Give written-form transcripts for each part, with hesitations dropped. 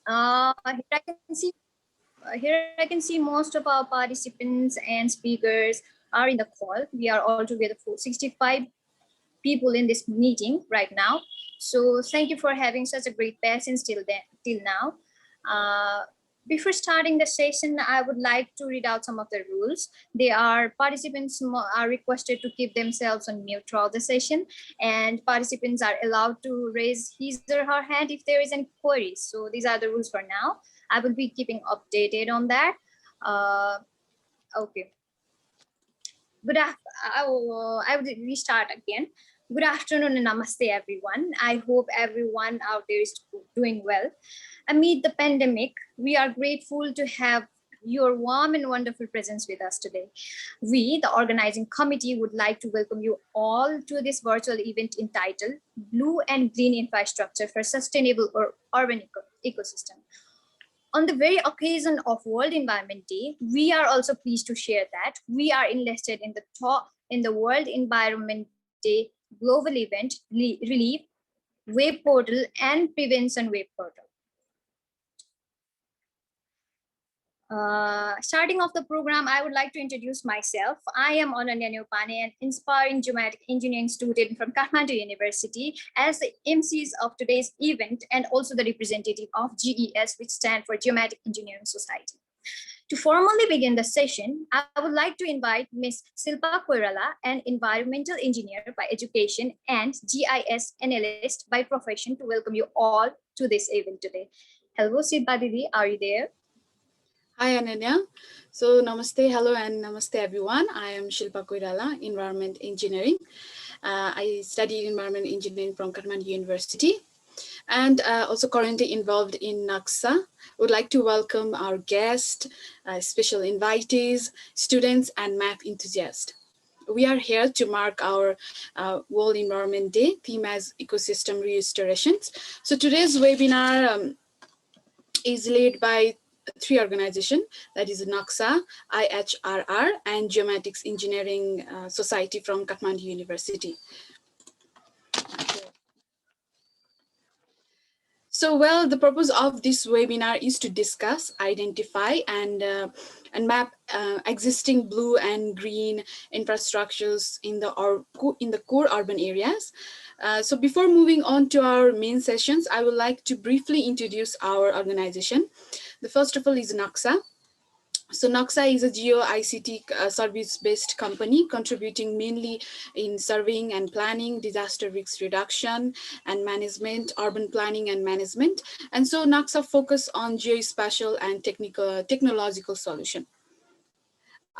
Here I can see most of our participants and speakers are in the call. We are all together for 65 people in this meeting right now. So thank you for having such a great patience till now. Before starting the session, I would like to read out some of the rules. Participants are requested to keep themselves on mute throughout the session, and participants are allowed to raise his or her hand if there is any queries. So these are the rules for now. I will be keeping updated on that. Okay. I will restart again. Good afternoon and namaste, everyone. I hope everyone out there is doing well. Amid the pandemic, we are grateful to have your warm and wonderful presence with us today. We, the organizing committee, would like to welcome you all to this virtual event entitled Blue and Green Infrastructure for Sustainable Urban Ecosystem. On the very occasion of World Environment Day, we are also pleased to share that we are enlisted in the World Environment Day global event relief web portal and prevention web portal. Starting off the program, I would like to introduce myself. I am Ananya Neopane, an inspiring geomatic engineering student from Kathmandu University, as the MCs of today's event and also the representative of GES, which stands for Geomatics Engineering Society. To formally begin the session, I would like to invite Ms. Silpa Koirala, an environmental engineer by education and GIS analyst by profession, to welcome you all to this event today. Hello, Silpa Didi, are you there? Hi, Ananya. So, namaste, hello, and namaste, everyone. I am Shilpa Koirala, Environment Engineering. I studied Environment Engineering from Kathmandu University and also currently involved in NAXA. Would like to welcome our guests, special invitees, students, and map enthusiasts. We are here to mark our World Environment Day, theme as Ecosystem Restorations. So today's webinar is led by three organizations, that is NAXA, IHRR, and Geomatics Engineering Society from Kathmandu University. So, well, the purpose of this webinar is to discuss, identify, and map existing blue and green infrastructures in the core urban areas. So before moving on to our main sessions, I would like to briefly introduce our organization. The first of all is NAXA. So NAXA is a geo-ICT service-based company contributing mainly in surveying and planning, disaster risk reduction and management, urban planning and management. And so NAXA focus on geospatial and technological solution.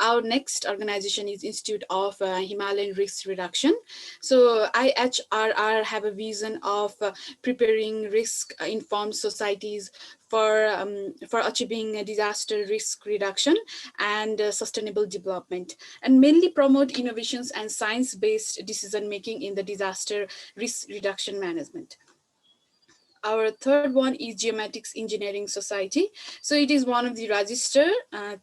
Our next organization is Institute of Himalayan Risk Reduction. So IHRR have a vision of preparing risk-informed societies for achieving a disaster risk reduction and sustainable development, and mainly promote innovations and science-based decision-making in the disaster risk reduction management. Our third one is Geomatics Engineering Society. So it is one of the registered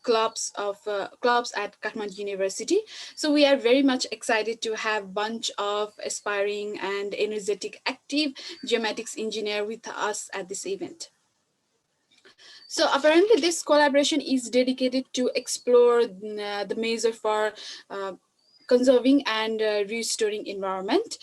clubs at Kathmandu University. So we are very much excited to have a bunch of aspiring and energetic, active geomatics engineer with us at this event. So apparently this collaboration is dedicated to explore the measure for conserving and restoring environment.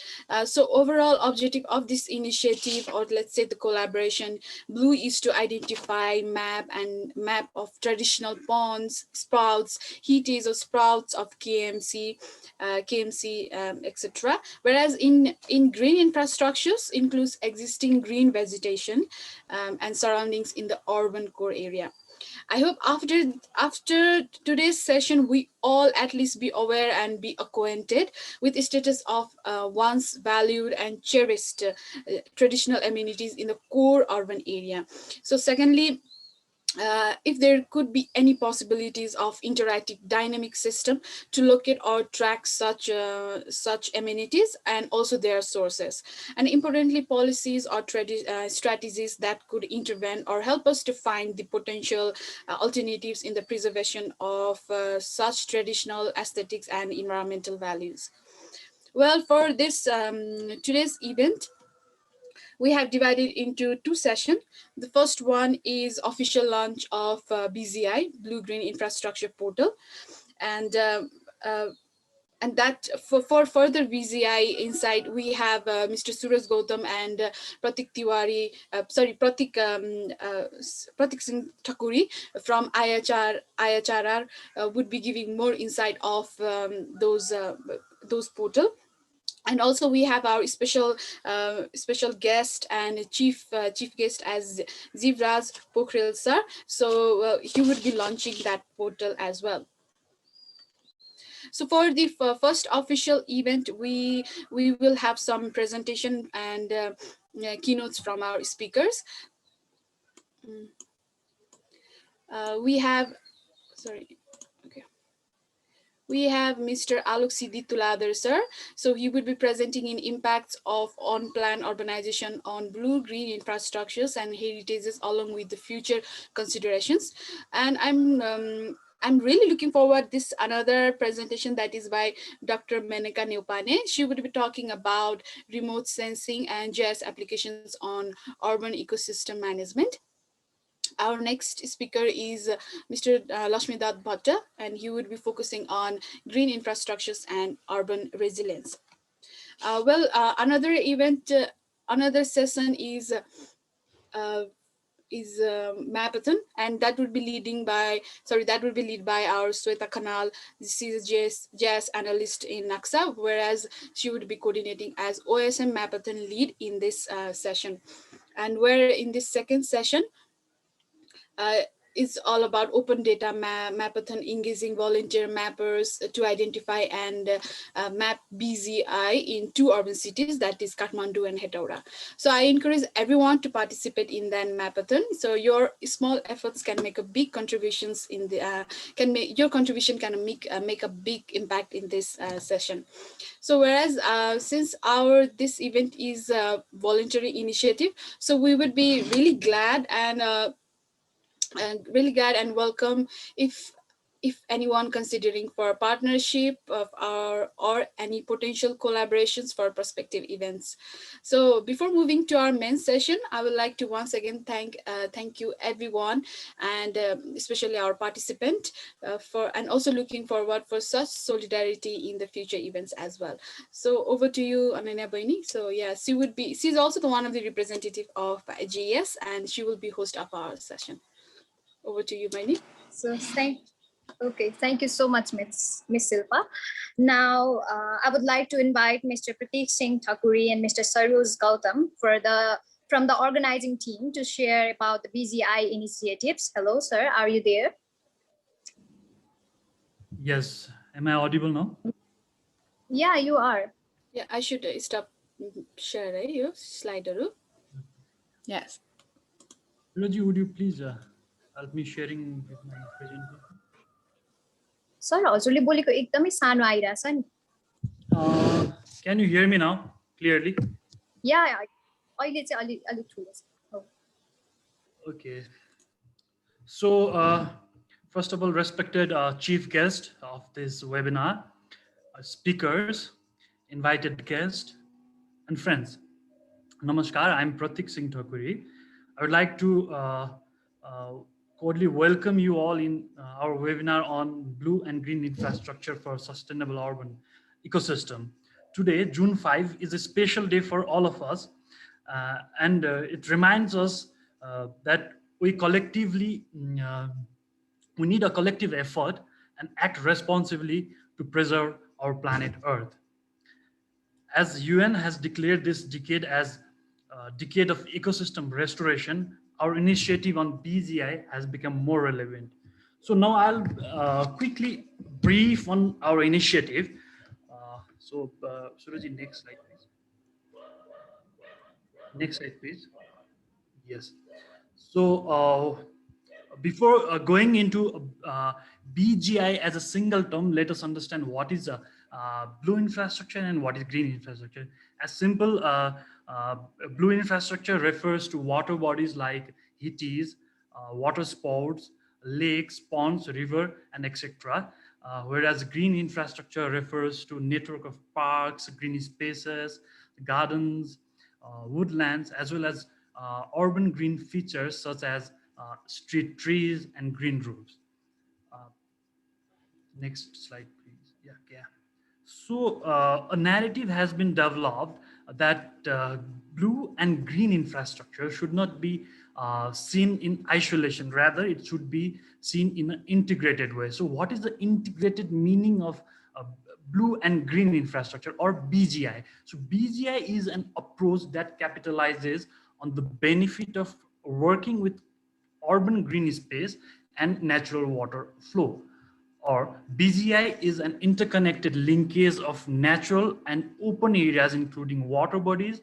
So overall objective of this initiative, or let's say the collaboration, blue is to identify map of traditional ponds, sprouts, heaties or sprouts of KMC, etc. Whereas in green infrastructures includes existing green vegetation and surroundings in the urban core area. I hope after today's session, we all at least be aware and be acquainted with the status of once valued and cherished traditional amenities in the core urban area. So secondly, if there could be any possibilities of interactive dynamic system to locate or track such amenities and also their sources, and importantly policies or strategies that could intervene or help us to find the potential alternatives in the preservation of such traditional aesthetics and environmental values. Well, for this today's event, we have divided into two sessions. The first one is official launch of BGI, Blue Green Infrastructure Portal, and uh, that for further BGI insight, we have Mr. Suraj Gautam and Pratik Singh Thakuri from IHRR would be giving more insight of those portal. And also we have our special guest and chief guest as Zivraj Pokhrel sir. So he would be launching that portal as well. So for the first official event, we will have some presentation and keynotes from our speakers. We have, sorry, okay. We have Mr. 𝒂𝒒𝒐𝒏 𝒊𝒐𝒏 sir. So he will be presenting in impacts of on-plan urbanization on blue-green infrastructures and heritages along with the future considerations. And I'm really looking forward this another presentation that is by Dr. Menaka Neupane. She would be talking about remote sensing and GIS applications on urban ecosystem management. Our next speaker is Mr. Lakshmidat Bhatta, and he would be focusing on green infrastructures and urban resilience. Another event, another session is mapathon, and that would be led by our Sweta Kanal. This is JS analyst in NAXA, whereas she would be coordinating as OSM mapathon lead in this session. And where in this second session, is all about open data mapathon, engaging volunteer mappers to identify and map BGI in two urban cities, that is Kathmandu and Hetauda. So I encourage everyone to participate in that mapathon. So your small efforts can make a big contributions in the your contribution can make a big impact in this session. So whereas since this event is a voluntary initiative, so we would be really glad and welcome if anyone considering for a partnership of or any potential collaborations for prospective events. So before moving to our main session, I would like to once again thank you everyone, and especially our participant and also looking forward for such solidarity in the future events as well. So over to you, Ananya Baini. So yeah, she's also the one of the representative of GES, and she will be host of our session. Over to you, Baini. So thank you so much, Miss Silpa. Now, I would like to invite Mr. Pratik Singh Thakuri and Mr. Suraj Gautam from the organizing team to share about the BGI initiatives. Hello, sir. Are you there? Yes. Am I audible now? Yeah, you are. Yeah, I should stop sharing your slide. Yes. Raji, would you please help me sharing with my presentation? Sir, हजुरले बोलेको एकदमै सानो आइराछ नि. Can you hear me now clearly? Yeah, अहिले चाहिँ अलि ठुलो छ. Okay. So first of all, respected chief guest of this webinar, speakers, invited guests, and friends. Namaskar, I'm Pratik Singh Thakuri. I would like to cordially welcome you all in our webinar on blue and green infrastructure for sustainable urban ecosystem. Today, June 5, is a special day for all of us, and it reminds us that we collectively we need a collective effort and act responsibly to preserve our planet Earth. As UN has declared this decade as a decade of ecosystem restoration, our initiative on BGI has become more relevant. So now I'll quickly brief on our initiative. Suraji, next slide, please. Next slide, please. Yes. So before going into BGI as a single term, let us understand what is blue infrastructure and what is green infrastructure. As simple, blue infrastructure refers to water bodies like heaties, water sports, lakes, ponds, river, and etc. Whereas green infrastructure refers to network of parks, green spaces, gardens, woodlands, as well as urban green features such as street trees and green roofs. Uh, Next slide, please. Yeah, yeah. So a narrative has been developed that blue and green infrastructure should not be seen in isolation. Rather, it should be seen in an integrated way. So what is the integrated meaning of uh, blue and green infrastructure, or BGI? So BGI is an approach that capitalizes on the benefit of working with urban green space and natural water flow. Or BGI is an interconnected linkage of natural and open areas, including water bodies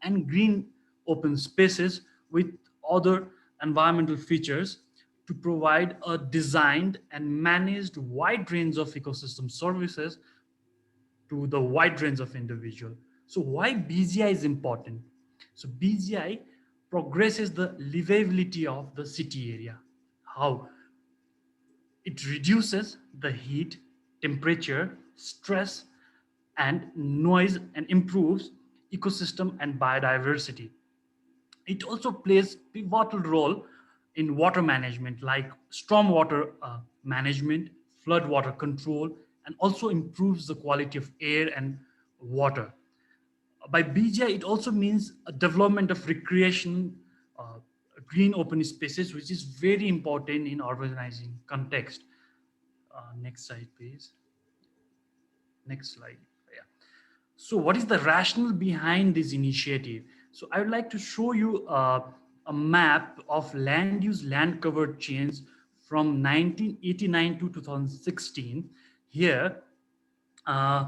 and green open spaces with other environmental features, to provide a designed and managed wide range of ecosystem services to the wide range of individual. So why BGI is important? So BGI progresses the livability of the city area. How? It reduces the heat, temperature, stress, and noise, and improves ecosystem and biodiversity. It also plays pivotal role in water management, like stormwater management, flood water control, and also improves the quality of air and water. By BGI, it also means a development of recreation, uh, green open spaces, which is very important in urbanizing context. Next slide, please. Next slide. Yeah. So what is the rationale behind this initiative? So I would like to show you a map of land use land cover change from 1989 to 2016. Here, uh,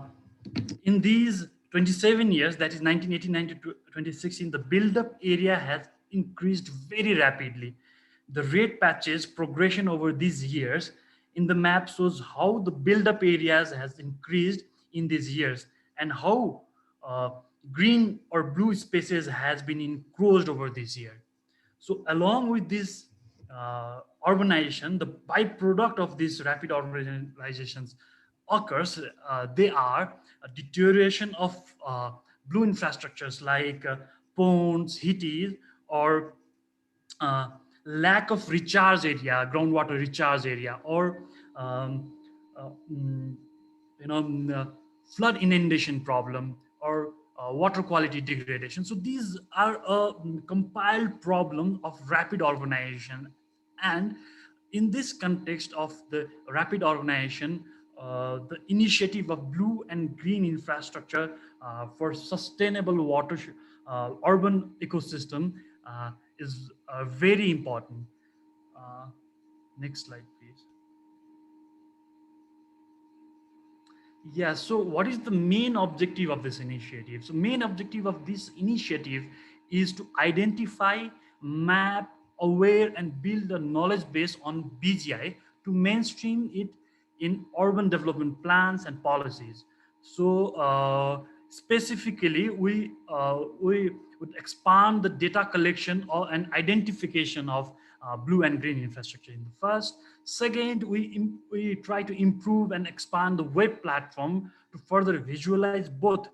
in these 27 years, that is 1989 to 2016, the build-up area has increased very rapidly. The red patches progression over these years in the map shows how the build-up areas has increased in these years, and how uh, green or blue spaces has been encroached over this year. So along with this urbanization, the byproduct of these rapid urbanizations occurs. They are a deterioration of blue infrastructures like ponds, heaties, or uh, lack of recharge area, groundwater recharge area, or um, uh, mm, flood inundation problem, or water quality degradation. So these are a compiled problem of rapid urbanization. And in this context of the rapid urbanization, the initiative of blue and green infrastructure for sustainable urban ecosystem is very important. Uh, Next slide, please. Yeah, so what is the main objective of this initiative? So main objective of this initiative is to identify, map, aware, and build a knowledge base on BGI to mainstream it in urban development plans and policies. So specifically, we would expand the data collection or and identification of blue and green infrastructure in the first. Second, we try to improve and expand the web platform to further visualize both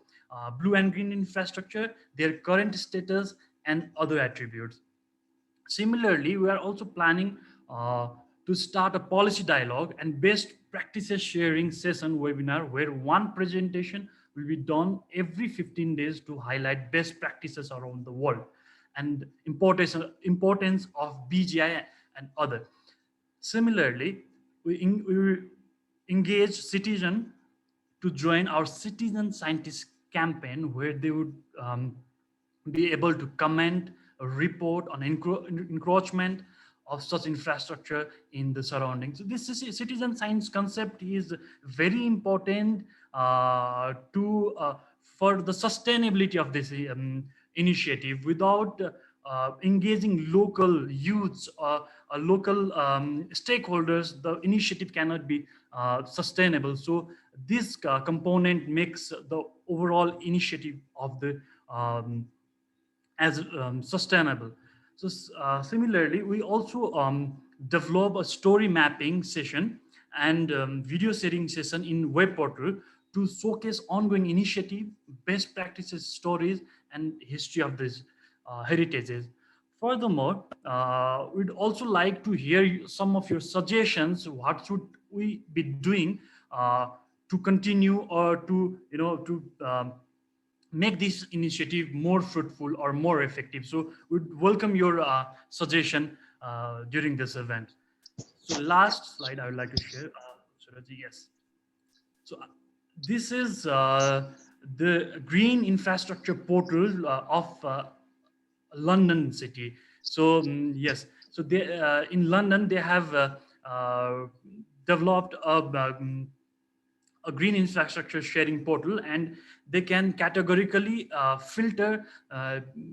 blue and green infrastructure, their current status, and other attributes. Similarly, we are also planning to start a policy dialogue and best practices sharing session webinar, where one presentation will be done every 15 days to highlight best practices around the world and importance of BGI and other. Similarly, we engage citizens to join our citizen scientist campaign, where they would be able to comment or report on encroachment of such infrastructure in the surroundings. So this citizen science concept is very important to for the sustainability of this initiative. Without engaging local youths or local stakeholders, the initiative cannot be sustainable. So this component makes the overall initiative of the as sustainable. So similarly, we also develop a story mapping session and video sharing session in web portal to showcase ongoing initiative, best practices stories, and history of these heritages. Furthermore, we'd also like to hear some of your suggestions. What should we be doing to continue, or to to make this initiative more fruitful or more effective? So we'd welcome your suggestion during this event. So last slide I would like to share. Suraji, yes. So this is the green infrastructure portal of London city. So yes, so they in London they have uh, developed a green infrastructure sharing portal, and they can categorically filter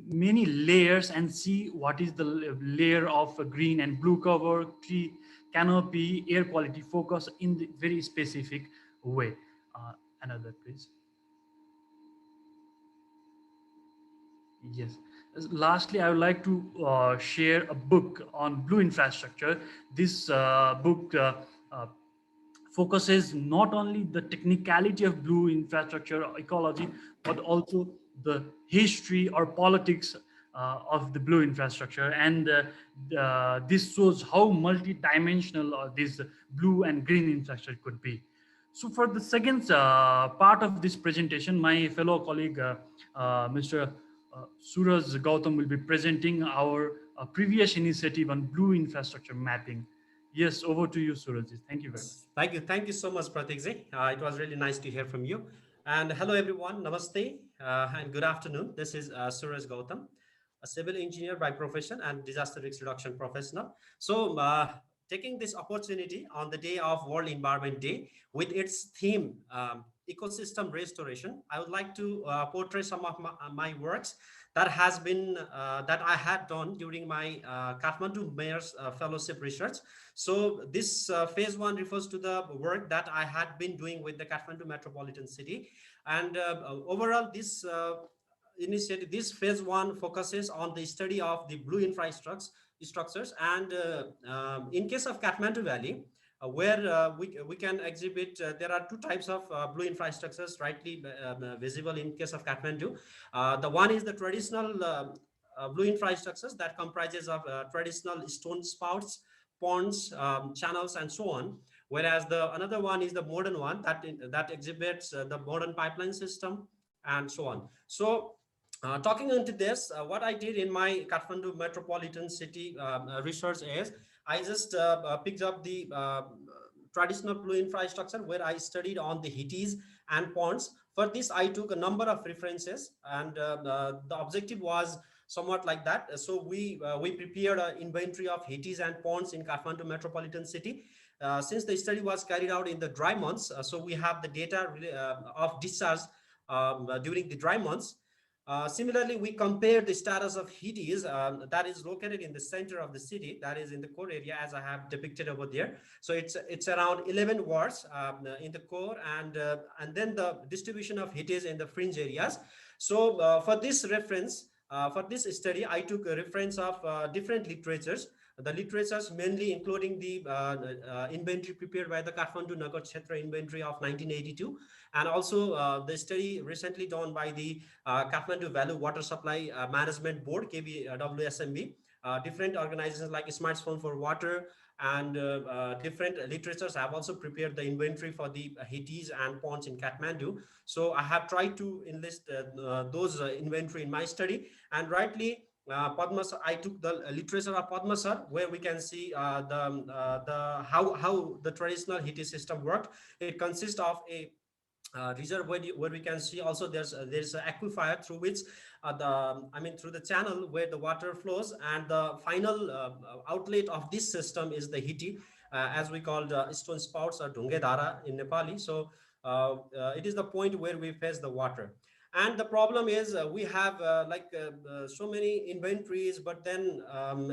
many layers and see what is the layer of green and blue cover, tree canopy, air quality focus in the very specific way. Another please. Yes. Lastly, I would like to share a book on blue infrastructure. This book uh, focuses not only the technicality of blue infrastructure ecology, but also the history or politics of the blue infrastructure. And this shows how multi-dimensional this blue and green infrastructure could be. So for the second part of this presentation, my fellow colleague, Mr. Suraj Gautam, will be presenting our previous initiative on blue infrastructure mapping. Yes, over to you, Suraj. Thank you very much. Thank you so much, Pratikji. It was really nice to hear from you. And hello, everyone. Namaste and good afternoon. This is Suraj Gautam, a civil engineer by profession and disaster risk reduction professional. So, taking this opportunity on the day of World Environment Day with its theme, ecosystem restoration, I would like to portray some of my works that I had done during my Kathmandu Mayor's Fellowship research. So this phase one refers to the work that I had been doing with the Kathmandu metropolitan city, and overall this initiative, this phase one focuses on the study of the blue infrastructures, and in case of Kathmandu Valley, where we can exhibit, there are two types of blue infrastructures rightly visible in case of Kathmandu. The one is the traditional blue infrastructures that comprises of traditional stone spouts, ponds, channels, and so on. Whereas the another one is the modern one that exhibits the modern pipeline system and so on. So talking into this, what I did in my Kathmandu metropolitan city research is I just picked up the traditional blue infrastructure where I studied on the hitties and ponds. For this, I took a number of references, and the objective was somewhat like that. So we prepared an inventory of hitties and ponds in Kathmandu metropolitan city. Since the study was carried out in the dry months, so we have the data of discharge during the dry months. Similarly, we compared the status of Hittis that is located in the center of the city, that is in the core area, as I have depicted over there. So it's around 11 wards in the core, and then the distribution of Hittis in the fringe areas. So for this reference, for this study, I took a reference of different literatures. The literatures mainly including the inventory prepared by the Kathmandu Nagar Kshetra inventory of 1982, and also the study recently done by the Kathmandu Valley Water Supply Management Board, KVWSMB, different organizations like Smartphone for Water, and different literatures have also prepared the inventory for the Hittis and ponds in Kathmandu. So I have tried to enlist those inventory in my study, and rightly I took the literature of Padmasar, where we can see how the traditional Hitti system worked. It consists of a reserve where we can see also there's an aquifer through which through the channel where the water flows, and the final outlet of this system is the Hitti, as we call stone spouts or Dhunge Dhara in Nepali. So it is the point where we fetch the water. And the problem is we have so many inventories, but then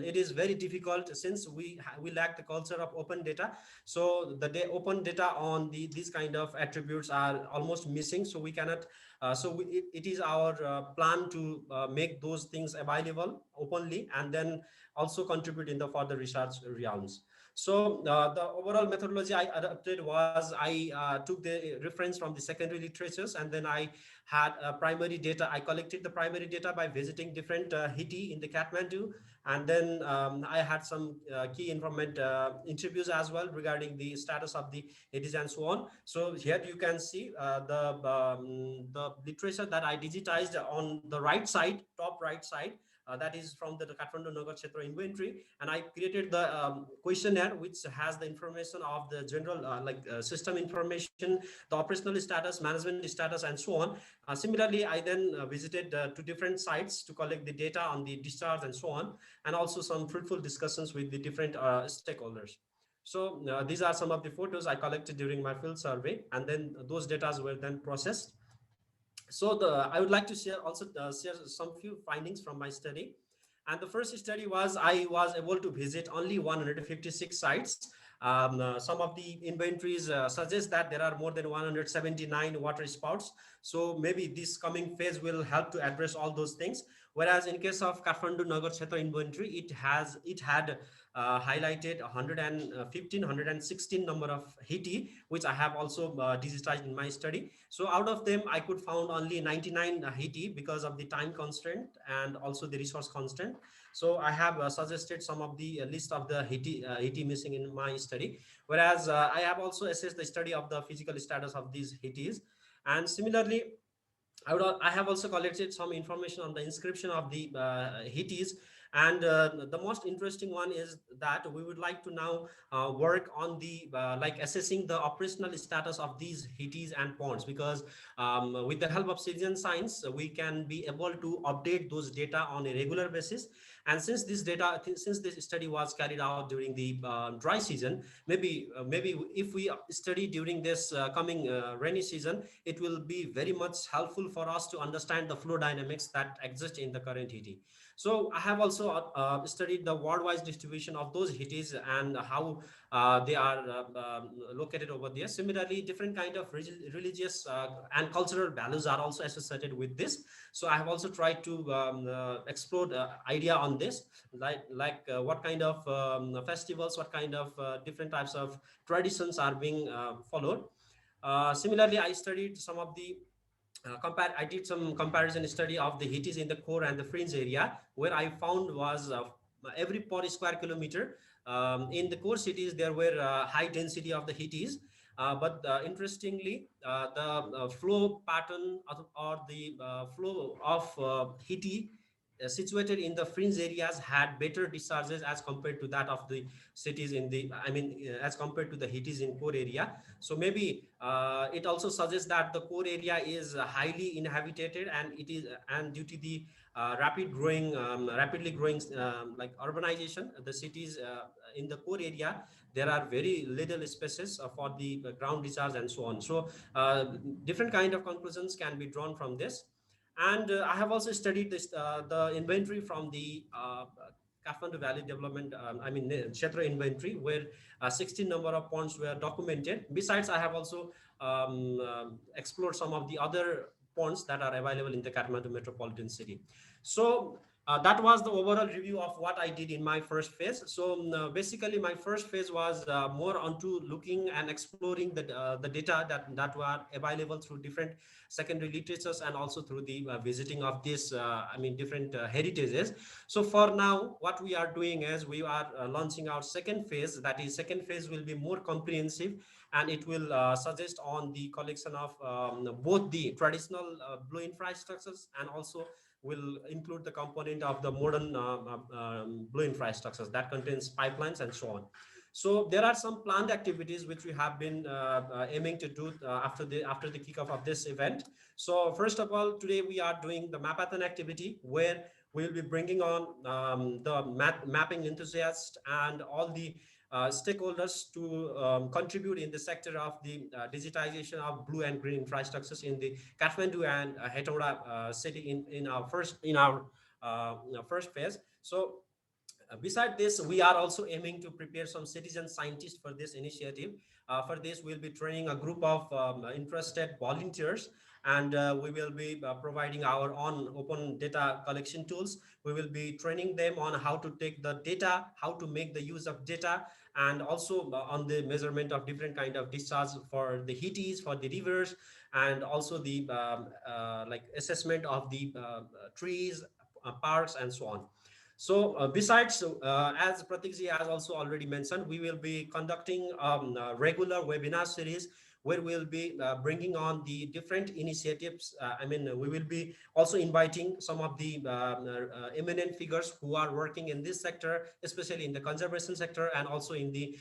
it is very difficult since we lack the culture of open data. So the open data on these kind of attributes are almost missing. So we cannot It is our plan to make those things available openly, and then also contribute in the further research realms. So the overall methodology I adopted was I took the reference from the secondary literatures, and then I had primary data. I collected the primary data by visiting different Hiti in the Kathmandu, and then I had some key informant interviews as well regarding the status of the Hitis and so on. So here you can see the literature that I digitized on the right side, top right side. That is from the Kathmandu Nagar Kshetra inventory, and I created the questionnaire which has the information of the general system information, the operational status, management status, and so on. Similarly, I then visited two different sites to collect the data on the discharge and so on, and also some fruitful discussions with the different stakeholders. So these are some of the photos I collected during my field survey, and then those data were then processed. So I would like to share also share some few findings from my study. And the first study was I was able to visit only 156 sites. Some of the inventories suggest that there are more than 179 water spouts. So maybe this coming phase will help to address all those things. Whereas in case of Kathmandu Nagar Kshetra inventory, it had highlighted 115, 116 number of Hiti, which I have also digitized in my study. So out of them, I could found only 99 Hiti because of the time constraint and also the resource constraint. So I have suggested some of the list of the Hiti missing in my study. Whereas I have also assessed the study of the physical status of these Hitis. And similarly, I have also collected some information on the inscription of the Hitis. And the most interesting one is that we would like to now work on the like assessing the operational status of these Hitis and ponds, because with the help of citizen science, we can be able to update those data on a regular basis. And since since this study was carried out during the dry season, maybe if we study during this coming rainy season, it will be very much helpful for us to understand the flow dynamics that exist in the current Hiti. So I have also studied the worldwide distribution of those Hitis and how they are located over there. Similarly, different kind of religious and cultural values are also associated with this. So I have also tried to explore the idea on this, like what kind of festivals, what kind of different types of traditions are being followed. Similarly, I studied some of the I did some comparison study of the Hitis in the core and the fringe area, where I found was every per square kilometer in the core cities there were high density of the Hitis. But interestingly, the flow pattern or the flow of Hiti situated in the fringe areas had better discharges as compared to that of the cities in the, as compared to the Hitis in core area. So maybe it also suggests that the core area is highly inhabited, and it is, and due to the rapidly growing like urbanization, the cities in the core area, there are very little spaces for the ground discharge and so on. So different kind of conclusions can be drawn from this. And I have also studied this the inventory from the Kathmandu Valley Development, Kshetra inventory, where 16 number of ponds were documented. Besides, I have also explored some of the other ponds that are available in the Kathmandu metropolitan city. So that was the overall review of what I did in my first phase. So basically, my first phase was more onto looking and exploring the data that were available through different secondary literatures, and also through the visiting of these different heritages. So for now, what we are doing is we are launching our second phase. That is, second phase will be more comprehensive, and it will suggest on the collection of both the traditional blue infrastructures, and also will include the component of the modern blue infrastructures that contains pipelines and so on. So there are some planned activities which we have been aiming to do after the kickoff of this event. So first of all, today we are doing the mapathon activity, where we will be bringing on the mapping enthusiasts and all the stakeholders to contribute in the sector of the digitization of blue and green infrastructures in the Kathmandu and Hetauda city in our first phase. So Beside this, we are also aiming to prepare some citizen scientists for this initiative. For this, we'll be training a group of interested volunteers, and we will be providing our own open data collection tools. We will be training them on how to take the data, how to make the use of data, and also on the measurement of different kind of discharge for the heaties, for the rivers, and also the like assessment of the trees, parks, and so on. So besides, as Pratikji has also already mentioned, we will be conducting regular webinar series where we'll be bringing on the different initiatives. I mean, we will be also inviting some of the eminent figures who are working in this sector, especially in the conservation sector and also in the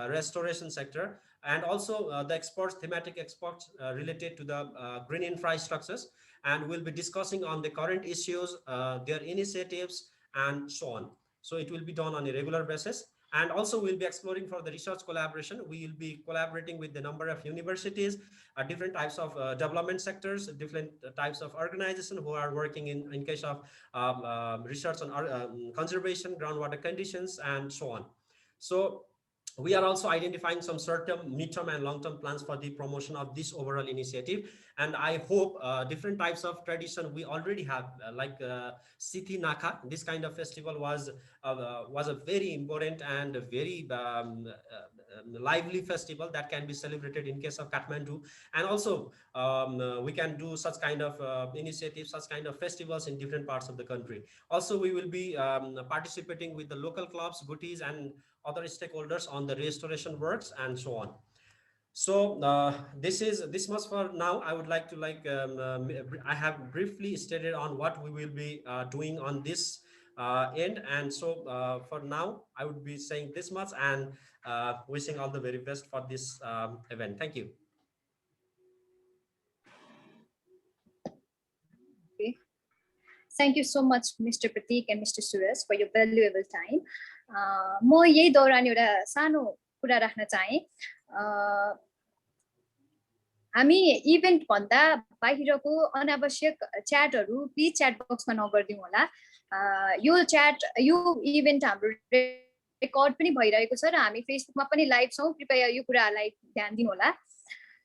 restoration sector, and also the experts, thematic experts related to the green infrastructures. And we'll be discussing on the current issues, their initiatives, and so on. So it will be done on a regular basis. And also we'll be exploring for the research collaboration. We will be collaborating with the number of universities, different types of development sectors, different types of organizations who are working in case of research on conservation, groundwater conditions, and so on. So we are also identifying some short-term, mid-term, and long-term plans for the promotion of this overall initiative. And I hope different types of tradition we already have, like Siti Naka. This kind of festival was a very important and a very lively festival that can be celebrated in case of Kathmandu. And also we can do such kind of initiatives, such kind of festivals in different parts of the country. Also, we will be participating with the local clubs, booties, and other stakeholders on the restoration works, and so on. So this much for now. I would like to I have briefly stated on what we will be doing on this end. And so for now, I would be saying this much, and wishing all the very best for this event. Thank you. Okay. Thank you so much, Mr. Pratik and Mr. Suresh, for your valuable time. म यही दौरान एउटा सानो कुरा राख्न चाहे। हामी event भन्दा बाहिरको अनावश्यक च्याटहरू प्लिज च्याट बक्समा नगर्दिउँ होला। यो इभेन्ट हाम्रो रेकर्ड पनि भइरहेको छ र हामी फेसबुकमा पनि लाइभ छौँ, कृपया यो कुरालाई ध्यान दिनु होला।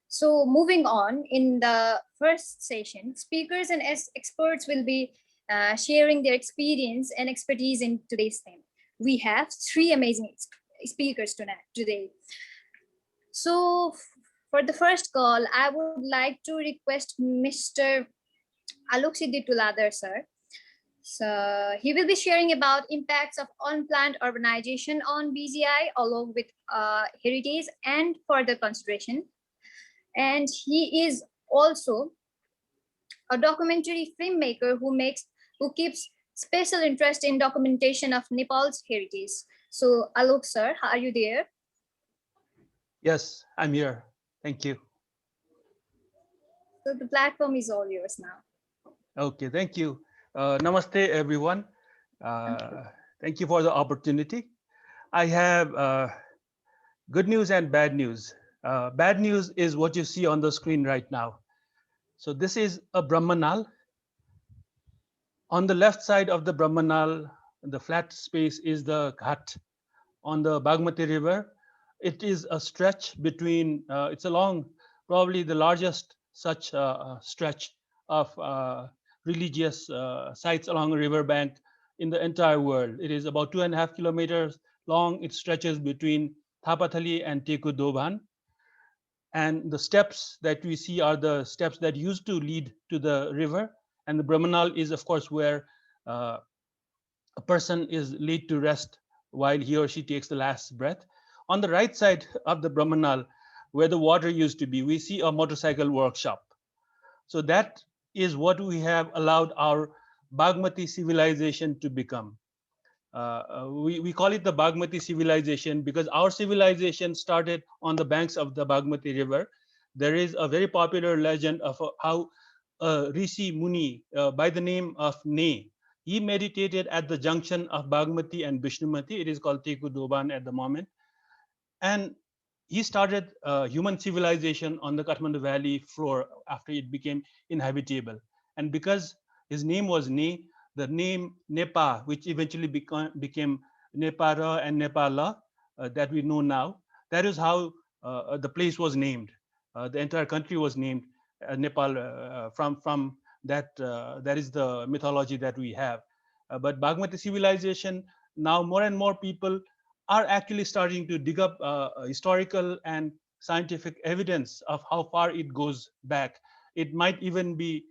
So moving on, in the first session, speakers and experts will be sharing their experience and expertise in today's theme. We have 3 amazing speakers today. So for the first call, I would like to request Mr. 𝒂𝒒𝒂𝒕𝒊𝒐𝒏 sir. So he will be sharing about impacts of unplanned urbanization on BGI along with heritage and further consideration. And he is also a documentary filmmaker who keeps special interest in documentation of Nepal's heritage. So Alok sir, are you there? Yes, I'm here. Thank you. So the platform is all yours now. Okay, thank you. Namaste, everyone. Thank you for the opportunity. I have good news and bad news. Bad news is what you see on the screen right now. So this is a Brahmanal. On the left side of the Brahmanal, the flat space is the Ghat on the Bhagavati River. It is a stretch between, it's along probably the largest such stretch of religious sites along a riverbank in the entire world. It is about 2.5 kilometers long. It stretches between Thapatali and Teku Dobhan. And the steps that we see are the steps that used to lead to the river. And the Brahmanal is, of course, where a person is laid to rest while he or she takes the last breath. On the right side of the Brahmanal, where the water used to be, we see a motorcycle workshop. So that is what we have allowed our Bhagavati civilization to become. We call it the Bhagavati civilization because our civilization started on the banks of the Bhagavati river. There is a very popular legend of how Rishi Muni by the name of Ne, he meditated at the junction of Bhagavati and Vishnumati. It is called Teku Dobhan at the moment. And he started human civilization on the Kathmandu Valley floor after it became inhabitable. And because his name was Ne, the name Nepal, which eventually became Nepara and Nepala, that we know now. That is how the place was named. The entire country was named Nepal from that. That is the mythology that we have. But Bhagavati civilization, now more and more people are actually starting to dig up historical and scientific evidence of how far it goes back. It might even be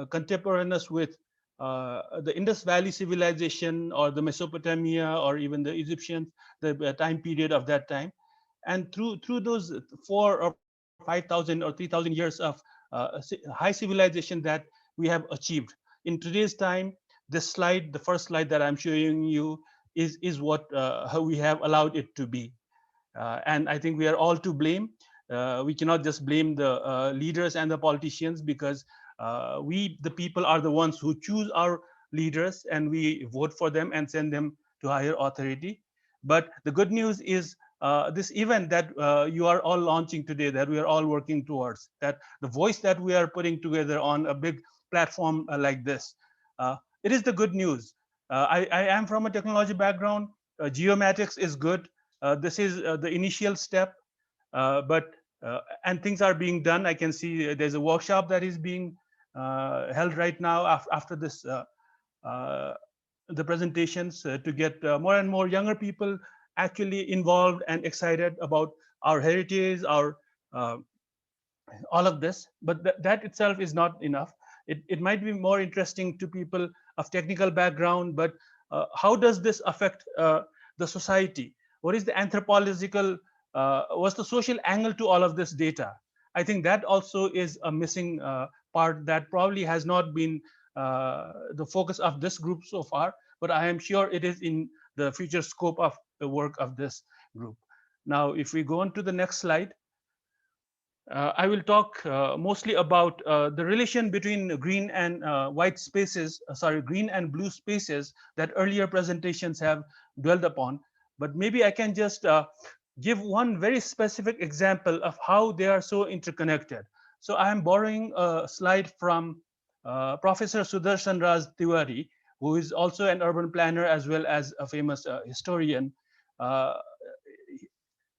contemporaneous with the Indus Valley civilization or the Mesopotamia or even the Egyptians, the time period of that time. And through those 4 or 5,000 or 3,000 years of high civilization that we have achieved. In today's time, this slide, the first slide that I'm showing you, is what how we have allowed it to be. And I think we are all to blame. We cannot just blame the leaders and the politicians, because we, the people, are the ones who choose our leaders, and we vote for them and send them to higher authority. But the good news is this event that you are all launching today, that we are all working towards, that the voice that we are putting together on a big platform like this, it is the good news. I am from a technology background. Geomatics is good. This is the initial step, but and things are being done. I can see there's a workshop that is being held right now after this the presentations to get more and more younger people actually involved and excited about our heritage, our all of this. But that itself is not enough. It might be more interesting to people of technical background, but how does this affect the society? What is the anthropological, what's the social angle to all of this data? I think that also is a missing part that probably has not been the focus of this group so far, but I am sure it is in the future scope of the work of this group. Now, if we go on to the next slide, I will talk mostly about the relation between green and white spaces, green and blue spaces that earlier presentations have dwelled upon. But maybe I can just give one very specific example of how they are so interconnected. So I am borrowing a slide from Professor Sudarshan Raj Tiwari, who is also an urban planner as well as a famous historian. Uh,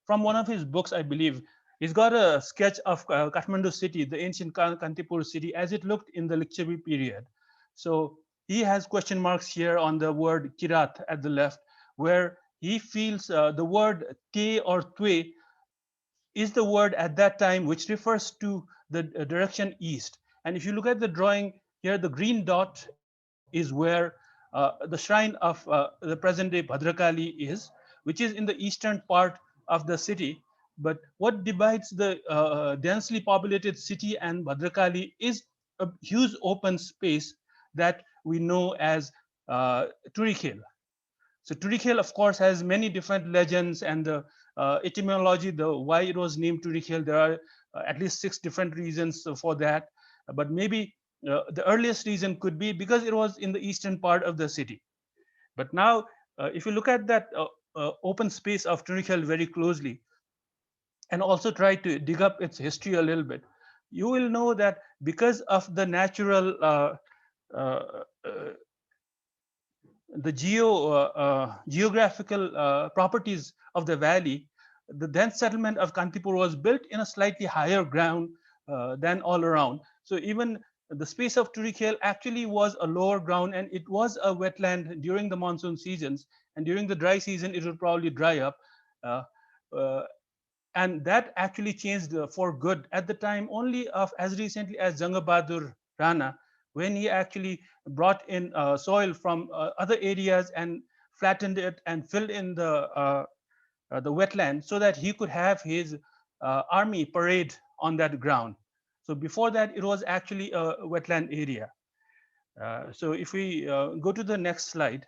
from one of his books, I believe, he's got a sketch of Kathmandu city, the ancient Kantipur city, as it looked in the Lichavi period. So he has question marks here on the word Kirat at the left, where he feels the word K or Twe is the word at that time which refers to the direction east. And if you look at the drawing here, the green dot is where the shrine of the present day Bhadrakali is, which is in the eastern part of the city. But what divides the densely populated city and Bhadrakali is a huge open space that we know as Turikhel. So Turikhel, of course, has many different legends, and the etymology, the why it was named Turikhel, there are at least 6 different reasons for that. But maybe the earliest reason could be because it was in the eastern part of the city. But now, if you look at that open space of Turikhel very closely, and also try to dig up its history a little bit, you will know that because of the natural uh, uh, the geographical properties of the valley, the dense settlement of Kantipur was built in a slightly higher ground than all around. So even the space of Turikhel actually was a lower ground, and it was a wetland during the monsoon seasons. And during the dry season, it would probably dry up. Uh, uh, and that actually changed for good at the time only of as recently as Jangabadur Rana, when he actually brought in soil from other areas and flattened it and filled in the wetland so that he could have his army parade on that ground. So before that, it was actually a wetland area. So if we go to the next slide,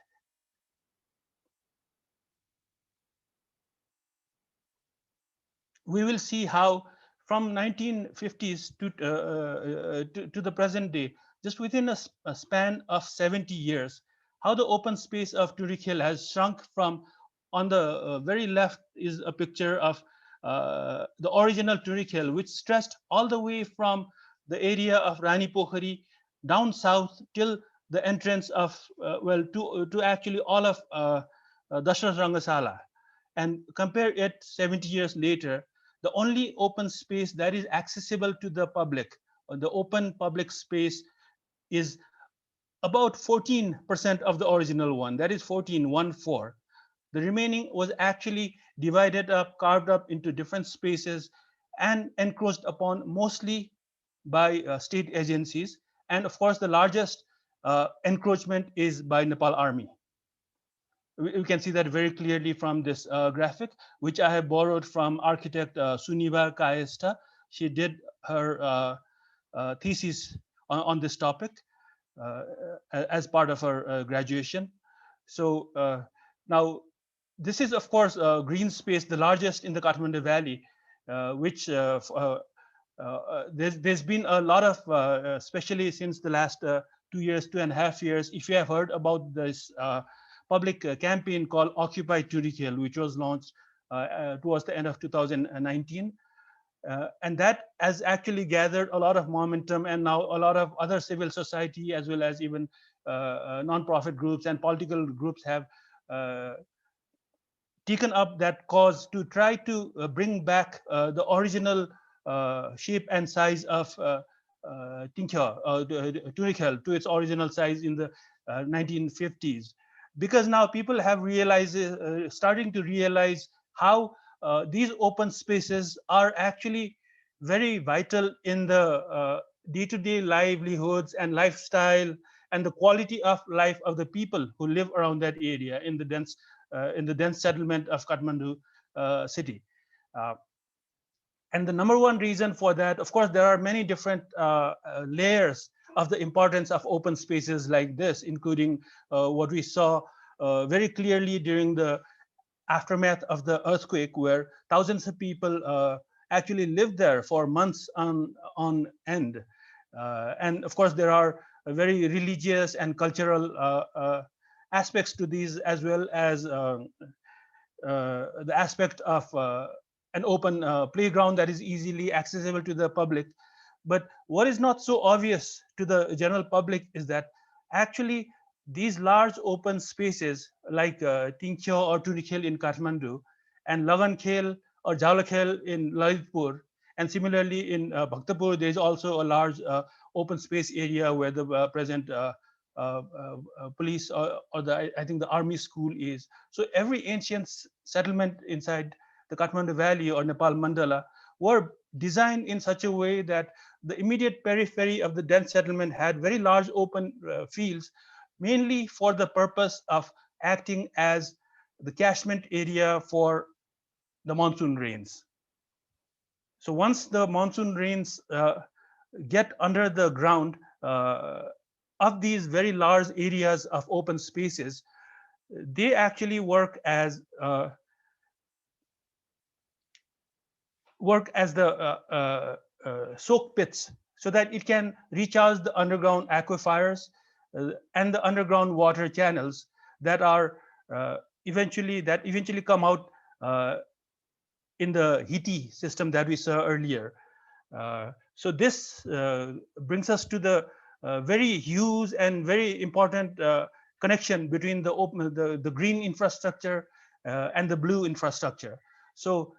we will see how from 1950s to the present day, just within a span of 70 years, how the open space of Turikhel has shrunk from, on the very left is a picture of the original Turikhel, which stretched all the way from the area of Rani Pokhari down south till the entrance of, to actually all of Dashrath Rangasala, and compare it 70 years later, the only open space that is accessible to the public, or the open public space, is about 14% of the original one. That is 14. The remaining was actually divided up, carved up into different spaces, and encroached upon mostly by state agencies. And of course, the largest encroachment is by Nepal Army. We can see that very clearly from this graphic, which I have borrowed from architect Suniva Kaesta. She did her thesis on this topic as part of her graduation. So now, this is, of course, green space, the largest in the Kathmandu Valley, which there's been a lot of, especially since the last 2.5 years, if you have heard about this public campaign called Occupy Turikel, which was launched towards the end of 2019. And that has actually gathered a lot of momentum, and now a lot of other civil society, as well as even non-profit groups and political groups, have taken up that cause to try to bring back the original shape and size of Turikel to its original size in the 1950s. Because now people have realized, starting to realize how these open spaces are actually very vital in the day-to-day livelihoods and lifestyle and the quality of life of the people who live around that area in the dense settlement of Kathmandu city. And the number one reason for that, of course, there are many different layers of the importance of open spaces like this, including what we saw very clearly during the aftermath of the earthquake, where thousands of people actually lived there for months on end. And of course, there are very religious and cultural aspects to these, as well as the aspect of an open playground that is easily accessible to the public. But what is not so obvious to the general public is that actually these large open spaces like Tingkyo or Turikel in Kathmandu, and Lagankhel or Jawlakhel in Lalitpur, and similarly in Bhaktapur, there is also a large open space area where the present police or I think the army school is. So every ancient settlement inside the Kathmandu Valley or Nepal Mandala were designed in such a way that the immediate periphery of the dense settlement had very large open fields, mainly for the purpose of acting as the catchment area for the monsoon rains. So once the monsoon rains get under the ground of these very large areas of open spaces, they actually work as soak pits, so that it can recharge the underground aquifers and the underground water channels that are eventually come out in the Hiti system that we saw earlier. So this brings us to the very huge and very important connection between the green infrastructure and the blue infrastructure. So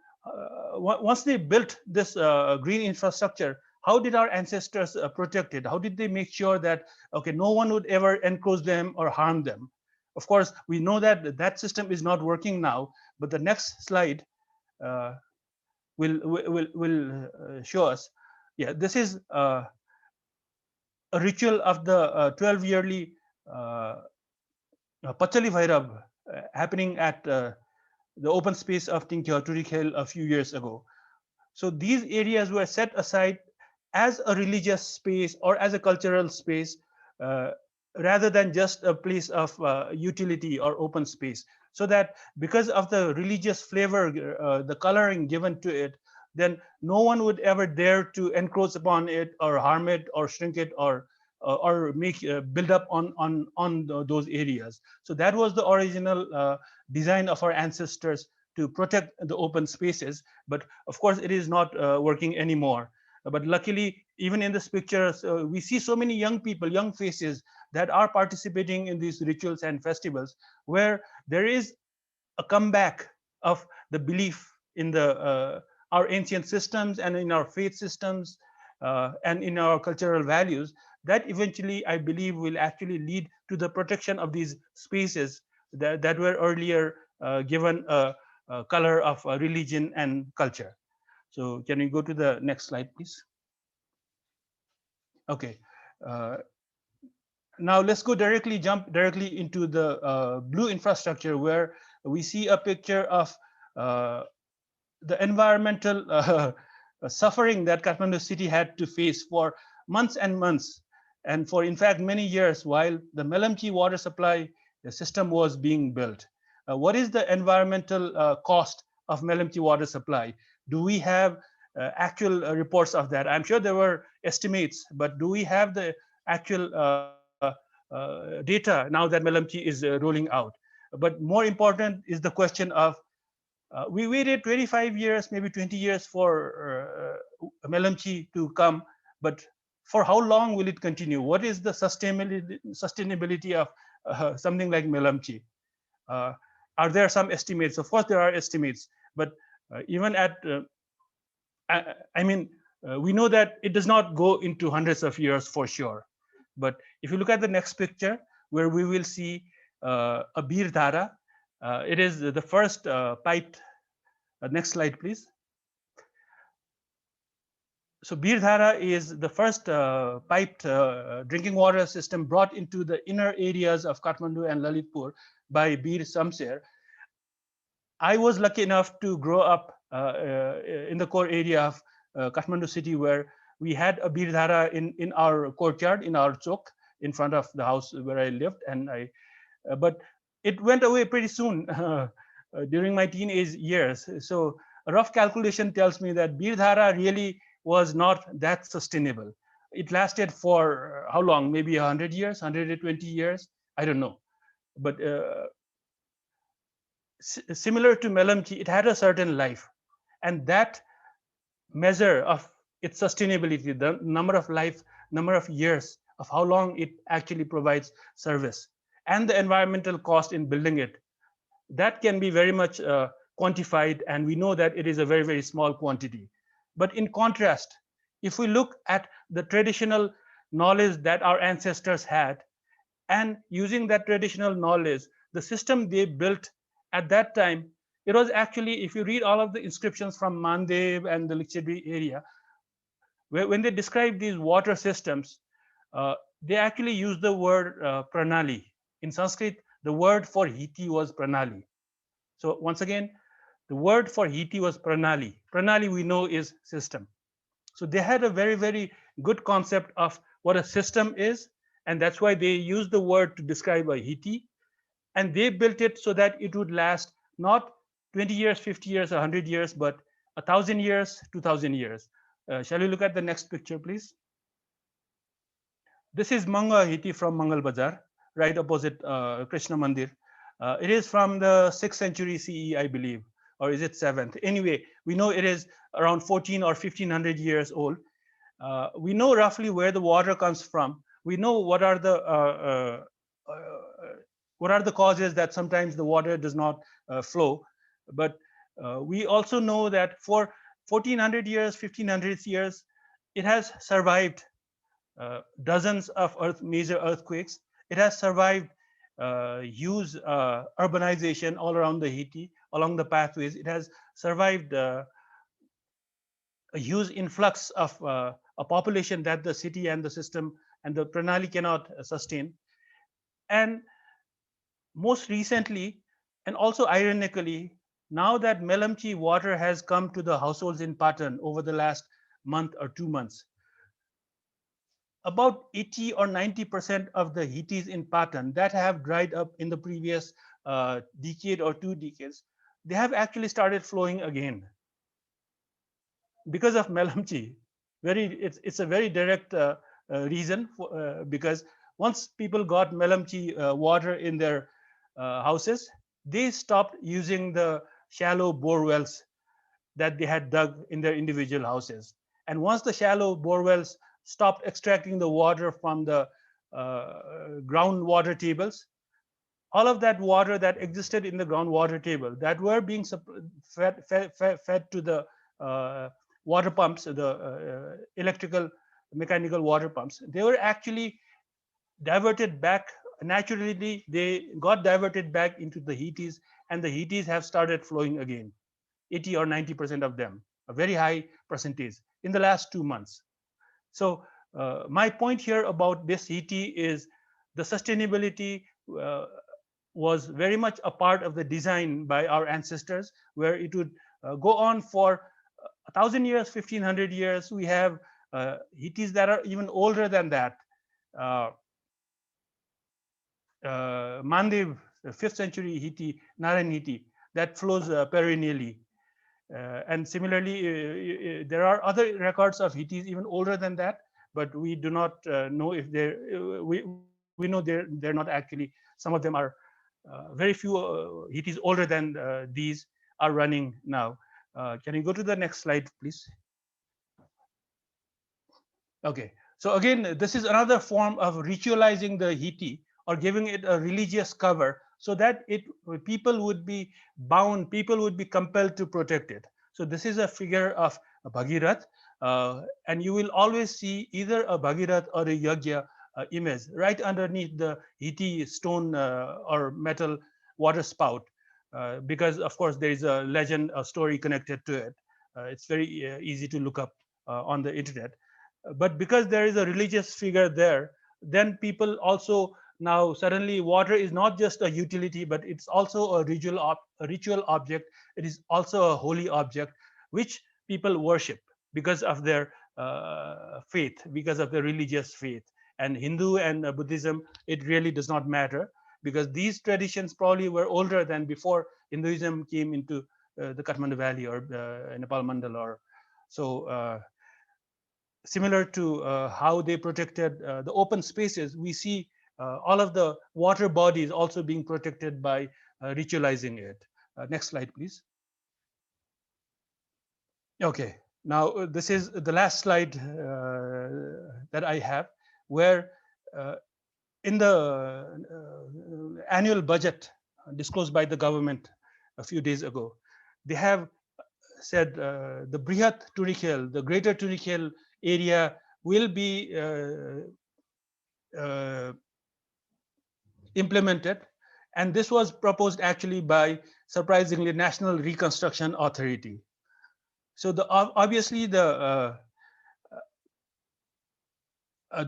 once they built this green infrastructure, how did our ancestors protect it? How did they make sure that, okay, no one would ever encroach them or harm them? Of course, we know that that system is not working now, but the next slide will show us. Yeah, this is a ritual of the 12-yearly Pachali Bhairab happening at the open space of Tingkyo Turikel a few years ago. So these areas were set aside as a religious space or as a cultural space, rather than just a place of utility or open space. So that because of the religious flavor, the coloring given to it, then no one would ever dare to encroach upon it or harm it or shrink it or make build up on those areas. So that was the original design of our ancestors, to protect the open spaces. But of course, it is not working anymore. But luckily, even in this picture, we see so many young people, young faces that are participating in these rituals and festivals, where there is a comeback of the belief in our ancient systems and in our faith systems and in our cultural values, that eventually I believe will actually lead to the protection of these spaces that were earlier given a color of religion and culture. So can we go to the next slide, please? Okay. Uh, Now let's jump directly into the blue infrastructure, where we see a picture of uh, the environmental suffering that Kathmandu city had to face for months and months, and for in fact many years, while the 𝒁𝒐𝒔𝒕𝒊𝒐𝒏 water supply system was being built. What is the environmental cost of 𝒁𝒐𝒔𝒕𝒊𝒐𝒏 water supply? Do we have actual reports of that? I'm sure there were estimates, but do we have the actual data now that 𝒁𝒐𝒔𝒕𝒊𝒐𝒏 is rolling out? But more important is the question of we waited 25 years, maybe 20 years for 𝒁𝒐𝒔𝒕𝒊𝒐𝒏 to come, but for how long will it continue? What is the sustainability of something like 𝒁𝒐𝒔𝒕𝒊𝒐𝒏? Are there some estimates? Of course, there are estimates, but even at, I mean, we know that it does not go into hundreds of years for sure. But if you look at the next picture, where we will see a Bir Dhara, it is the first piped. Next slide, please. So Bir Dhara is the first piped drinking water system brought into the inner areas of Kathmandu and Lalitpur by Bir Samser. I was lucky enough to grow up in the core area of Kathmandu city, where we had a Bir Dhara in our courtyard, in our chowk, in front of the house where I lived. And but it went away pretty soon during my teenage years. So a rough calculation tells me that Bir Dhara really was not that sustainable. It lasted for how long? Maybe 100 years, 120 years. I don't know. But similar to 𝒁𝒐𝒔𝒕𝒊𝒐𝒏, it had a certain life. And that measure of its sustainability, the number of years of how long it actually provides service, and the environmental cost in building it, that can be very much quantified, and we know that it is a very, very small quantity. But in contrast, if we look at the traditional knowledge that our ancestors had, and using that traditional knowledge, the system they built at that time, it was actually, if you read all of the inscriptions from Mandev and the Lichedi area, when they describe these water systems, they actually use the word pranali. In Sanskrit, the word for hiti was pranali. So once again, the word for hiti was pranali. Pranali, we know, is system. So they had a very, very good concept of what a system is, and that's why they used the word to describe a hiti. And they built it so that it would last not 20 years, 50 years, 100 years, but 1,000 years, 2,000 years. Shall we look at the next picture, please? This is Manga Hiti from Mangal Bazar, right opposite Krishna Mandir. It is from the 6th century CE, I believe, or is it 7th? Anyway, we know it is around 14 or 1500 years old. We know roughly where the water comes from. We know what are the causes that sometimes the water does not flow. But we also know that for 1400 years, 1500 years, it has survived dozens of major earthquakes. It has survived huge urbanization all around the Hiti, along the pathways. It has survived a huge influx of a population that the city and the system and the pranali cannot sustain. And most recently, and also ironically, now that 𝒁𝒐𝒔𝒕𝒊𝒐𝒏 water has come to the households in Patan over the last month or 2 months, about 80 or 90% of the Hitis in Patan that have dried up in the previous decade or 2 decades, they have actually started flowing again because of 𝒁𝒐𝒔𝒕𝒊𝒐𝒏. It's a very direct reason because once people got 𝒁𝒐𝒔𝒕𝒊𝒐𝒏 water in their houses, they stopped using the shallow bore wells that they had dug in their individual houses. And once the shallow bore wells stopped extracting the water from the groundwater tables, all of that water that existed in the groundwater table that were being fed to the water pumps, the electrical mechanical water pumps, they were actually diverted back naturally. They got diverted back into the Heaties, and the Heaties have started flowing again, 80 or 90% of them, a very high percentage in the last 2 months. So my point here about this Heaty is the sustainability was very much a part of the design by our ancestors, where it would go on for 1,000 years, 1,500 years. We have Heaties that are even older than that. Mandev, the 5th century Hiti, Narayan Hiti, that flows perennially. And similarly, there are other records of Hittis even older than that, but we do not know if they're, we know they're not actually, some of them are very few Hittis older than these are running now. Can you go to the next slide, please? Okay, so again, this is another form of ritualizing the Hitti or giving it a religious cover so that people would be bound, people would be compelled to protect it. So this is a figure of a Bhagirath, and you will always see either a Bhagirath or a Yajna image right underneath the Hitti stone or metal water spout, because of course there is a legend, a story connected to it. It's very easy to look up on the internet. But because there is a religious figure there, then people also now suddenly water is not just a utility, but it's also a ritual object. It is also a holy object which people worship because of their faith, because of their religious faith. And Hindu and Buddhism, it really does not matter, because these traditions probably were older than before Hinduism came into the Kathmandu Valley or Nepal Mandal. Or so similar to how they protected the open spaces, we see all of the water bodies also being protected by ritualizing it. Next slide, please. Okay, now this is the last slide that I have, where in the annual budget disclosed by the government a few days ago, they have said the Brihat Turikhel, the greater Turikhel area will be implemented, and this was proposed actually by, surprisingly, National Reconstruction Authority. So obviously the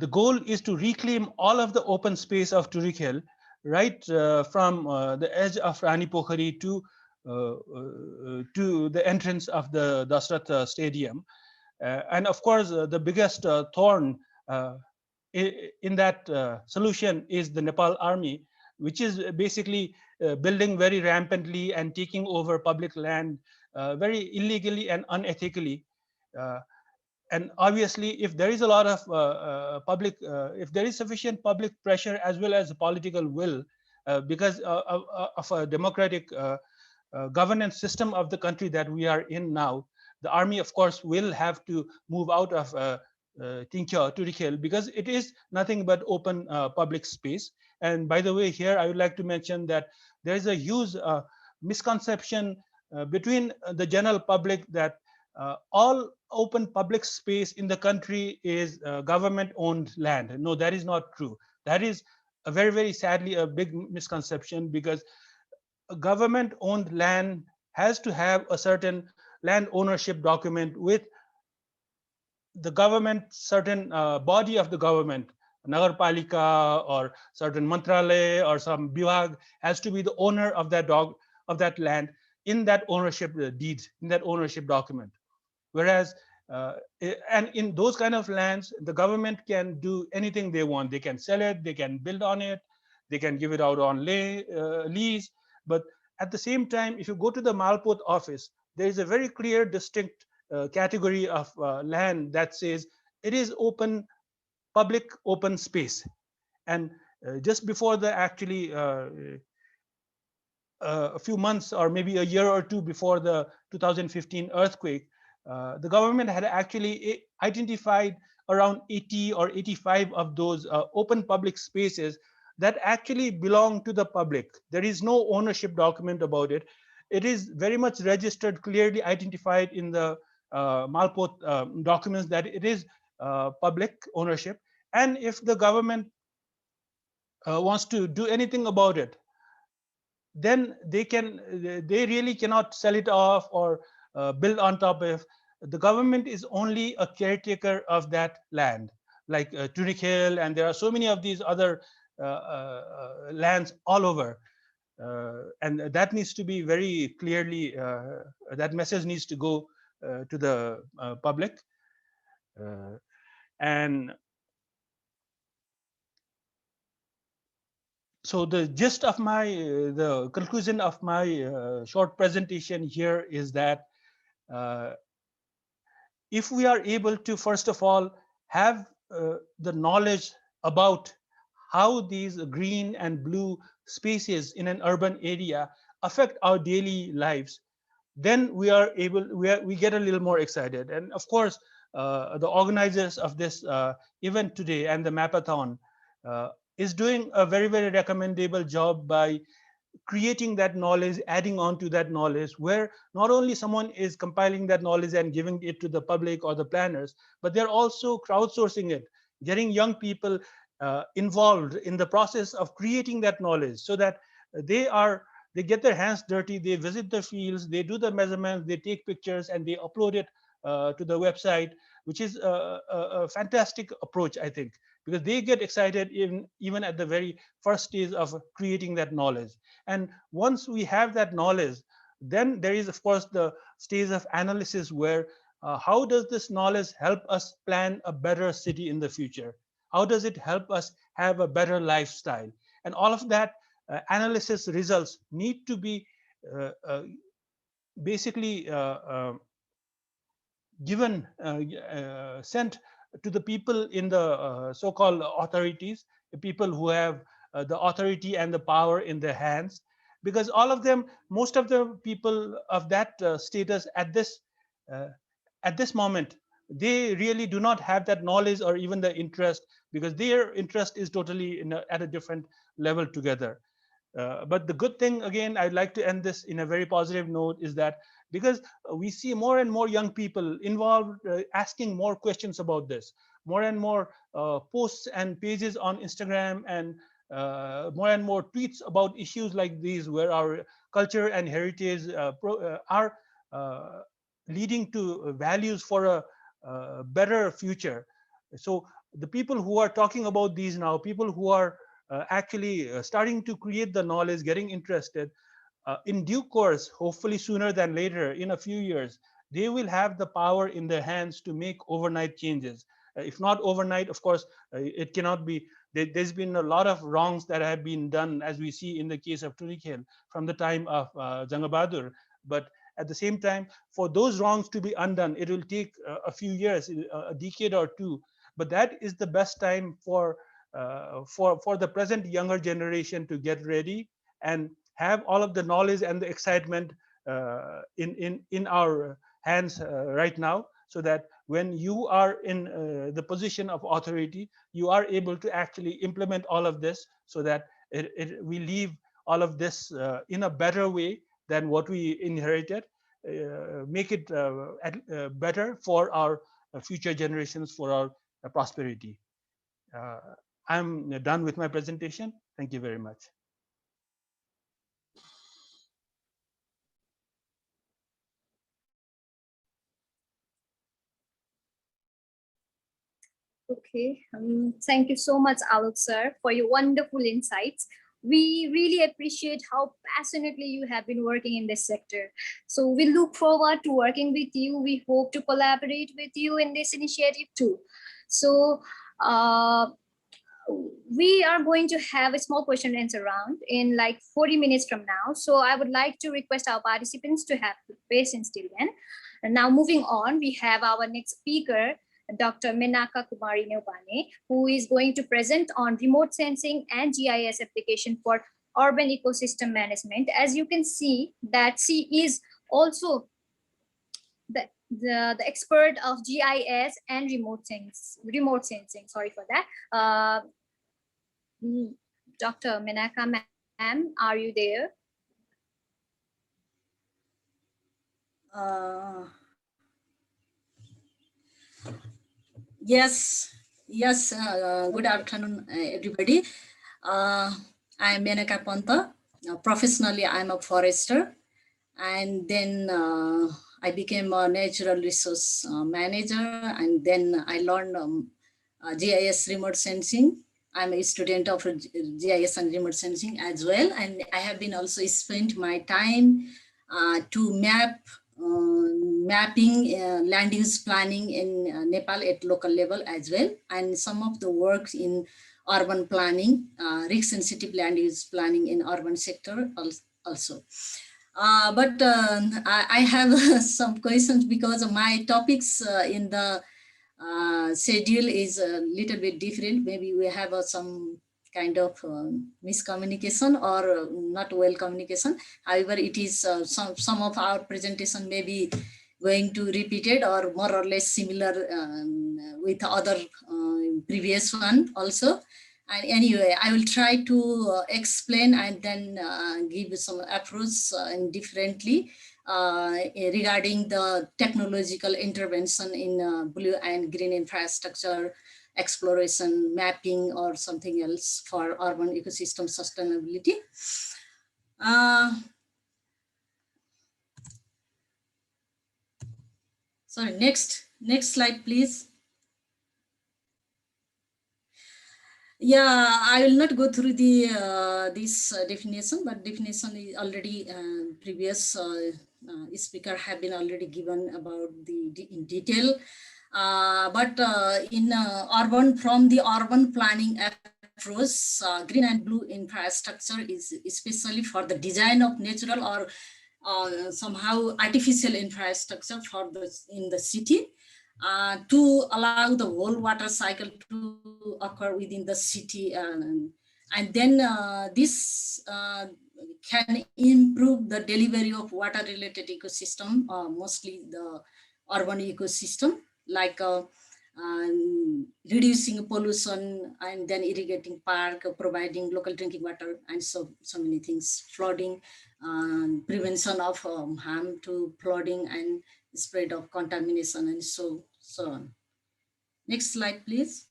goal is to reclaim all of the open space of Turikhel, right from the edge of Rani Pokhari to the entrance of the Dasrat Stadium. And of course, the biggest thorn in that solution is the Nepal army, which is basically building very rampantly and taking over public land very illegally and unethically. And obviously, if there is a lot of if there is sufficient public pressure as well as political will, because of a democratic governance system of the country that we are in now, the army, of course, will have to move out of Turikhel, because it is nothing but open public space. And by the way, here I would like to mention that there is a huge misconception between the general public that all open public space in the country is government-owned land. No, that is not true. That is a very, very sadly a big misconception, because a government-owned land has to have a certain land ownership document with the government, certain body of the government, Nagarpalika or certain Mantralaya or some Bivag has to be the owner of that land in that ownership deed, in that ownership document. Whereas, and in those kind of lands, the government can do anything they want. They can sell it, they can build on it, they can give it out on lease. But at the same time, if you go to the Malpot office, there is a very clear, distinct category of land that says it is open, public open space. And just before the actually a few months or maybe a year or two before the 2015 earthquake, the government had actually identified around 80 or 85 of those open public spaces that actually belong to the public. There is no ownership document about it. It is very much registered, clearly identified in the Malpoth documents that it is public ownership. And if the government wants to do anything about it, then they really cannot sell it off or build on top of. The government is only a caretaker of that land, like Tunic Hill, and there are so many of these other lands all over. And that needs to be very clearly, that message needs to go to the public. And so the gist of the conclusion of my short presentation here is that if we are able to, first of all, have the knowledge about how these green and blue spaces in an urban area affect our daily lives, then we get a little more excited. And of course, the organizers of this event today and the mapathon is doing a very, very recommendable job by creating that knowledge, adding on to that knowledge, where not only someone is compiling that knowledge and giving it to the public or the planners, but they're also crowdsourcing it, getting young people involved in the process of creating that knowledge, so that they get their hands dirty, they visit the fields, they do the measurements, they take pictures, and they upload it to the website, which is a fantastic approach, I think, because they get excited even at the very first stage of creating that knowledge. And once we have that knowledge, then there is, of course, the stage of analysis where how does this knowledge help us plan a better city in the future? How does it help us have a better lifestyle? And all of that analysis results need to be basically sent to the people in the so-called authorities, the people who have the authority and the power in their hands, because most of the people of that status at this moment, they really do not have that knowledge or even the interest, because their interest is totally at a different level together. But the good thing, again, I'd like to end this in a very positive note, is that because we see more and more young people involved, asking more questions about this, more and more posts and pages on Instagram, and more and more tweets about issues like these, where our culture and heritage are leading to values for a better future. So the people who are talking about these now, people who are actually starting to create the knowledge, getting interested, in due course, hopefully sooner than later, in a few years, they will have the power in their hands to make overnight changes. If not overnight, of course, it cannot be. There's been a lot of wrongs that have been done, as we see in the case of Tunic Hill, from the time of Janga Bahadur. But at the same time, for those wrongs to be undone, it will take a few years, a decade or two. But that is the best time for the present younger generation to get ready and have all of the knowledge and the excitement in our hands right now, so that when you are in the position of authority, you are able to actually implement all of this, so that we leave all of this in a better way than what we inherited, make it better for our future generations, for our prosperity. I'm done with my presentation. Thank you very much. Okay, thank you so much, Alok sir, for your wonderful insights. We really appreciate how passionately you have been working in this sector. So we look forward to working with you. We hope to collaborate with you in this initiative too. So we are going to have a small question and answer round in like 40 minutes from now. So I would like to request our participants to have patience till then. And now moving on, we have our next speaker, Dr. Menaka Kumari Neupane, who is going to present on remote sensing and GIS application for urban ecosystem management. As you can see that she is also the expert of GIS and remote sensing. Sorry for that. Dr. Menaka ma'am, are you there? Yes, yes. Good afternoon, everybody. I'm Menaka Panta. Professionally, I'm a forester, and then I became a natural resource manager, and then I learned GIS remote sensing. I'm a student of GIS and remote sensing as well, and I have been also spent my time to mapping land use planning in Nepal at local level as well, and some of the works in urban planning, risk sensitive land use planning in urban sector also. But I have some questions because my topics in the schedule is a little bit different. Maybe we have some kind of miscommunication or not well communication. However, it is some of our presentation may be going to repeat it or more or less similar with other previous one also. And anyway, I will try to explain and then give some approach differently regarding the technological intervention in blue and green infrastructure exploration, mapping, or something else for urban ecosystem sustainability. Sorry, next slide, please. Yeah, I will not go through the this definition, but definition is already previous speaker have been already given about in detail. But in urban, from the urban planning approach, green and blue infrastructure is especially for the design of natural or somehow artificial infrastructure for in the city. To allow the whole water cycle to occur within the city. And then this can improve the delivery of water related ecosystem, mostly the urban ecosystem, like reducing pollution and then irrigating park, providing local drinking water, and so many things, flooding, prevention of harm to flooding and spread of contamination and so on. Next slide, please.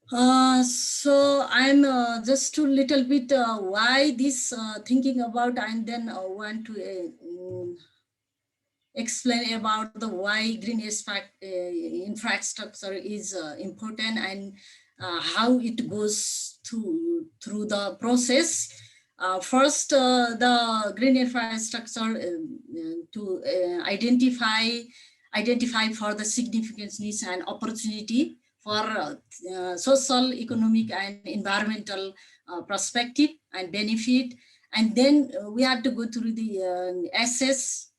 So I'm just a little bit why this thinking about, and then want to explain about the why green infrastructure is important and how it goes through the process. First, the green infrastructure to identify for the significance, needs, and opportunity for social, economic, and environmental perspective and benefit. And then we have to go through the assess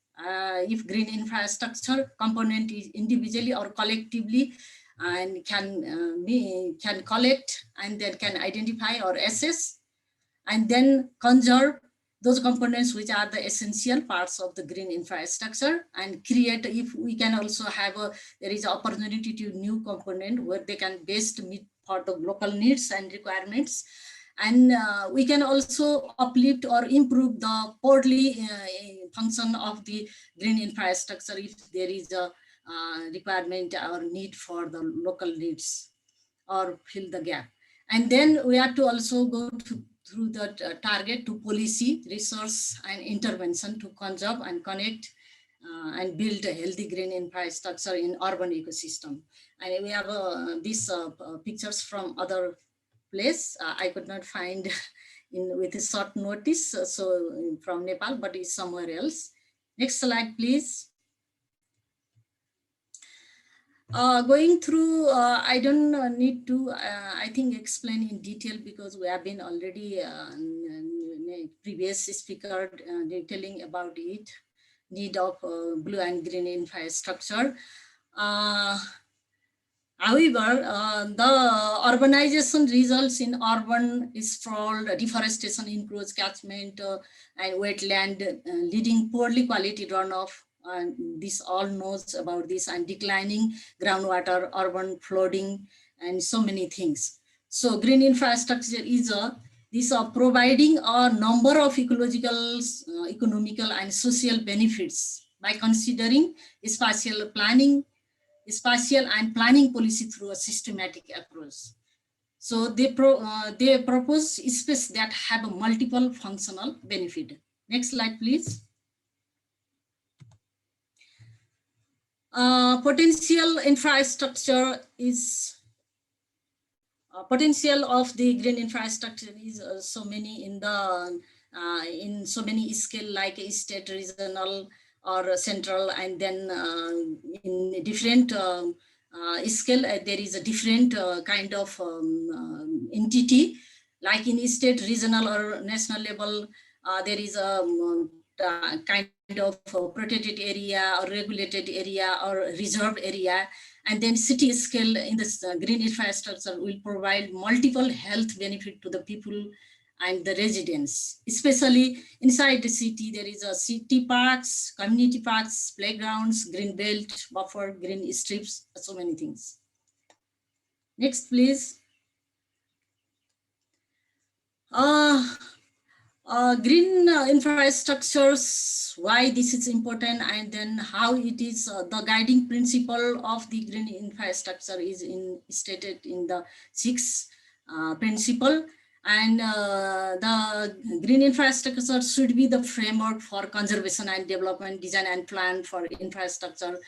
if green infrastructure component is individually or collectively and can collect and then can identify or assess, and then conserve those components which are the essential parts of the green infrastructure, and create, if we can also have there is opportunity to new component where they can best meet for the local needs and requirements. And we can also uplift or improve the poorly function of the green infrastructure if there is a requirement or need for the local needs or fill the gap. And then we have to also go through the target to policy, resource, and intervention to conserve and connect and build a healthy green infrastructure in urban ecosystem. And we have these pictures from other place. I could not find with a short notice, so from Nepal, but it's somewhere else. Next slide, please. Going through, I don't need to, I think, explain in detail because we have been already previous speaker detailing about it, need of blue and green infrastructure. However, the urbanization results in urban sprawl, deforestation increases catchment and wetland, leading poorly quality runoff. And this all knows about this, and declining groundwater, urban flooding, and so many things. So green infrastructure is providing a number of ecological, economical, and social benefits by considering spatial planning, spatial and planning policy through a systematic approach. So they propose space that have a multiple functional benefit. Next slide, please. Potential infrastructure is potential of the green infrastructure is so many in so many scale, like state, regional, or central, and then in different scale there is a different kind of entity, like in state, regional, or national level. There is a kind of protected area or regulated area or reserved area. And then city scale in this green infrastructure will provide multiple health benefit to the people and the residents. Especially inside the city, there is a city parks, community parks, playgrounds, green belt, buffer, green strips, so many things. Next, please. Green infrastructures, why this is important, and then how it is the guiding principle of the green infrastructure is stated in the 6th principle. And the green infrastructure should be the framework for conservation and development, design and plan for infrastructure,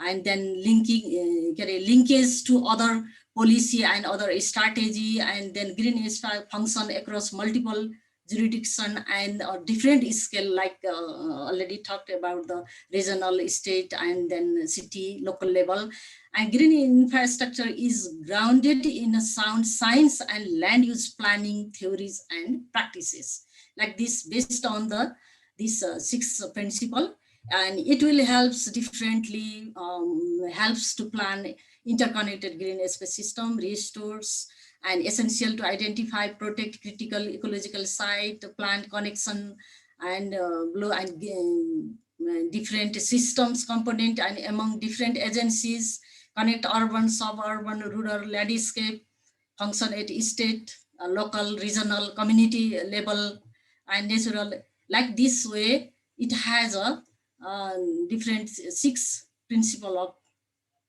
and then linkage to other policy and other strategy. And then green function across multiple jurisdiction and different scale, like already talked about the regional, state, and then city, local level. And green infrastructure is grounded in a sound science and land use planning theories and practices, like this, based on this 6th principle. And it will helps differently, helps to plan interconnected green space system, restores, and essential to identify, protect critical ecological site, plant connection, and different systems component, and among different agencies, connect urban, suburban, rural landscape, function at state, local, regional, community level, and natural. Like this way, it has a different 6 principle of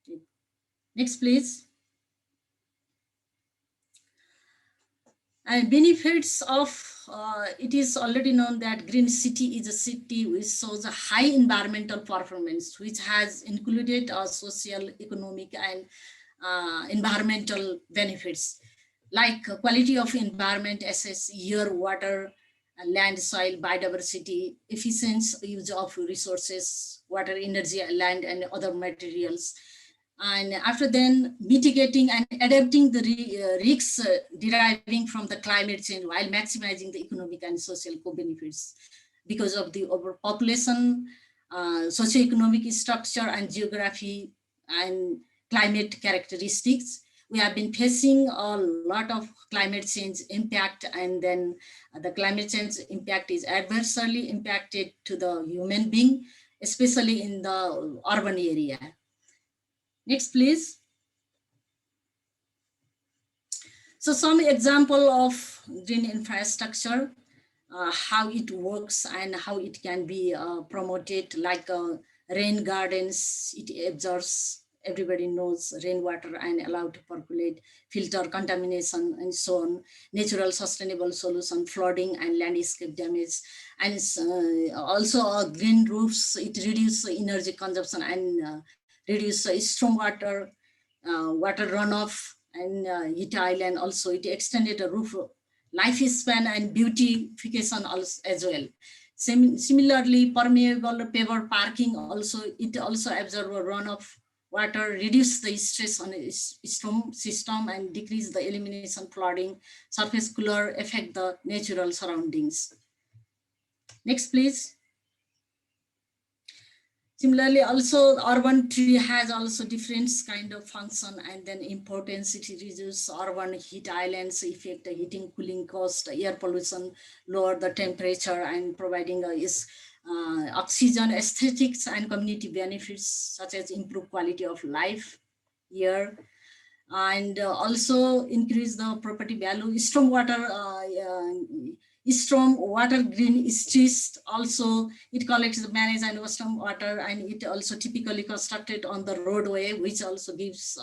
it. Next, please. And benefits of it is already known that green city is a city which shows a high environmental performance, which has included social, economic, and environmental benefits, like quality of environment, assess air, water, land, soil, biodiversity, efficient use of resources, water, energy, land, and other materials. And after then, mitigating and adapting the risks deriving from the climate change while maximizing the economic and social co-benefits because of the overpopulation, socioeconomic structure and geography and climate characteristics. We have been facing a lot of climate change impact, and then the climate change impact is adversely impacted to the human being, especially in the urban area. Next, please. So some example of green infrastructure, how it works and how it can be promoted, like rain gardens. It absorbs, everybody knows, rainwater and allowed to percolate, filter contamination, and so on. Natural sustainable solution, flooding and landscape damage. And also green roofs, it reduces energy consumption and reduce stormwater, water runoff, and heat island. Also, it extended the roof lifespan and beautification also as well. Similarly, permeable paver parking also, it also absorb runoff water, reduce the stress on the storm system, and decrease the elimination, flooding, surface cooler, affect the natural surroundings. Next, please. Similarly, also urban tree has also different kind of function and then importance. It reduces urban heat islands effect, heating, cooling cost, air pollution, lower the temperature and providing oxygen, aesthetics and community benefits such as improved quality of life here. And also increase the property value. Storm water green streets also, it collects, manage and storm water, and it also typically constructed on the roadway, which also gives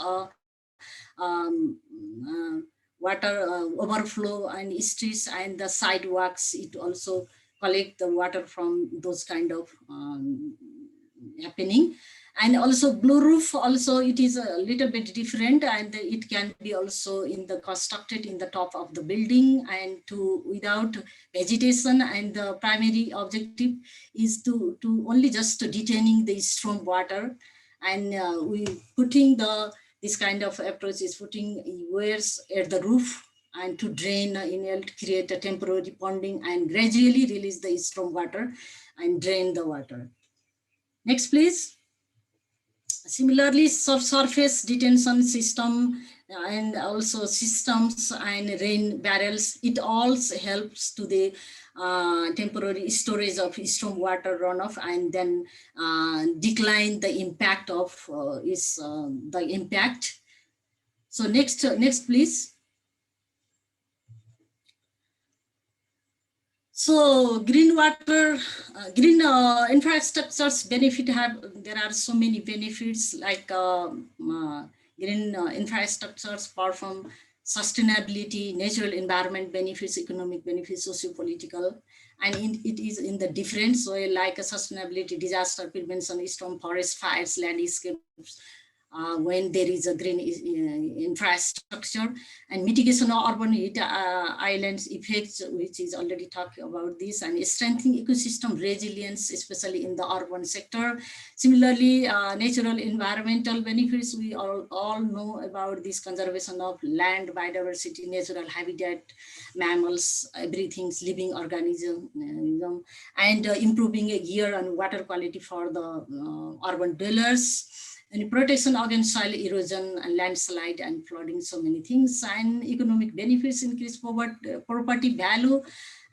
water overflow and streets and the sidewalks. It also collect the water from those kind of happening. And also blue roof, also it is a little bit different, and it can be also in the constructed in the top of the building and to without vegetation, and the primary objective is to only just detaining the storm water. And we putting this kind of approach is putting wares at the roof and to drain, create a temporary ponding and gradually release the storm water and drain the water. Next, please. Similarly, subsurface detention system and also systems and rain barrels, it also helps to the temporary storage of storm water runoff and then decline the impact of the impact. So next please. So green water, green infrastructures benefit there are so many benefits like green infrastructures perform sustainability, natural environment benefits, economic benefits, socio-political, and it is in the different way like a sustainability, disaster prevention, storm, forest fires, landscapes, when there is a green infrastructure, and mitigation of urban heat islands effects, which is already talking about this, and strengthening ecosystem resilience, especially in the urban sector. Similarly, natural environmental benefits, we all know about this conservation of land, biodiversity, natural habitat, mammals, everything's living organism, and improving air and water quality for the urban dwellers, and protection against soil erosion and landslide and flooding, so many things. And economic benefits, increase property value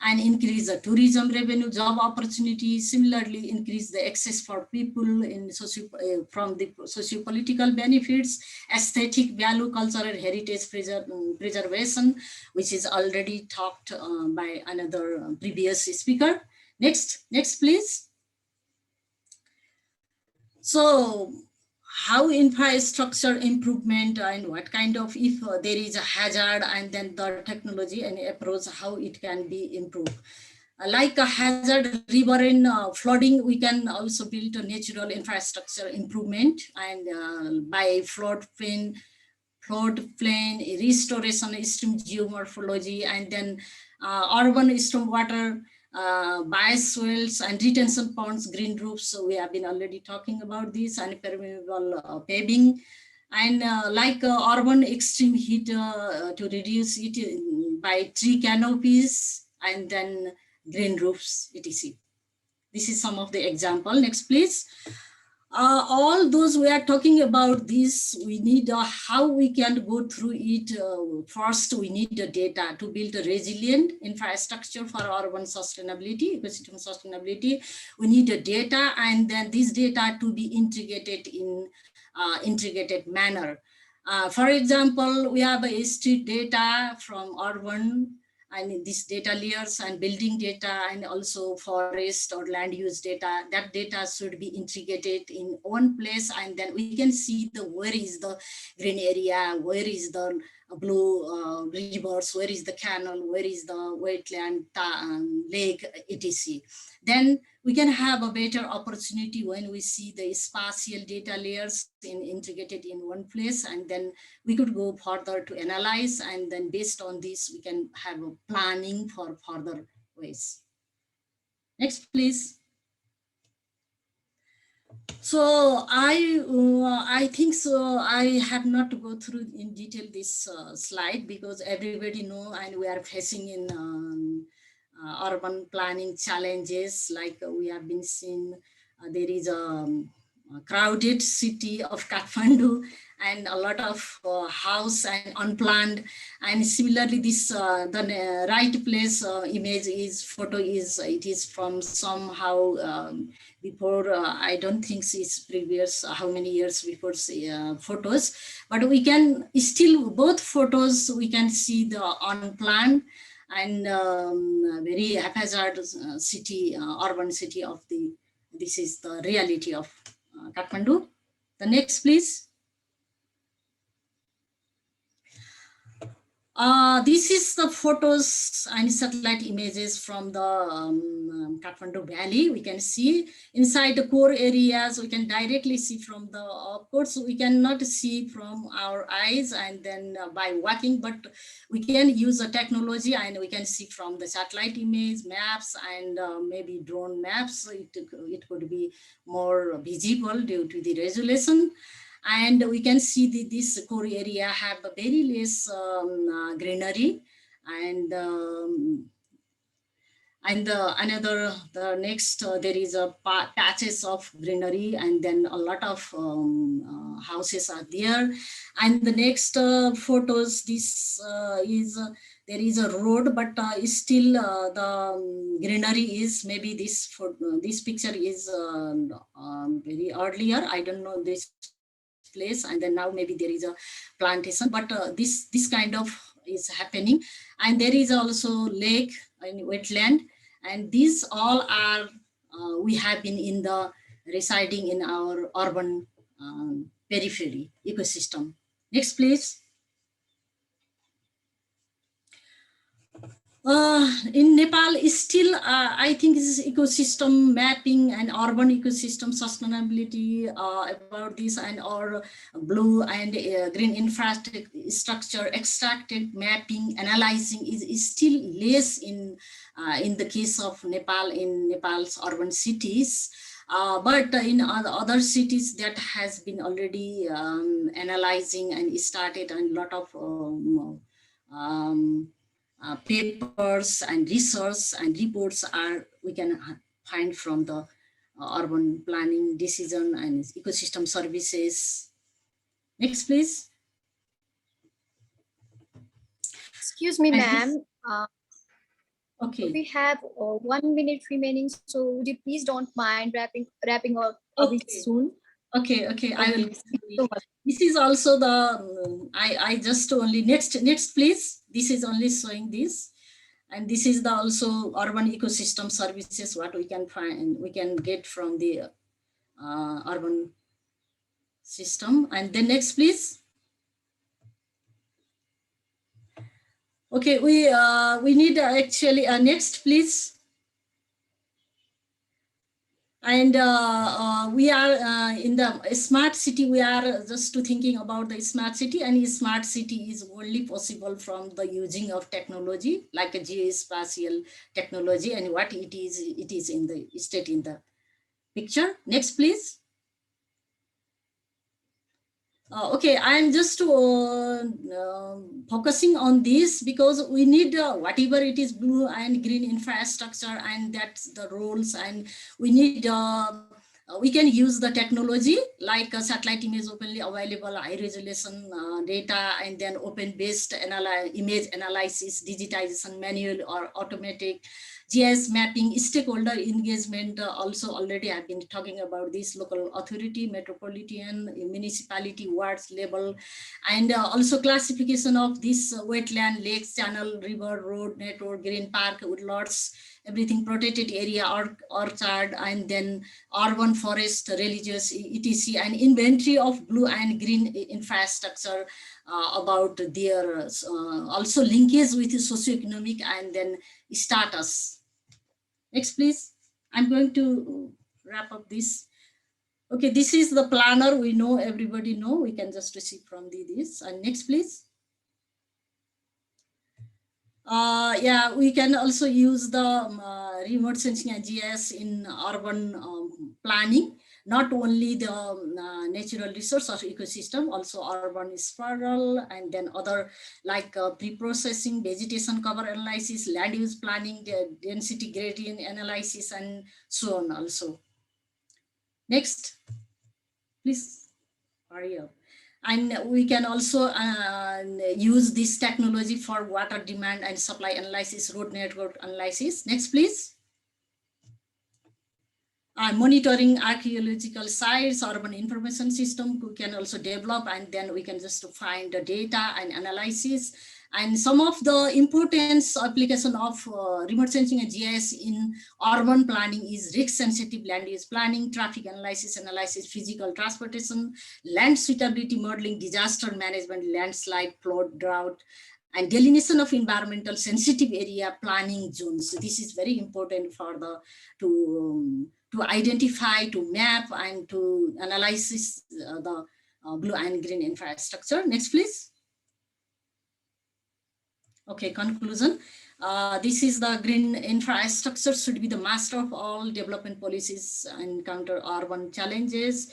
and increase the tourism revenue, job opportunities. Similarly, increase the access for people in from the socio-political benefits, aesthetic value, cultural heritage preservation, which is already talked by another previous speaker. Next please. So how infrastructure improvement and what kind of, if there is a hazard, and then the technology and approach, how it can be improved. Like a hazard, river and flooding, we can also build a natural infrastructure improvement, and by floodplain restoration, stream geomorphology, and then urban stormwater, bioswales and retention ponds, green roofs. So we have been already talking about this, and permeable paving, and like urban extreme heat to reduce it by tree canopies, and then green roofs, etc. This is some of the example. Next, please. All those we are talking about this, we need how we can go through it. First, we need the data to build a resilient infrastructure for urban sustainability, ecosystem sustainability. We need the data, and then this data to be integrated in integrated manner. For example, we have a street data from urban, and these data layers and building data, and also forest or land use data. That data should be integrated in one place, and then we can see where is the green area, where is the blue rivers, where is the canal, where is the wetland, lake, etc. Then we can have a better opportunity when we see the spatial data layers integrated in one place, and then we could go further to analyze, and then based on this, we can have a planning for further ways. Next, please. So I think so. I have not to go through in detail this slide, because everybody know, and we are facing in urban planning challenges, like we have been seeing there is a crowded city of Kathmandu and a lot of house and unplanned. And similarly, this the right place image is photo is it is from somehow before I don't think it's previous how many years before photos, but we can still both photos we can see the unplanned and very haphazard city, urban city of the. This is the reality of Kathmandu. The next, please. This is the photos and satellite images from the Kathmandu Valley. We can see inside the core areas, we can directly see from the, of course, we cannot see from our eyes and then by walking, but we can use the technology and we can see from the satellite image, maps, and maybe drone maps. It could be more visible due to the resolution. And we can see this core area have a very less greenery, and the next there is a patches of greenery, and then a lot of houses are there. And the next photos, this is there is a road, but still the greenery is maybe this picture is very earlier. I don't know this place, and then now maybe there is a plantation, but this kind of is happening. And there is also lake and wetland, and these all are we have been in the residing in our urban periphery ecosystem. Next, please. In Nepal, still, I think this is ecosystem mapping and urban ecosystem sustainability about this, and or blue and green infrastructure extracted mapping analyzing is still less in the case of Nepal, in Nepal's urban cities. But in other cities that has been already analyzing and started, and a lot of papers and research and reports we can find from the urban planning decision and ecosystem services. Next, please. Excuse me, ma'am. Okay. We have 1 minute remaining, so would you please don't mind wrapping up a bit soon? Okay, I will. So this is also the I just only next please. This is only showing this, and this is the also urban ecosystem services what we can find, we can get from the urban system. And then next, please. Okay, we need actually next, please. And we are in the smart city. We are just thinking about the smart city, and smart city is only possible from the using of technology like a geospatial technology, and what it is in the state in the picture. Next, please. Okay, I'm just focusing on this because we need whatever it is blue and green infrastructure, and that's the roles, and we need we can use the technology like a satellite image openly available, high resolution data, and then open based image analysis, digitization, manual or automatic, GIS mapping, stakeholder engagement. Also already I've been talking about this, local authority, metropolitan, municipality, wards level, and also classification of this wetland, lakes, channel, river, road, network, green park, woodlots, everything, protected area, orchard, and then urban forest, religious, etc., and inventory of blue and green infrastructure about their also linkage with socioeconomic and then status. Next, please. I'm going to wrap up this. Okay, this is the planner. We know, everybody know. We can just receive from this. And next, please. Yeah, we can also use the remote sensing and GIS in urban planning. Not only the natural resource or ecosystem, also urban spiral, and then other like pre-processing, vegetation cover analysis, land use planning, the density gradient analysis, and so on also. Next, please hurry up. And we can also use this technology for water demand and supply analysis, road network analysis. Next, please. Monitoring archaeological sites, urban information system we can also develop, and then we can just find the data and analysis. And some of the importance application of remote sensing and GIS in urban planning is risk-sensitive land use planning, traffic analysis, physical transportation, land suitability modeling, disaster management, landslide, flood, drought, and delineation of environmental sensitive area planning zones. So this is very important for the to identify, to map, and to analyze the blue and green infrastructure. Next, please. Okay, conclusion. This is the green infrastructure should be the master of all development policies and counter urban challenges.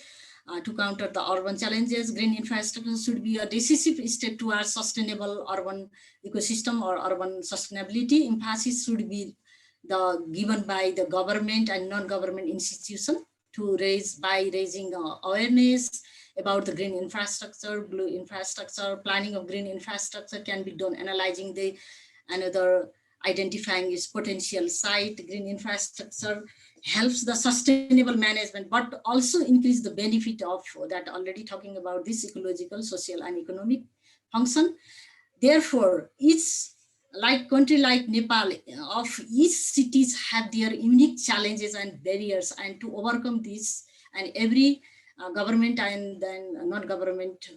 To counter the urban challenges, green infrastructure should be a decisive step towards sustainable urban ecosystem or urban sustainability. Emphasis should be given by the government and non-government institution to raising awareness about the green infrastructure, blue infrastructure. Planning of green infrastructure can be done analyzing the identifying its potential site. Green infrastructure helps the sustainable management, but also increase the benefit of that already talking about this ecological, social, and economic function. Therefore, each country like Nepal, of each cities have their unique challenges and barriers, and to overcome this, and every government and then non-government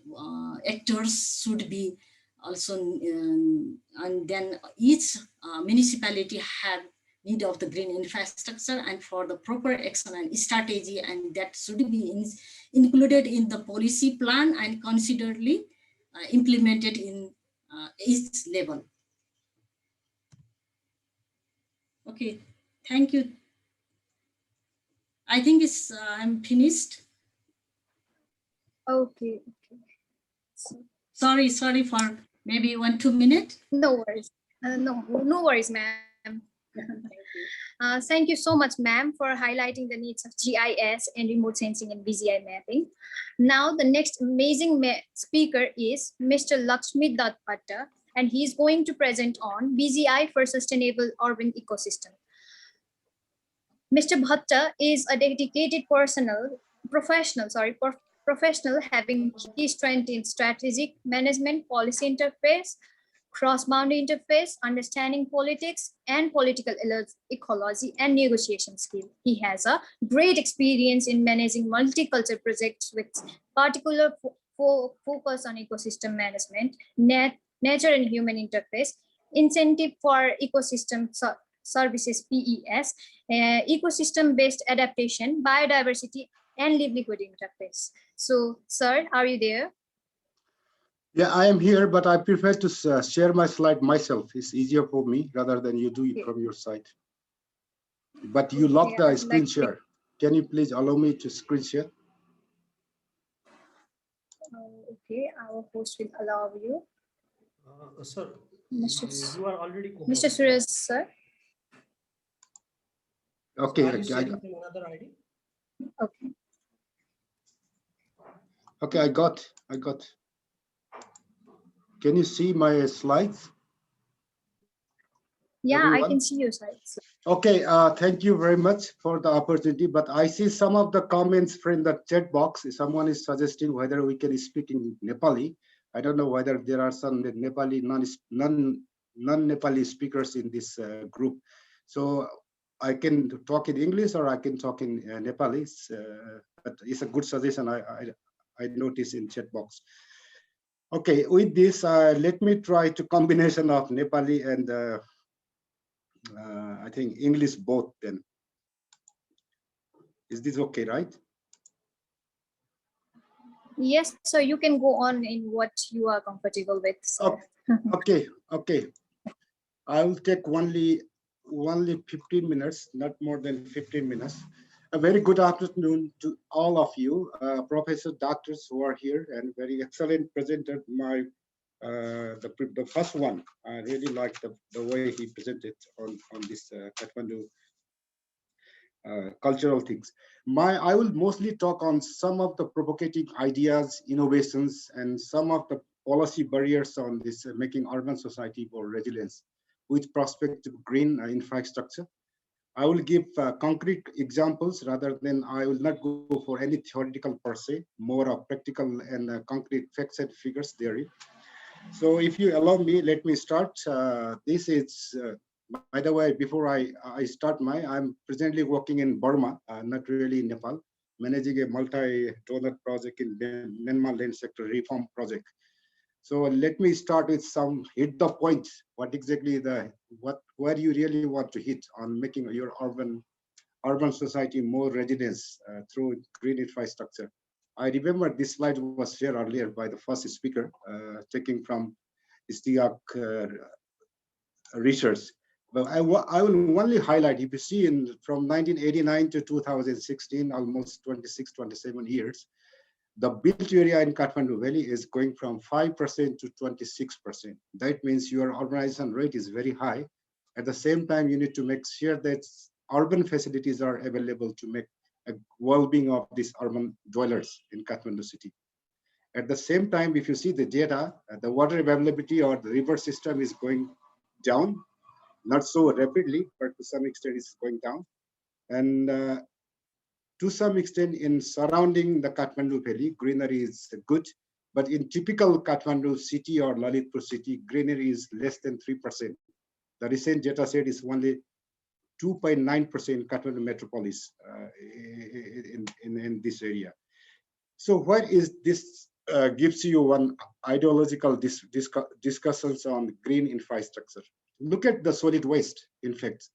actors should be also, and then each municipality have need of the green infrastructure and for the proper action and strategy, and that should be included in the policy plan and consideredly implemented in each level. Okay, thank you. I think it's I'm finished. Okay. Sorry for maybe 1-2 minutes. No worries. No worries, ma'am. Thank you so much, ma'am, for highlighting the needs of GIS and remote sensing and BGI mapping. Now, the next amazing speaker is Mr. Lakshmi Bhatta, and he is going to present on BGI for Sustainable Urban Ecosystem. Mr. Bhatta is a dedicated professional having key strength in strategic management, policy interface, cross-boundary interface, understanding politics and political ecology, and negotiation skill. He has a great experience in managing multicultural projects with particular focus on ecosystem management, nature and human interface, incentive for ecosystem services, PES, ecosystem-based adaptation, biodiversity, and livelihood interface. So, sir, are you there? Yeah, I am here, but I prefer to share my slide myself. It's easier for me rather than you do it from your side. But you locked the screen share. Can you please allow me to screen share? Okay, our host will allow you. Sir, Mr. you are already Mr. Suresh, sir. Okay, so are you sharing from another ID? Okay. Okay, I got. Can you see my slides? Yeah, Everyone? I can see your slides. Okay, thank you very much for the opportunity, but I see some of the comments from the chat box. Someone is suggesting whether we can speak in Nepali. I don't know whether there are some Nepali non-Nepali speakers in this group. So I can talk in English or I can talk in Nepali, but it's a good suggestion I noticed in chat box. Okay, with this, let me try to combination of Nepali and I think English both then. Is this okay, right? Yes, so you can go on in what you are comfortable with. So. Okay. I will take only 15 minutes, not more than 15 minutes. A very good afternoon to all of you, professors, doctors who are here, and very excellent presenter. The first one, I really like the way he presented on this Kathmandu cultural things. I will mostly talk on some of the provocative ideas, innovations, and some of the policy barriers on this making urban society more resilient with prospective green infrastructure. I will give concrete examples rather than I will not go for any theoretical per se, more of practical and concrete facts and figures theory. So if you allow me, let me start. This is, by the way, before I start I'm presently working in Burma, not really in Nepal, managing a multi-donor project in Myanmar land sector reform project. So let me start with some hit the point. What exactly where you really want to hit on making your urban society more resilient through green infrastructure. I remember this slide was shared earlier by the first speaker, taking from 𝒂𝒔𝒕𝒐𝒓𝒂𝒕𝒊𝒐𝒏 research. But I will only highlight, if you see from 1989 to 2016, almost 26, 27 years, the built area in Kathmandu Valley is going from 5% to 26%. That means your urbanization rate is very high. At the same time, you need to make sure that urban facilities are available to make a well-being of these urban dwellers in Kathmandu city. At the same time, if you see the data, the water availability or the river system is going down, not so rapidly, but to some extent it's going down. And to some extent in surrounding the Kathmandu Valley, greenery is good, but in typical Kathmandu city or Lalitpur city, greenery is less than 3%. The recent data set is only 2.9% Kathmandu metropolis in this area. So what is this gives you one ideological discussions on green infrastructure. Look at the solid waste, in fact.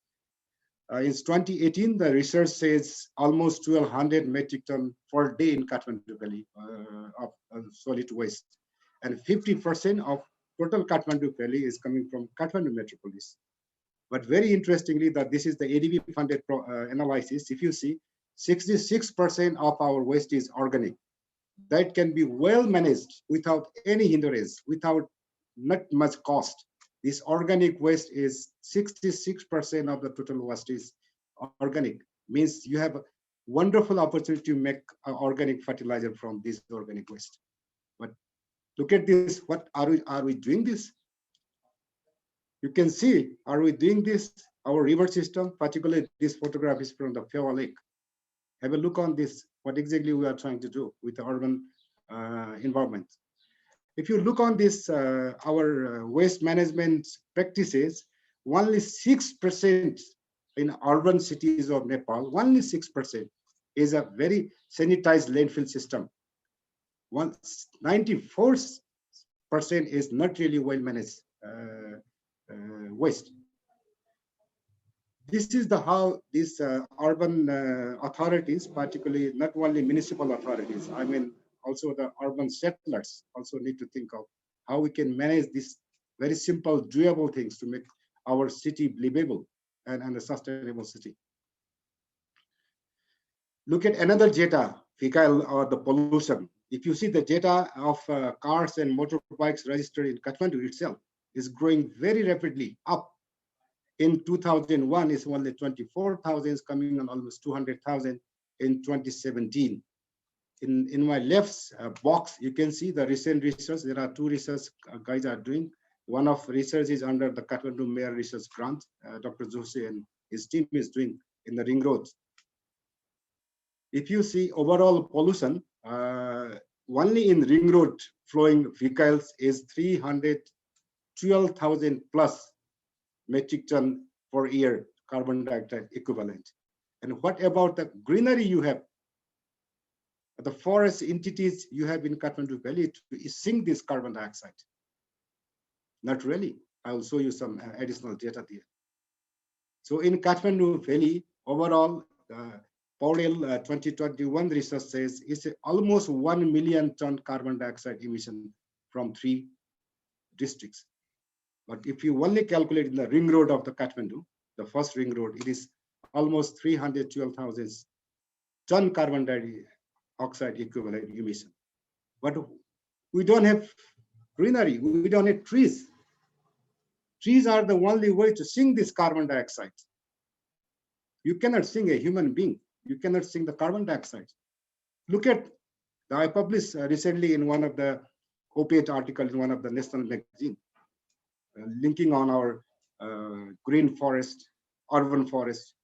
In 2018, the research says almost 1,200 metric ton per day in Kathmandu Valley of solid waste. And 50% of total Kathmandu Valley is coming from Kathmandu metropolis. But very interestingly, that this is the ADB funded analysis. If you see, 66% of our waste is organic. That can be well managed without any hindrance, without not much cost. This organic waste is 66% of the total waste is organic. Means you have a wonderful opportunity to make organic fertilizer from this organic waste. But look at this. What are we doing this? You can see, are we doing this? Our river system, particularly this photograph is from the Phewa Lake. Have a look on this, what exactly we are trying to do with the urban environment. If you look on this, our waste management practices, only 6% in urban cities of Nepal, only 6% is a very sanitized landfill system. 94% is not really well managed waste. This is how these urban authorities, particularly not only municipal authorities, I mean also the urban settlers also need to think of how we can manage these very simple, doable things to make our city livable and a sustainable city. Look at another data, vehicle or the pollution. If you see the data of cars and motorbikes registered in Kathmandu itself is growing very rapidly up. In 2001, it's only 24,000, coming on almost 200,000 in 2017. In my left box, you can see the recent research. There are two research guys are doing. One of research is under the Kathmandu Mayor Research Grant. Dr. Joshi and his team is doing in the ring road. If you see overall pollution, only in ring road flowing vehicles is 312,000 plus metric ton per year carbon dioxide equivalent. And what about the greenery you have? The forest entities you have in Kathmandu Valley to sink this carbon dioxide? Not really. I will show you some additional data there. So in Kathmandu Valley, overall, Powell 2021 research says it's almost 1 million ton carbon dioxide emission from 3 districts. But if you only calculate in the ring road of the Kathmandu, the first ring road, it is almost 312,000 ton carbon dioxide equivalent emission. But we don't have greenery, we don't have trees. Trees are the only way to sink this carbon dioxide. You cannot sink a human being. You cannot sink the carbon dioxide. Look at, I published recently in one of the op-ed article in one of the national magazine, linking on our green forest, urban forest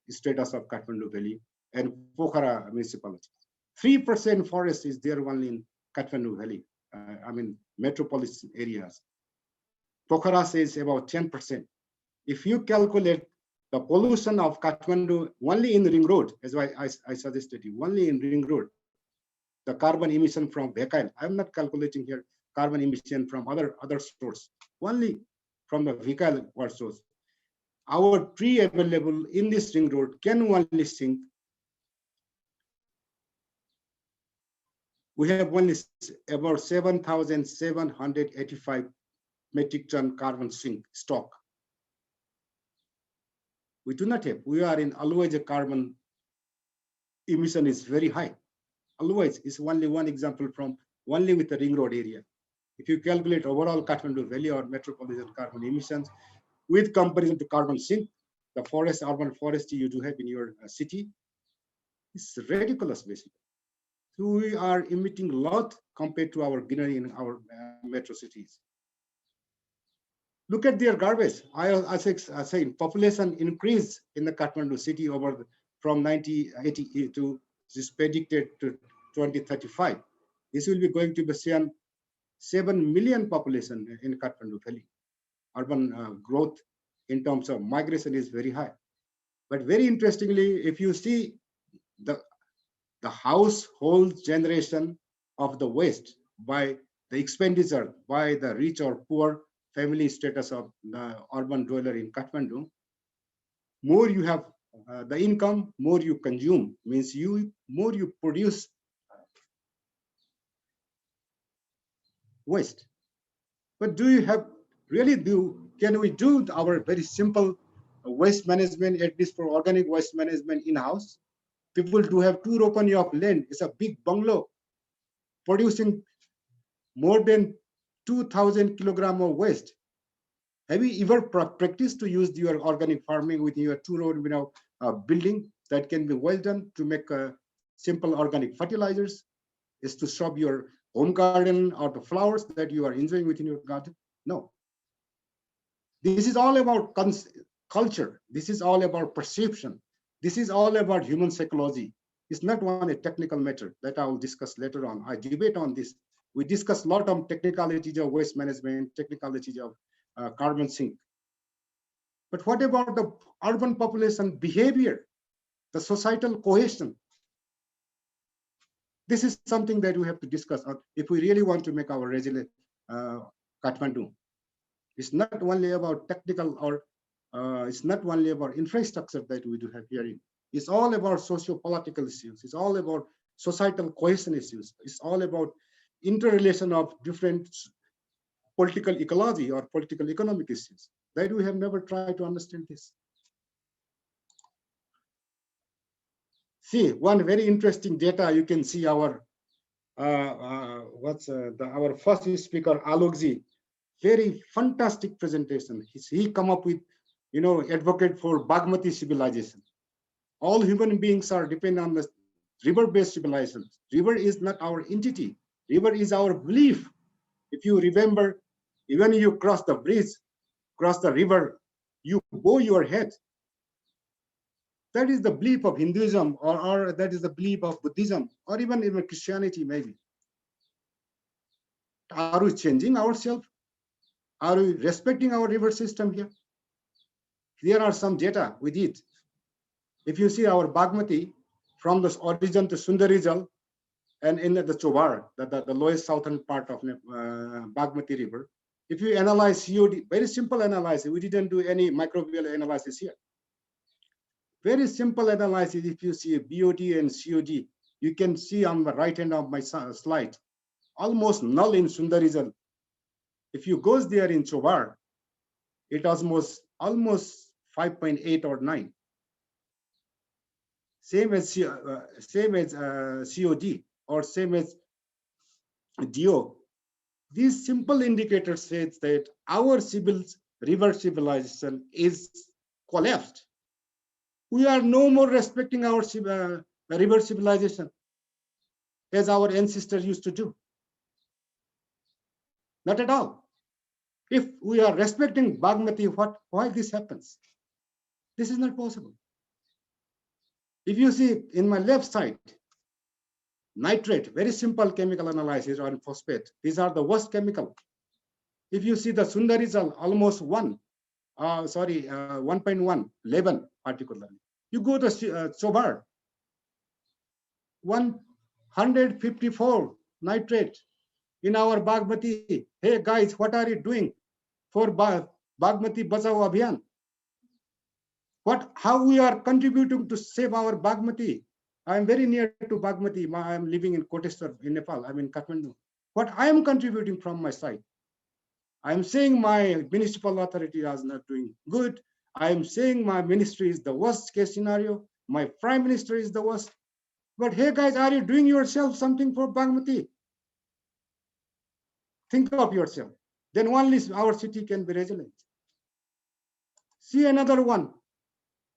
status of Kathmandu Valley and Pokhara municipality. 3% forest is there only in Kathmandu Valley, I mean, metropolitan areas. Pokhara says about 10%. If you calculate the pollution of Kathmandu only in Ring Road, as I suggested you, only in Ring Road, the carbon emission from vehicle, I'm not calculating here carbon emission from other source, only from the vehicle or source. Our tree available in this Ring Road can only sink. We have only about 7,785 metric ton carbon sink stock. We do not have. We are in always a carbon emission is very high. Always is only one example from only with the Ring Road area. If you calculate overall Kathmandu Valley or metropolitan carbon emissions with comparison to carbon sink, the forest, urban forestry you do have in your city, it's ridiculous basically. So we are emitting a lot compared to our greenery in our metro cities. Look at their garbage. I say population increase in the Kathmandu city over from 1980 to is predicted to 2035. This will be going to be 7 million population in Kathmandu Valley. Urban growth in terms of migration is very high. But very interestingly, if you see the household generation of the waste by the expenditure by the rich or poor family status of the urban dweller in Kathmandu, more you have the income, more you consume, means more you produce waste. But do you have can we do our very simple waste management, at least for organic waste management in-house? People do have 2 ropani of land. It's a big bungalow producing more than 2,000 kilograms of waste. Have you ever practiced to use your organic farming with your 2 ropani building that can be well done to make simple organic fertilizers? Is to shrub your home garden or the flowers that you are enjoying within your garden? No. This is all about culture. This is all about perception. This is all about human psychology. It's not one a technical matter that I will discuss later on. I debate on this. We discuss a lot of technicalities of waste management, technicalities of carbon sink. But what about the urban population behavior, the societal cohesion? This is something that we have to discuss if we really want to make our resilient Kathmandu. It's not only about technical or it's not only about infrastructure that we do have here. It's all about socio-political issues. It's all about societal cohesion issues. It's all about interrelation of different political ecology or political economic issues that we have never tried to understand this. See, one very interesting data, you can see our our first speaker, Alokji, very fantastic presentation. He come up with, advocate for Bhagavati Civilization. All human beings are dependent on the river-based civilization. River is not our entity. River is our belief. If you remember, even you cross the bridge, cross the river, you bow your head. That is the belief of Hinduism, or that is the belief of Buddhism, or even Christianity, maybe. Are we changing ourselves? Are we respecting our river system here? There are some data we did. If you see our Bhagmati from the origin to Sundarijal and in the Chobar, the lowest southern part of Bhagmati River, if you analyze COD, very simple analysis, we didn't do any microbial analysis here. Very simple analysis. If you see BOD and COD, you can see on the right hand of my slide, almost null in Sundarijal. If you go there in Chobar, it was almost 5.8 or 9. Same as COD or same as DO. These simple indicators say that our river civilization is collapsed. We are no more respecting our river civilization as our ancestors used to do. Not at all. If we are respecting Bhagavati, why this happens? This is not possible. If you see in my left side, nitrate, very simple chemical analysis on phosphate. These are the worst chemical. If you see the Sundarizal, almost 1.1, 11 particularly. You go to Chobar, 154 nitrate in our Bhagavati. Hey guys, what are you doing for Bhagavati Bachao Abhiyan? How we are contributing to save our Bhagavati? I am very near to Bhagavati. I am living in Koteshwar in Nepal. I am in Kathmandu. What I am contributing from my side? I am saying my municipal authority is not doing good. I am saying my ministry is the worst case scenario. My prime minister is the worst. But hey guys, are you doing yourself something for Bhagavati? Think of yourself. Then only our city can be resilient. See another one.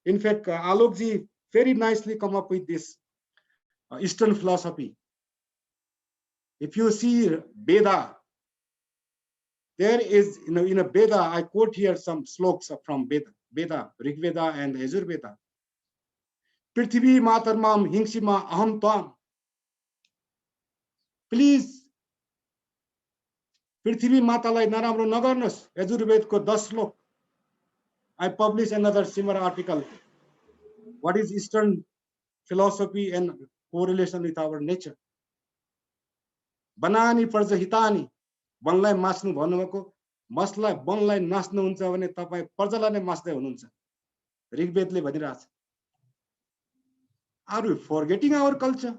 In fact, Alokji very nicely come up with this Eastern philosophy. If you see Veda, there is, in a Veda, I quote here some sloks from Veda, Rig Veda and Yajur Veda. Prithvi matarmam hingsima aham tam. Please, Prithvi matalai naramro nagarnos. Yajur Veda ko 10 slok. I publish another similar article. What is Eastern philosophy and correlation with our nature? Banani parja hitani. Banlai masnu भन्नुभएको मसलाई बनलाई नाच्नुहुन्छ भने तपाई प्रजालाई नै मास्दै हुनुहुन्छ ऋग्वेदले भनिरहेछ. Are we forgetting our culture?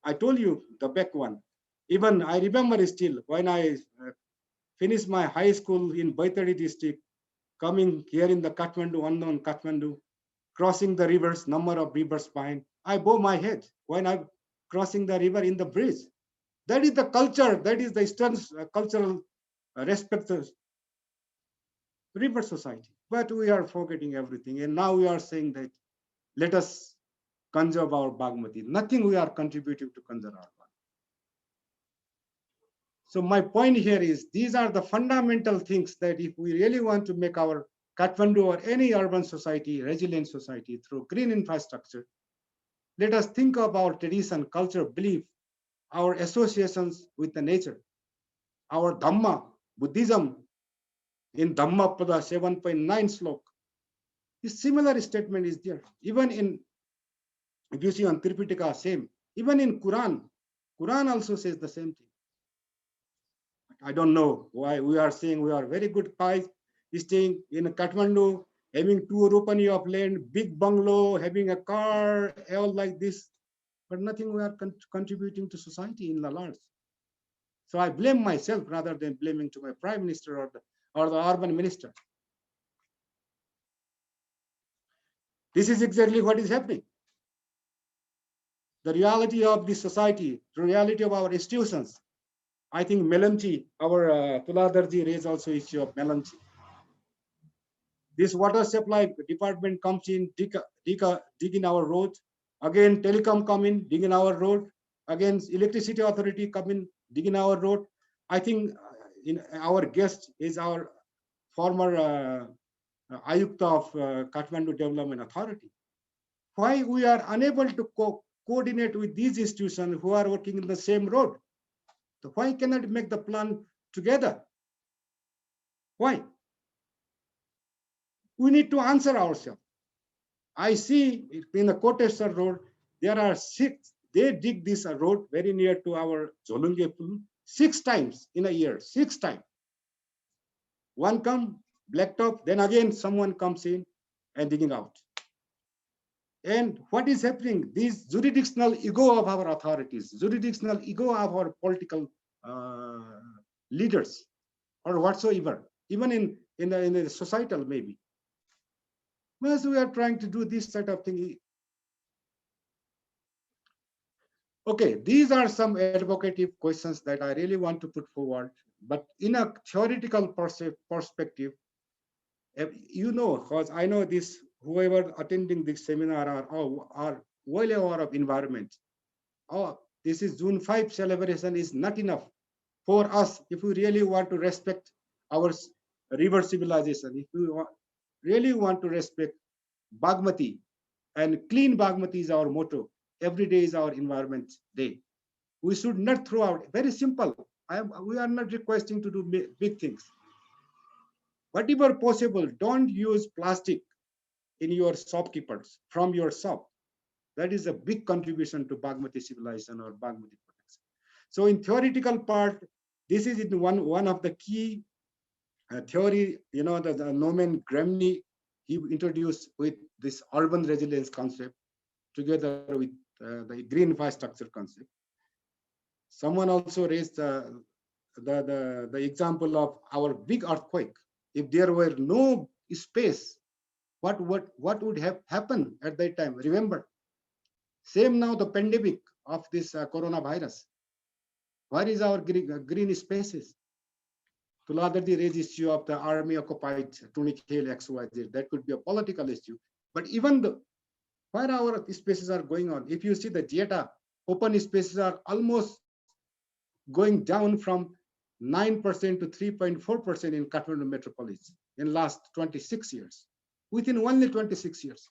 I told you the back one. Even I remember still when I finished my high school in Baitari district, coming here in the Kathmandu, unknown Kathmandu, crossing the rivers, number of rivers behind. I bow my head when I'm crossing the river in the bridge. That is the culture, that is the Eastern cultural respect river society. But we are forgetting everything. And now we are saying that let us conserve our Bhagavati. Nothing we are contributing to conserve our Bhagavati. So my point here is these are the fundamental things that if we really want to make our Kathmandu or any urban society, resilient society through green infrastructure, let us think of our tradition, culture, belief, our associations with the nature, our Dhamma, Buddhism, in Dhamma Pada 7.9 slok. A similar statement is there. Even in, if you see on Tripitaka, same. Even in Quran also says the same thing. I don't know why we are saying we are very good guys, staying in Kathmandu, having 2 rupani of land, big bungalow, having a car, all like this. But nothing we are contributing to society in the large. So I blame myself rather than blaming to my prime minister or the urban minister. This is exactly what is happening. The reality of this society, the reality of our institutions. I think Melanchi, our Tuladarji raised also issue of Melanchi. This water supply department comes in, dig in our road. Again, telecom come in, dig in our road. Again, electricity authority come in, dig in our road. I think in our guest is our former Ayukta of Kathmandu Development Authority. Why we are unable to coordinate with these institutions who are working in the same road? So why cannot make the plan together? Why? We need to answer ourselves. I see in the Koteshwar road, there are 6, they dig this road very near to our Jolunge pool 6 times in a year, 6 times. One come, blacktop, then again someone comes in and digging out. And what is happening? This jurisdictional ego of our authorities, jurisdictional ego of our political leaders, or whatsoever, even in the societal maybe. As we are trying to do this sort of thing. Okay, these are some advocative questions that I really want to put forward. But in a theoretical perspective, You know, because I know this, whoever attending this seminar are well aware of environment. Oh, this is June 5 celebration is not enough for us if we really want to respect our river civilization, if we really want to respect Bhagavati, and clean Bhagavati is our motto. Every day is our environment day. We should not throw out, very simple. We are not requesting to do big things. Whatever possible, don't use plastic in your shopkeepers from your shop. That is a big contribution to Bhagavati civilization or Bhagavati protection. So in theoretical part, this is in one of the key theory, you know, the Norman Gremney, he introduced with this urban resilience concept together with the green infrastructure concept. Someone also raised the example of our big earthquake. If there were no space, what would have happened at that time? Remember, same now the pandemic of this coronavirus. Where is our green spaces? Tuladadi raised issue of the army occupied Tunic Hill XYZ. That could be a political issue. But even where our spaces are going on, if you see the data, open spaces are almost going down from 9% to 3.4% in Kathmandu metropolis in last 26 years, within only 26 years.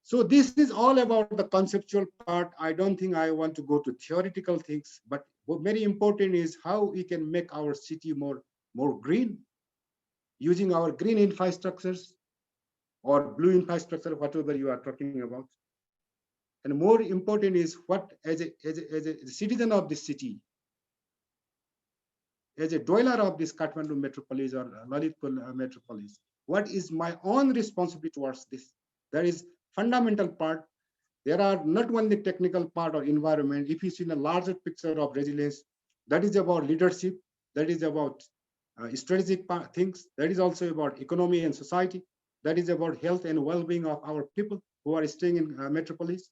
So this is all about the conceptual part. I don't think I want to go to theoretical things, but what very important is how we can make our city more green, using our green infrastructures or blue infrastructure, whatever you are talking about. And more important is what, as a citizen of this city, as a dweller of this Kathmandu metropolis or Lalitpur metropolis, what is my own responsibility towards this? There is fundamental part. There are not only technical part or environment. If you see a larger picture of resilience, that is about leadership, that is about strategic things, that is also about economy and society, that is about health and well-being of our people who are staying in metropolis.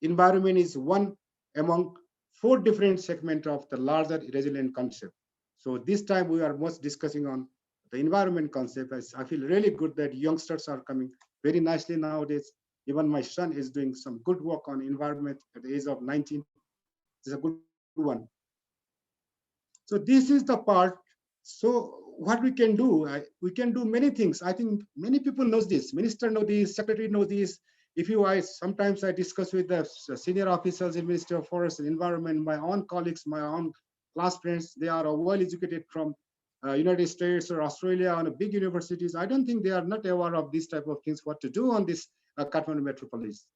Environment is one among 4 different segments of the larger resilient concept. So this time we are most discussing on the environment concept. I feel really good that youngsters are coming very nicely nowadays. Even my son is doing some good work on environment at the age of 19. It's a good one. So this is the part. So what we can do, we can do many things. I think many people knows this. Minister knows this, secretary knows this. If you, sometimes I discuss with the senior officials in Ministry of Forest and Environment, my own colleagues, my own class friends, they are well educated from United States or Australia on big universities. I don't think they are not aware of these type of things, what to do on this Kathmandu metropolis.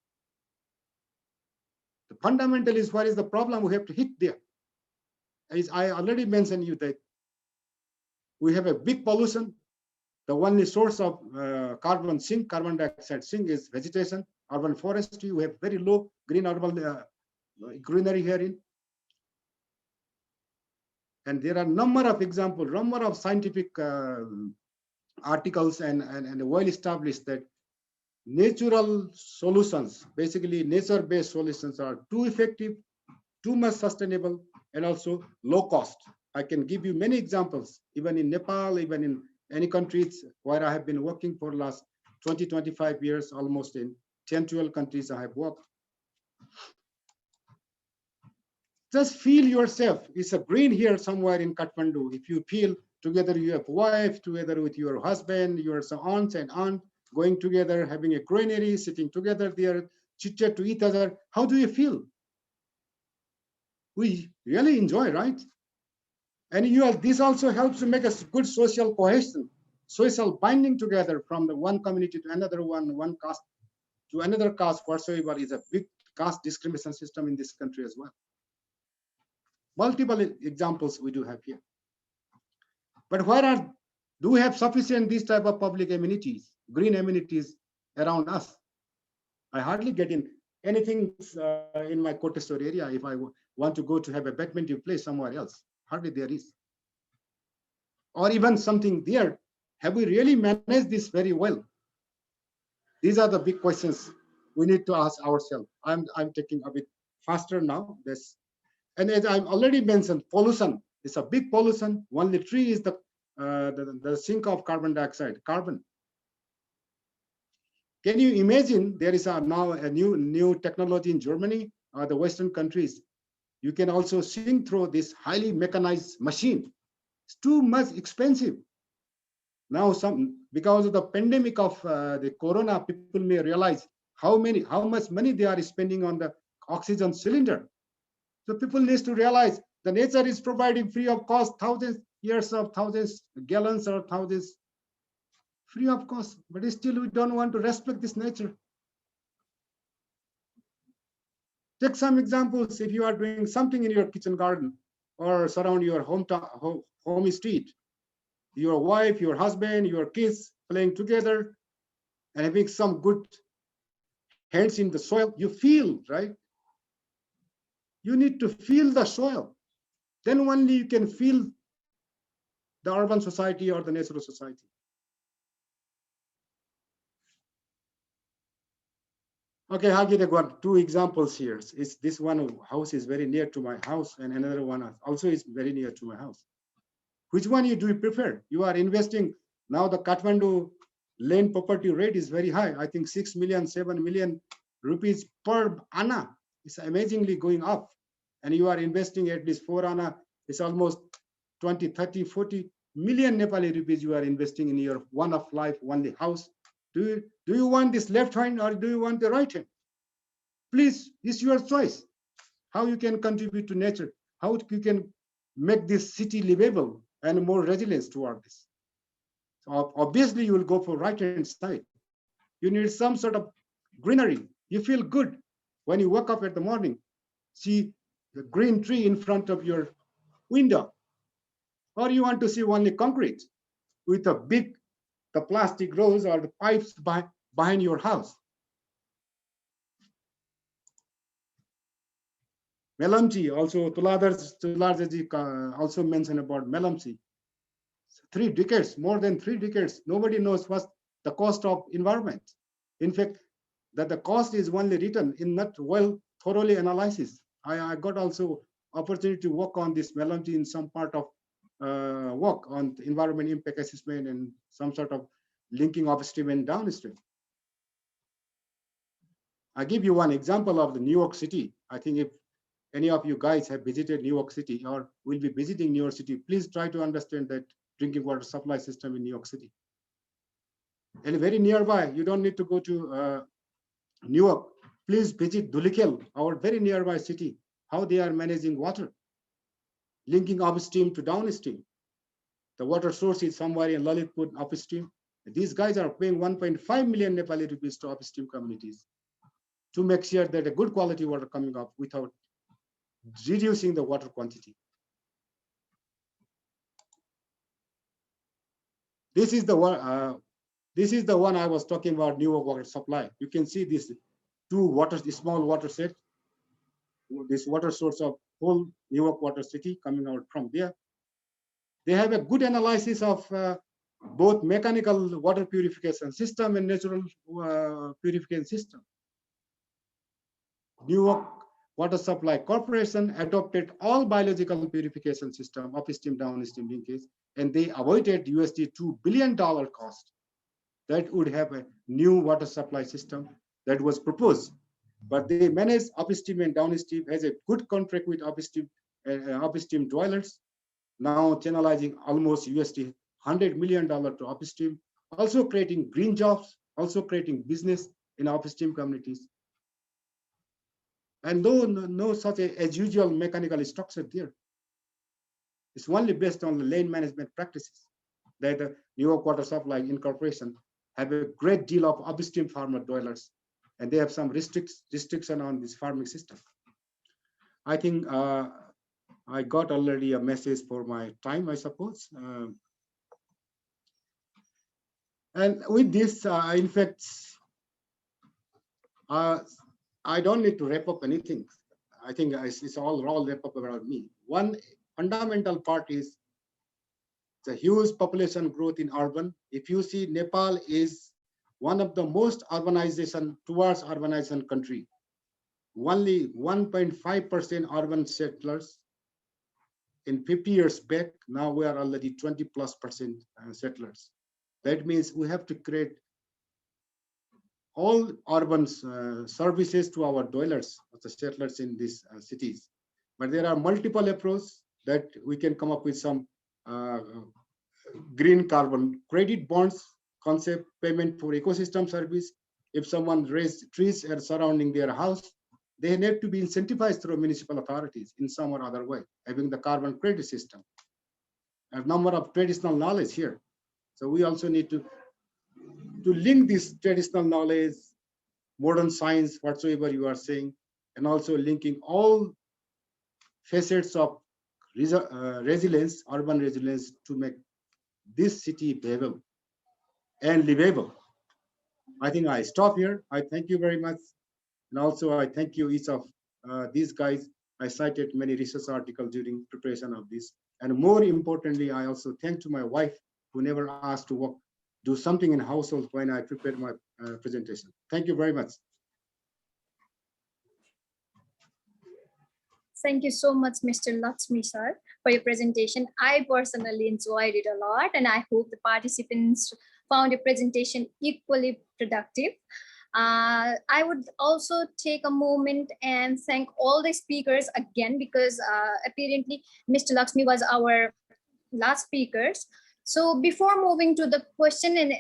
The fundamental is what is the problem we have to hit there. As I already mentioned you that we have a big pollution. The only source of carbon dioxide sink is vegetation, urban forestry. We have very low green urban greenery herein. And there are number of examples, number of scientific articles and well established that natural solutions, basically nature-based solutions, are too effective, too much sustainable, and also low cost. I can give you many examples, even in Nepal, even in any countries where I have been working for the last 20, 25 years, almost in 10, 12 countries I have worked. Just feel yourself. It's a green here somewhere in Kathmandu. If you feel together, you have wife, together with your husband, your aunts and aunt, going together, having a greenery, sitting together there, chit-chat to each other. How do you feel? We really enjoy, right? And this also helps to make a good social cohesion, social binding together from the one community to another one caste to another caste whatsoever is a big caste discrimination system in this country as well. Multiple examples we do have here. But do we have sufficient these type of public amenities, green amenities around us? I hardly get in anything in my Koteswar area if I want to go to have a badminton play somewhere else. Hardly there is. Or even something there. Have we really managed this very well? These are the big questions we need to ask ourselves. I'm taking a bit faster now. And as I've already mentioned, pollution is a big pollution. Only tree is the the sink of carbon dioxide, carbon. Can you imagine there is now a new technology in Germany or the Western countries? You can also sink through this highly mechanized machine. It's too much expensive. Now, because of the pandemic of the corona, people may realize how much money they are spending on the oxygen cylinder. So people need to realize the nature is providing free of cost thousands gallons or thousands free of cost, but still we don't want to respect this nature. Take some examples. If you are doing something in your kitchen garden or surround your home street, your wife, your husband, your kids playing together and having some good hands in the soil, you feel, right? You need to feel the soil. Then only you can feel the urban society or the natural society. Okay, I'll give two examples here. It's this one house is very near to my house, and another one also is very near to my house. Which one do you prefer? You are investing now. The Kathmandu land property rate is very high. I think 6 million, 7 million rupees per anna. It's amazingly going up, and you are investing at least 4 anna. It's almost 20, 30, 40 million Nepali rupees you are investing in your one of life, only house. Do you want this left hand or do you want the right hand? Please, it's your choice. How you can contribute to nature, how you can make this city livable and more resilience toward this. So obviously, you will go for right hand side. You need some sort of greenery. You feel good when you wake up at the morning, see the green tree in front of your window, or you want to see only concrete with the plastic rows or the pipes behind your house. Melamchi, also Tularji also mentioned about Melamchi. 3 decades, more than 3 decades, nobody knows what's the cost of environment. In fact, that the cost is only written in not well thoroughly analysis. I got also opportunity to work on this Melamchi in some part of work on environment impact assessment and some sort of linking upstream and downstream. I give you one example of the New York City. I think if any of you guys have visited New York City or will be visiting New York City, please try to understand that drinking water supply system in New York City. And very nearby, you don't need to go to New York. Please visit Dhulikhel, our very nearby city, how they are managing water, linking upstream to downstream. The water source is somewhere in Lalitpur upstream. These guys are paying 1.5 million Nepali rupees to upstream communities to make sure that a good quality water coming up without reducing the water quantity. This is the one. This is the one I was talking about. New water supply. You can see this small water set. This water source of whole New York water city coming out from there. They have a good analysis of both mechanical water purification system and natural purification system. New York Water Supply Corporation adopted all biological purification system, upstream, downstream linkage, and they avoided $2 billion cost that would have a new water supply system that was proposed. But they managed upstream and downstream, has a good contract with upstream dwellers, now channelizing almost $100 million to upstream, also creating green jobs, also creating business in upstream communities. And no such as usual mechanical structure there. It's only based on the land management practices that the New York Water Supply Incorporation have a great deal of upstream farmer dwellers, and they have some restriction on this farming system. I think I got already a message for my time, I suppose. And with this, in fact, I don't need to wrap up anything. I think it's all wrap up around me. One fundamental part is the huge population growth in urban. If you see, Nepal is one of the most towards urbanization country. Only 1.5% urban settlers in 50 years back, now we are already 20+% settlers. That means we have to create all urban services to our dwellers, the settlers in these cities. But there are multiple approaches that we can come up with some green carbon credit bonds concept, payment for ecosystem service. If someone raised trees surrounding their house, they need to be incentivized through municipal authorities in some or other way, having the carbon credit system. A number of traditional knowledge here. So we also need to link this traditional knowledge, modern science, whatsoever you are saying, and also linking all facets of resilience, urban resilience, to make this city viable and livable. I think I stop here. I thank you very much. And also I thank you each of these guys. I cited many research articles during preparation of this. And more importantly, I also thank to my wife, who never asked to work, do something in household when I prepared my presentation. Thank you very much. Thank you so much, Mr. Lakshmi sir, for your presentation. I personally enjoyed it a lot, and I hope the participants found your presentation equally productive. I would also take a moment and thank all the speakers again, because apparently Mr. Lakshmi was our last speakers. So before moving to the question and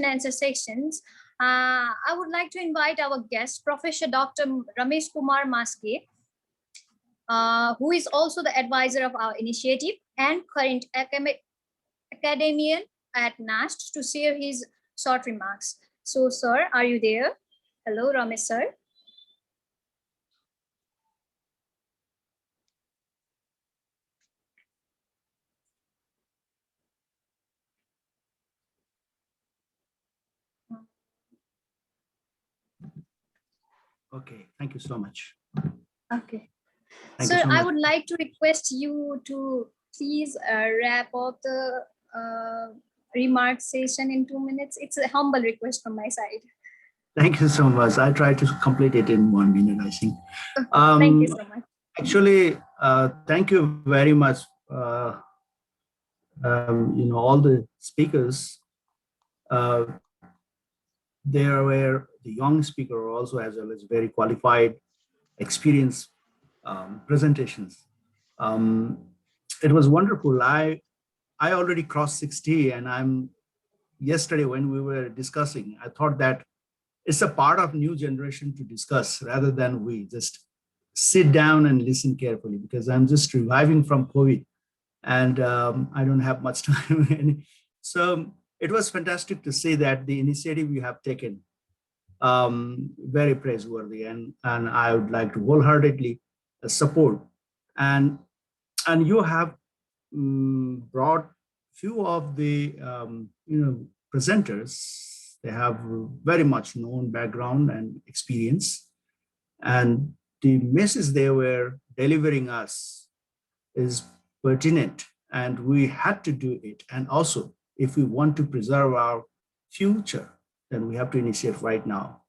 answer sections, I would like to invite our guest, Professor Dr. Ramesh Kumar Maske, who is also the advisor of our initiative and current academician at NAST, to share his short remarks. So, sir, are you there? Hello, Ramesh sir. Okay, thank you so much. Okay. Thank Sir, you so I much. would like to request you to please wrap up the remark session in 2 minutes. It's a humble request from my side. Thank you so much. I try to complete it in 1 minute, I think. Thank you so much. Actually, thank you very much. All the speakers, there were the young speaker also, as well as very qualified, experienced presentations. It was wonderful. I already crossed 60, and yesterday when we were discussing, I thought that it's a part of new generation to discuss rather than we just sit down and listen carefully, because I'm just reviving from COVID and I don't have much time. So it was fantastic to see that the initiative you have taken, very praiseworthy, and I would like to wholeheartedly support. And you have brought few of the presenters. They have very much known background and experience, and the message they were delivering us is pertinent, and we had to do it. And also, if we want to preserve our future, then we have to initiate right now.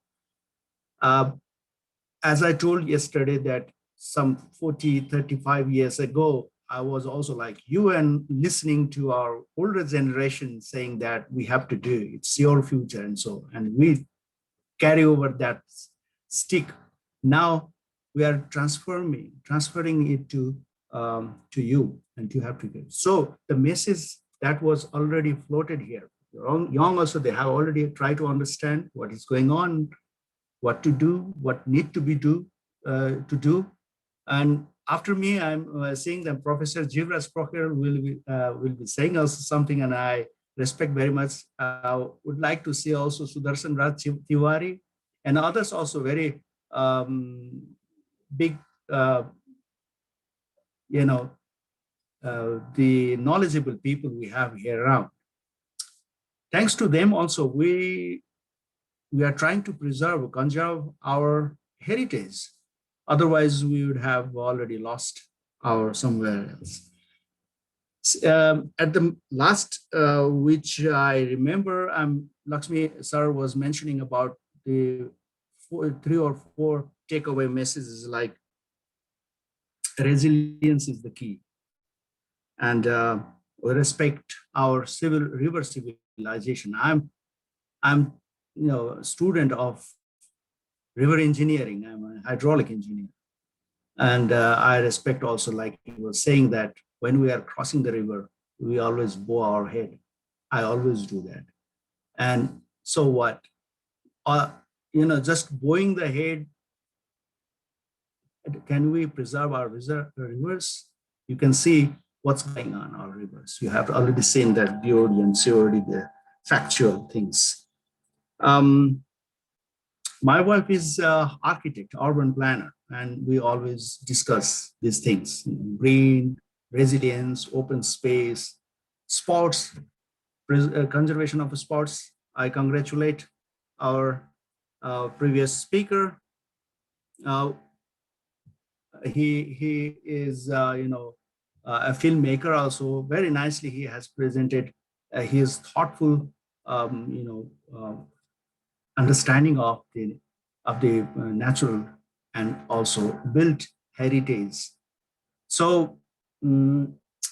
As I told yesterday, that some 35 years ago, I was also like you and listening to our older generation saying that we have to do it. It's your future, and so, and we carry over that stick. Now we are transferring it to you, and you have to do. So the message that was already floated here, young also, they have already tried to understand what is going on, what to do, what need to be to do. And after me, I'm seeing that Professor Jivraj Prokher will be saying also something, and I respect very much. Would like to see also Sudarshan Raj Tiwari and others also very big, the knowledgeable people we have here around. Thanks to them also, we are trying to conserve our heritage. Otherwise, we would have already lost our somewhere else. At the last, which I remember, Lakshmi sir was mentioning about the 3 or 4 takeaway messages, like resilience is the key. and we respect our river civilization. I'm a student of river engineering. I'm a hydraulic engineer, and I respect also, like you were saying, that when we are crossing the river, we always bow our head. I always do that. And so what? Just bowing the head, can we preserve our rivers? You can see what's going on our rivers. You have already seen that BOD and COD, the factual things. My wife is an architect, urban planner, and we always discuss these things: green, resilience, open space, sports, conservation of sports. I congratulate our previous speaker. He is a filmmaker also. Very nicely he has presented his thoughtful understanding of the natural and also built heritage. So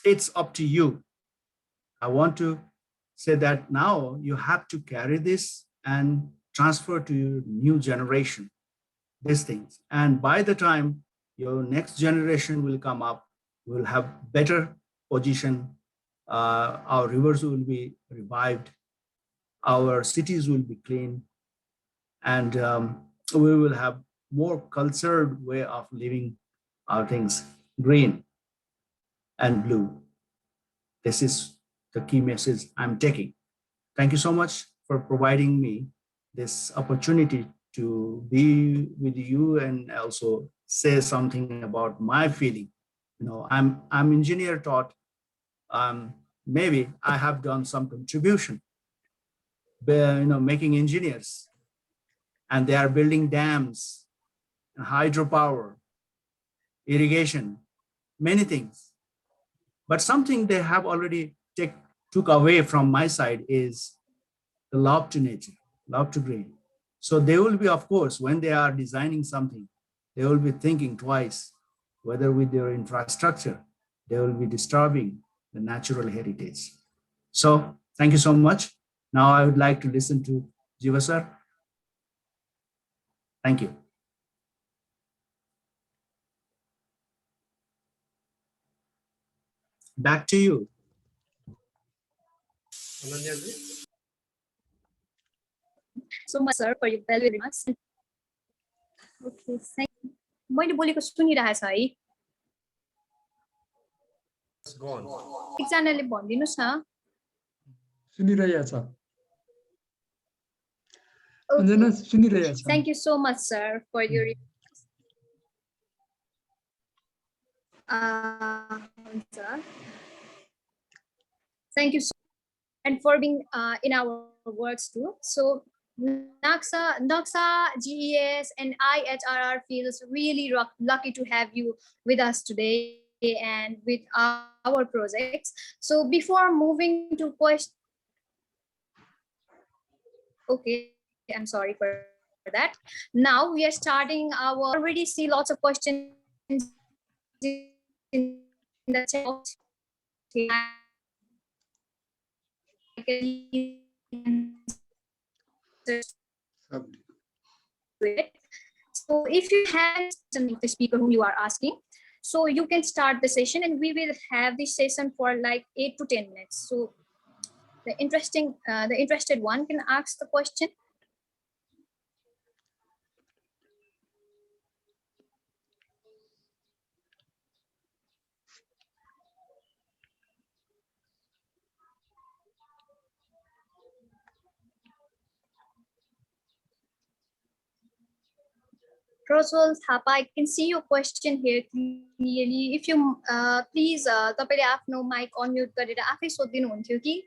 it's up to you. I want to say that now you have to carry this and transfer to your new generation these things. And by the time your next generation will come up, we'll have better position. Our rivers will be revived. Our cities will be clean. And we will have more cultured way of living our things, green and blue. This is the key message I'm taking. Thank you so much for providing me this opportunity to be with you and also say something about my feeling. I'm engineer taught. Maybe I have done some contribution, making engineers, and they are building dams, hydropower, irrigation, many things. But something they have already took away from my side is the love to nature, love to green. So they will be, of course, when they are designing something, they will be thinking twice, whether with their infrastructure, they will be disturbing the natural heritage. So thank you so much. Now I would like to listen to Jiva sir. Thank you. Back to you. So much, sir, for your valuable remarks. Okay, thank you. मैले बोलेको सुनिरहेछ है? Go on. एकजनाले भनिदिनुस् न. सुनिरहेछ. Okay. सुनिरहेछ. Thank you so much, sir, for your remarks. Sir. Thank you so much, and for being in our works too. So NAXA, GES, and IHRR feels really lucky to have you with us today and with our projects. So before moving to question, okay, I'm sorry for that. Now we are starting our, already see lots of questions in the chat. So if you have the speaker whom you are asking, so you can start the session and we will have this session for like 8 to 10 minutes. So the interested one can ask the question. Prozwal Thapa, I can see your question here clearly. If you please, तपाईले आफ्नो mic unmute गरेर आफै सोधिदिनु हुन्थ्यो कि?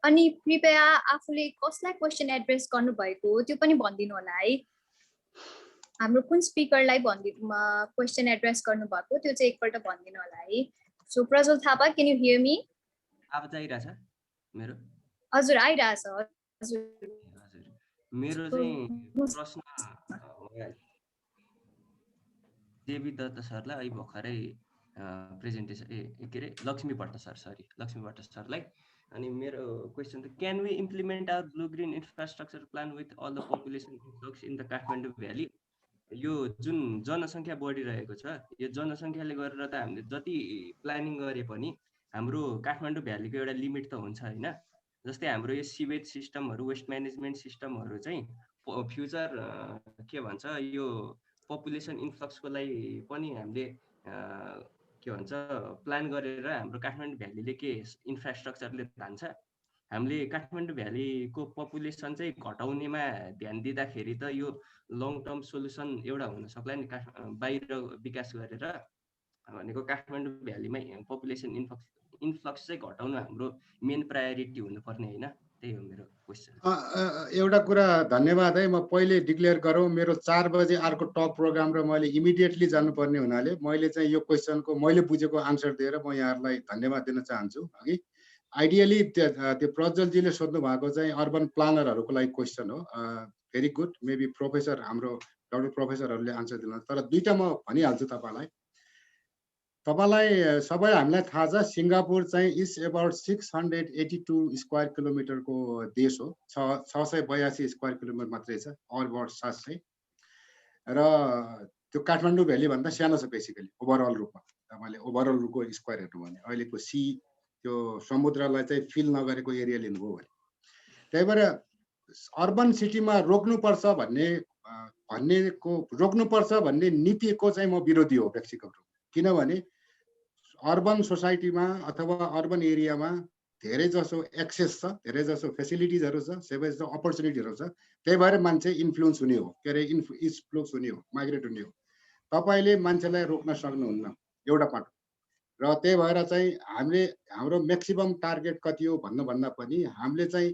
अनि कृपया आफूले कसलाई क्वेशन एड्रेस गर्नुभएको त्यो पनि भनिदिनु होला है. हाम्रो कुन स्पिकरलाई क्वेशन एड्रेस गर्नुभएको त्यो चाहिँ एकपल्ट भनिदिनु होला है. So Prajwal Thapa, can you hear me? आवाज आइरहेछ मेरो? हजुर आइरहेछ हजुर। हजुर मेरो चाहिँ प्रश्न देवी दत्त सरलाई अहिले भर्खरै प्रेजेन्टेसन के अरे लक्ष्मी भट्ट सर सरी लक्ष्मी भट्ट सरलाई। अनि मेरो क्वेसन त can we implement our blue green infrastructure plan with all the population influx in the Kathmandu valley? यो जुन जनसङ्ख्या बढिरहेको छ यो जनसङ्ख्याले गरेर त हामीले जति प्लानिङ गरे पनि हाम्रो काठमाडौँ भ्यालीको एउटा लिमिट त हुन्छ होइन। जस्तै हाम्रो यो सिवेज सिस्टमहरू वेस्ट म्यानेजमेन्ट सिस्टमहरू चाहिँ फ्युचर के भन्छ यो पपुलेसन इन्फ्लक्सको लागि पनि हामीले के भन्छ प्लान गरेर हाम्रो काठमाडौँ भ्यालीले के इन्फ्रास्ट्रक्चरले धान्छ। हामीले काठमाडौँ भ्यालीको पपुलेसन चाहिँ घटाउनेमा ध्यान दिँदाखेरि त यो लङ टर्म सोल्युसन एउटा हुन सक्ला नि। बाहिर विकास गरेर भनेको काठमाडौँ भ्यालीमा पपुलेसन इन्फ्लक्स चाहिँ घटाउनु हाम्रो मेन प्रायोरिटी हुनुपर्ने होइन। त्यही हो मेरो क्वेसन। एउटा कुरा धन्यवाद है। म पहिले डिक्लेयर गरौँ मेरो 4 बजे अर्को टप प्रोग्राम र मैले इमिडिएटली जानुपर्ने हुनाले मैले चाहिँ यो क्वेसनको मैले बुझेको आन्सर दिएर म यहाँहरूलाई धन्यवाद दिन चाहन्छु। अघि आइडियली त्यो प्रज्वलजीले सोध्नु भएको चाहिँ अर्बन प्लानरहरूको लागि क्वेसन हो। Very good. मेबी प्रोफेसर हाम्रो डाक्टर प्रोफेसरहरूले आन्सर दिनु। तर दुईटा म भनिहाल्छु तपाईँलाई। सबै हामीलाई थाहा छ सिङ्गापुर चाहिँ इज अबाउट 682 स्क्वायर किलोमिटरको देश हो। 682 स्क्वायर किलोमिटर मात्रै छ, अबाउट 700। र त्यो काठमाडौँ भ्याली भन्दा सानो छ बेसिकली ओभरअल रूपमा। तपाईँले ओभरअल रूपको स्क्वायर हेर्नु भने अहिलेको सी त्यो समुद्रलाई चाहिँ फिल नगरेको एरिया लिनुभयो भने। त्यही भएर अर्बन सिटीमा रोक्नुपर्छ भन्ने नीतिको चाहिँ म विरोधी हो व्यक्तिगत रूपमा। किनभने अर्बन सोसाइटीमा अथवा अर्बन एरियामा धेरै जसो एक्सेस छ, धेरै जसो फेसिलिटिजहरू छ, धेरै जसो अपर्च्युनिटीहरू छ। त्यही भएर मान्छे इन्फ्लुएन्स हुने हो, के अरे इन्फ्लुक्स हुने हो, माइग्रेट हुने हो। तपाईँले मान्छेलाई रोक्न सक्नुहुन्न एउटा पाटो। र त्यही भएर चाहिँ हामीले हाम्रो म्याक्सिमम टार्गेट कति हो भन्नुभन्दा पनि हामीले चाहिँ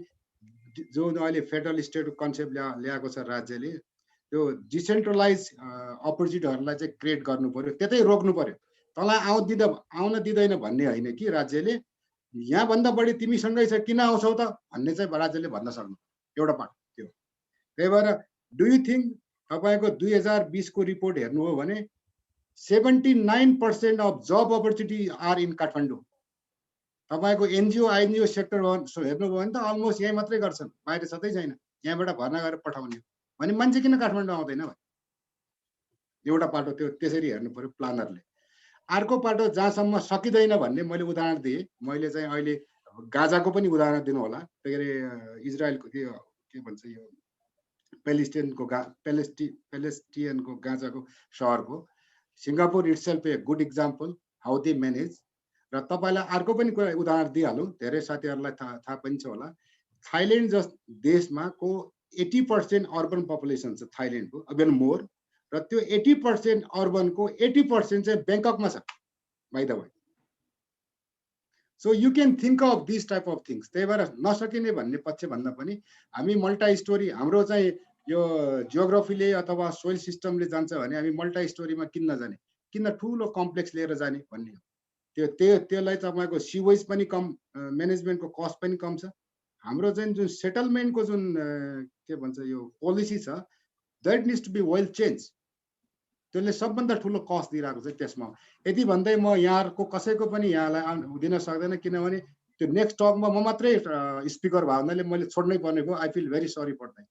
जो अहिले फेडरल स्टेट कन्सेप्ट ल्याएको छ राज्यले त्यो डिसेन्ट्रलाइज अपर्च्युनिटीहरूलाई चाहिँ क्रिएट गर्नु पर्यो, त्यतै रोक्नु पर्यो। तँलाई आउन दिँदैन भन्ने होइन कि राज्यले यहाँभन्दा बढी तिमीसँगै छ किन आउँछौ त भन्ने चाहिँ राज्यले भन्न सक्नु एउटा पार्ट त्यो। त्यही भएर डु यु थिङ्क तपाईँको 2020 को रिपोर्ट हेर्नु हो भने 79% अफ जब अपर्च्युनिटी आर इन काठमाडौँ। तपाईँको एनजिओ आइएनजिओ सेक्टर हेर्नुभयो भने त अलमोस्ट यहीँ मात्रै गर्छन्, बाहिर छँदै छैन। यहाँबाट भर्ना गरेर पठाउने भने मान्छे किन काठमाडौँ आउँदैन भाइ? एउटा पाटो त्यो त्यसरी हेर्नु पर्यो प्लानरले। अर्को पाटो जहाँसम्म सकिँदैन भन्ने मैले उदाहरण दिएँ। मैले चाहिँ अहिले गाजाको पनि उदाहरण दिनु होला। के अरे इजरायलको त्यो के भन्छ यो पेलेस्टियनको गाजाको सहरको Singapore itself a good example how they manage. र तपाईँलाई अर्को पनि कुरा उदाहरण दिइहालौँ, धेरै साथीहरूलाई थाहा पनि छ होला। थाइल्यान्ड जस्तो देशमा को 80% अर्बन पपुलेसन छ थाइल्यान्डको, इभन मोर। र त्यो 80% अर्बनको 80% चाहिँ ब्याङ्ककमा छ by the way. So you can think of this type of things. त्यही भएर नसकिने भन्ने पक्ष भन्दा पनि हामी मल्टा स्टोरी हाम्रो चाहिँ यो जियोग्राफीले अथवा सोइल सिस्टमले जान्छ भने हामी मल्टा स्टोरीमा किन नजाने, किन ठुलो कम्प्लेक्स लिएर जाने भन्ने हो। त्यसलाई तपाईँको सिवेज पनि कम, म्यानेजमेन्टको कस्ट पनि कम छ। हाम्रो चाहिँ जुन सेटलमेन्टको जुन के भन्छ यो पोलिसी छ that needs to be well change. त्यसले सबभन्दा ठुलो कस्ट दिइरहेको छ त्यसमा। यति भन्दै म यहाँहरूको कसैको पनि यहाँलाई दिन सक्दैन, किनभने त्यो नेक्स्ट टकमा म मात्रै स्पिकर भयो हुनाले मैले छोड्नै पर्ने भयो। आई फिल भेरी सरी for that.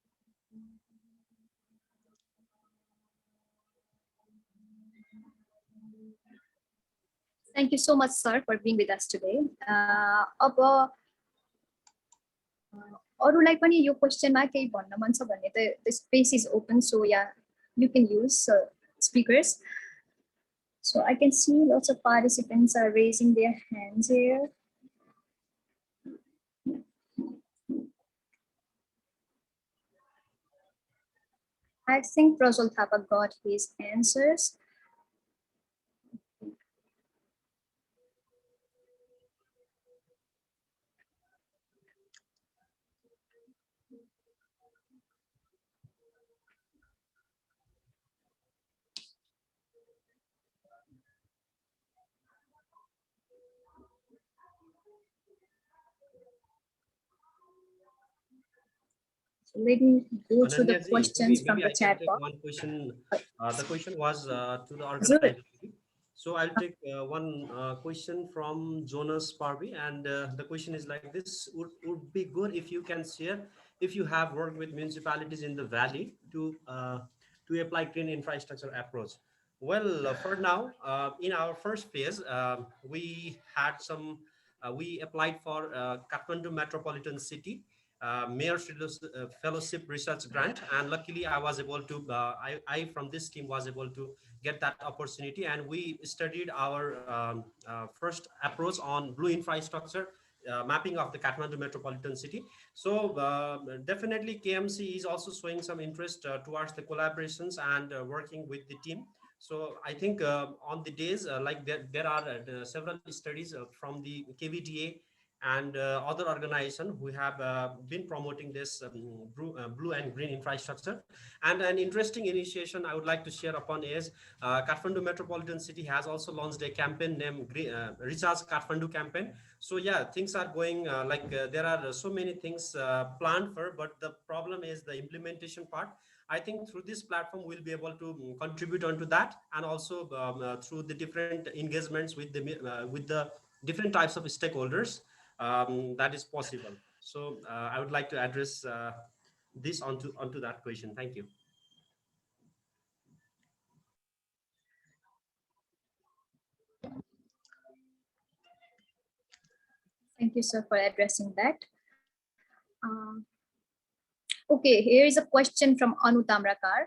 Thank you so much, sir, for being with us today. अब अरूलाई पनि यो क्वेसनमा केही भन्न मन छ भने त the space is open, so yeah, you can use speakers. So I can see lots of participants are raising their hands here. I think Prajwal Thapa got his answers. Let me go through the Ananya ji, questions from maybe the I can chat take box. one question. The question was to the Sure. organizer. So I'll take one question from Jonas Parby, and the question is like this: would be good if you can share if you have worked with municipalities in the valley to apply green infrastructure approach. Well, for now, in our first phase, we had some. We applied for Kathmandu Metropolitan City Mayor Fellowship Research Grant, and luckily I was able to, I from this team was able to get that opportunity, and we studied our first approach on blue infrastructure mapping of the Kathmandu Metropolitan City. So definitely KMC is also showing some interest towards the collaborations and working with the team. So I think on the days like there are several studies from the KVDA and other organization who have been promoting this blue and green infrastructure. And an interesting initiation I would like to share upon is Kathmandu Metropolitan City has also launched a campaign named Recharge Kathmandu campaign. So yeah, things are going there are so many things planned for, but the problem is the implementation part. I think through this platform we'll be able to contribute onto that, and also through the different engagements with the different types of stakeholders, that is possible. So I would like to address this onto that question. Thank you. Thank you, sir, for addressing that. Okay, here is a question from Anu Tamrakar,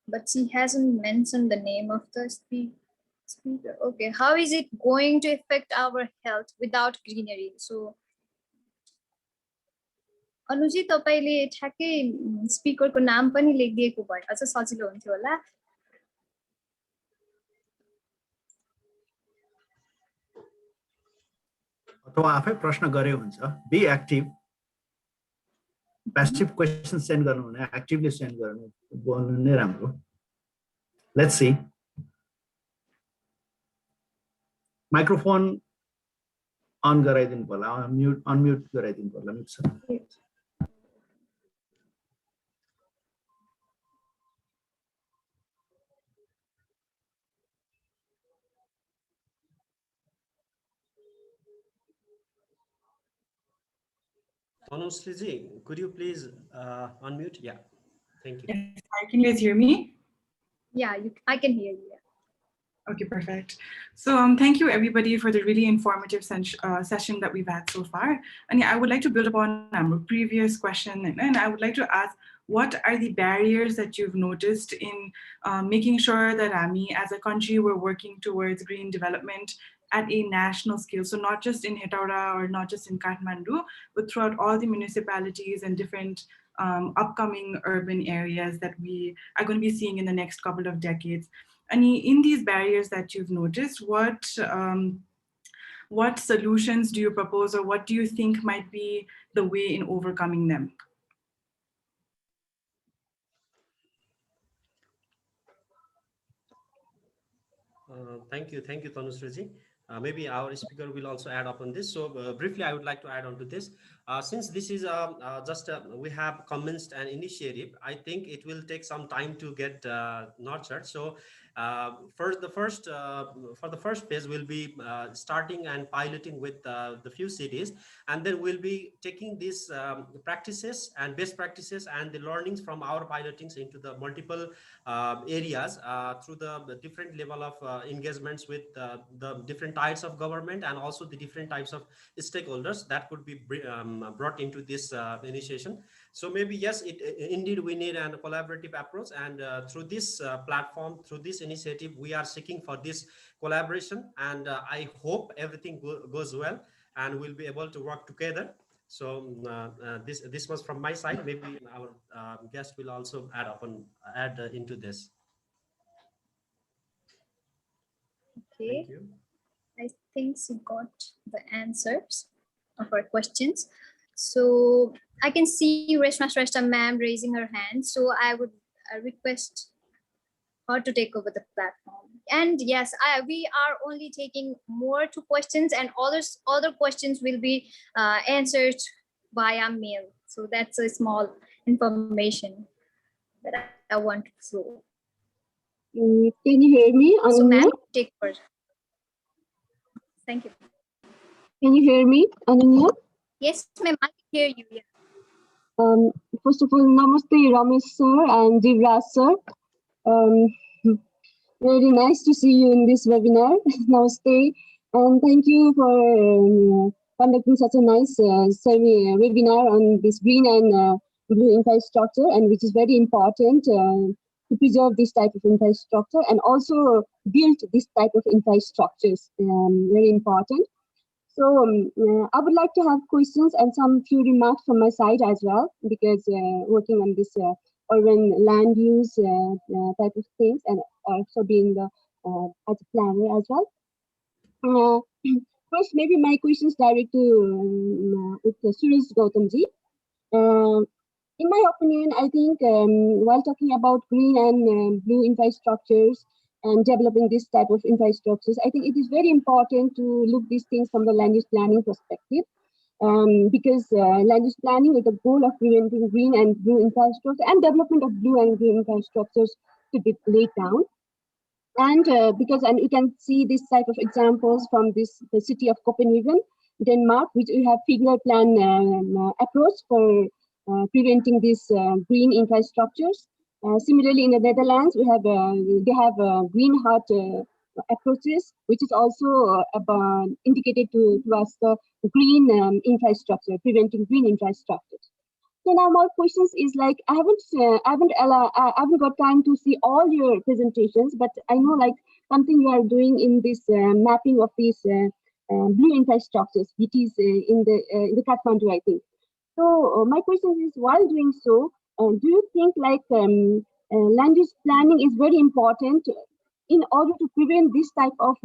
but she hasn't mentioned the name of the speaker. Okay, how is it going to affect our health without greenery? So, Anuji तपाईले ठ्याक्कै स्पिकरको नाम पनि लेखिदिएको भए अझ सजिलो हुन्थ्यो होला। अथवा आफै प्रश्न गरे हुन्छ। Be active, passive question send गर्नु भने एक्टिभली सेन्ड गर्नु बोल्नु नै राम्रो। लेट्स सी, माइक्रोफोन अन गराइदिनु पर्ला, अनम्युट गराइदिनु पर्ला। Tanushree, could you please unmute? Yeah, thank you. Yes, can you guys hear me? Yeah, I can hear you. Okay, perfect. So thank you everybody for the really informative session that we've had so far. And yeah, I would like to build upon our previous question, and I would like to ask, what are the barriers that you've noticed in making sure that we as a country we're working towards green development at a national scale? So not just in Hetauda or not just in Kathmandu, but throughout all the municipalities and different upcoming urban areas that we are going to be seeing in the next couple of decades. And in these barriers that you've noticed, what solutions do you propose, or what do you think might be the way in overcoming them? Thank you, Tanushree. Maybe our speaker will also add up on this. So briefly, I would like to add on to this. Since this is we have commenced an initiative, I think it will take some time to get nurtured. So for the first phase, we'll be starting and piloting with the few cities, and then we'll be taking these practices and best practices and the learnings from our pilotings into the multiple areas through the different level of engagements with the different types of government and also the different types of stakeholders that could be brought into this initiation. So maybe yes, indeed we need a collaborative approach, and through this platform, through this initiative, we are seeking for this collaboration, and I hope everything goes well and we'll be able to work together. So this was from my side. Maybe our guest will also add into this. Okay. Thank you. I think she got the answers of our questions. So I can see Reshma Shrestha ma'am raising her hand. So I would request her to take over the platform. And yes, we are only taking more 2 questions, and other questions will be answered via mail. So that's a small information that I want to throw. Can you hear me? So Ananya? ma'am, take first. Thank you. Can you hear me, Ananya? Yes, ma'am, I can hear you. Yeah. First of all, namaste, Ramesh sir and Jivraj sir. Very nice to see you in this webinar. Namaste, and thank you for conducting such a nice webinar on this green and blue infrastructure, and which is very important to preserve this type of infrastructure and also build this type of infrastructures. Very important. So I would like to have questions and some few remarks from my side as well, because working on this urban land use type of things, and also being the as a planner as well. First, maybe my questions direct to Suresh Gautamji. In my opinion, I think while talking about green and blue infrastructures and developing this type of infrastructures, I think it is very important to look these things from the land use planning perspective, because land use planning with the goal of preventing green and blue infrastructure and development of blue and green infrastructures to be laid down. And because you can see this type of examples from the city of Copenhagen, Denmark, which we have figure plan approach for preventing these green infrastructures. Similarly, in the Netherlands, they have green heart approaches, which is also indicated to us the green infrastructure, preventing green infrastructures. So now my questions is like, I haven't got time to see all your presentations, but I know like something you are doing in this mapping of these blue infrastructures, which is in the Kathmandu, I think. So my question is, while doing so, do you think like land use planning is very important in order to prevent this type of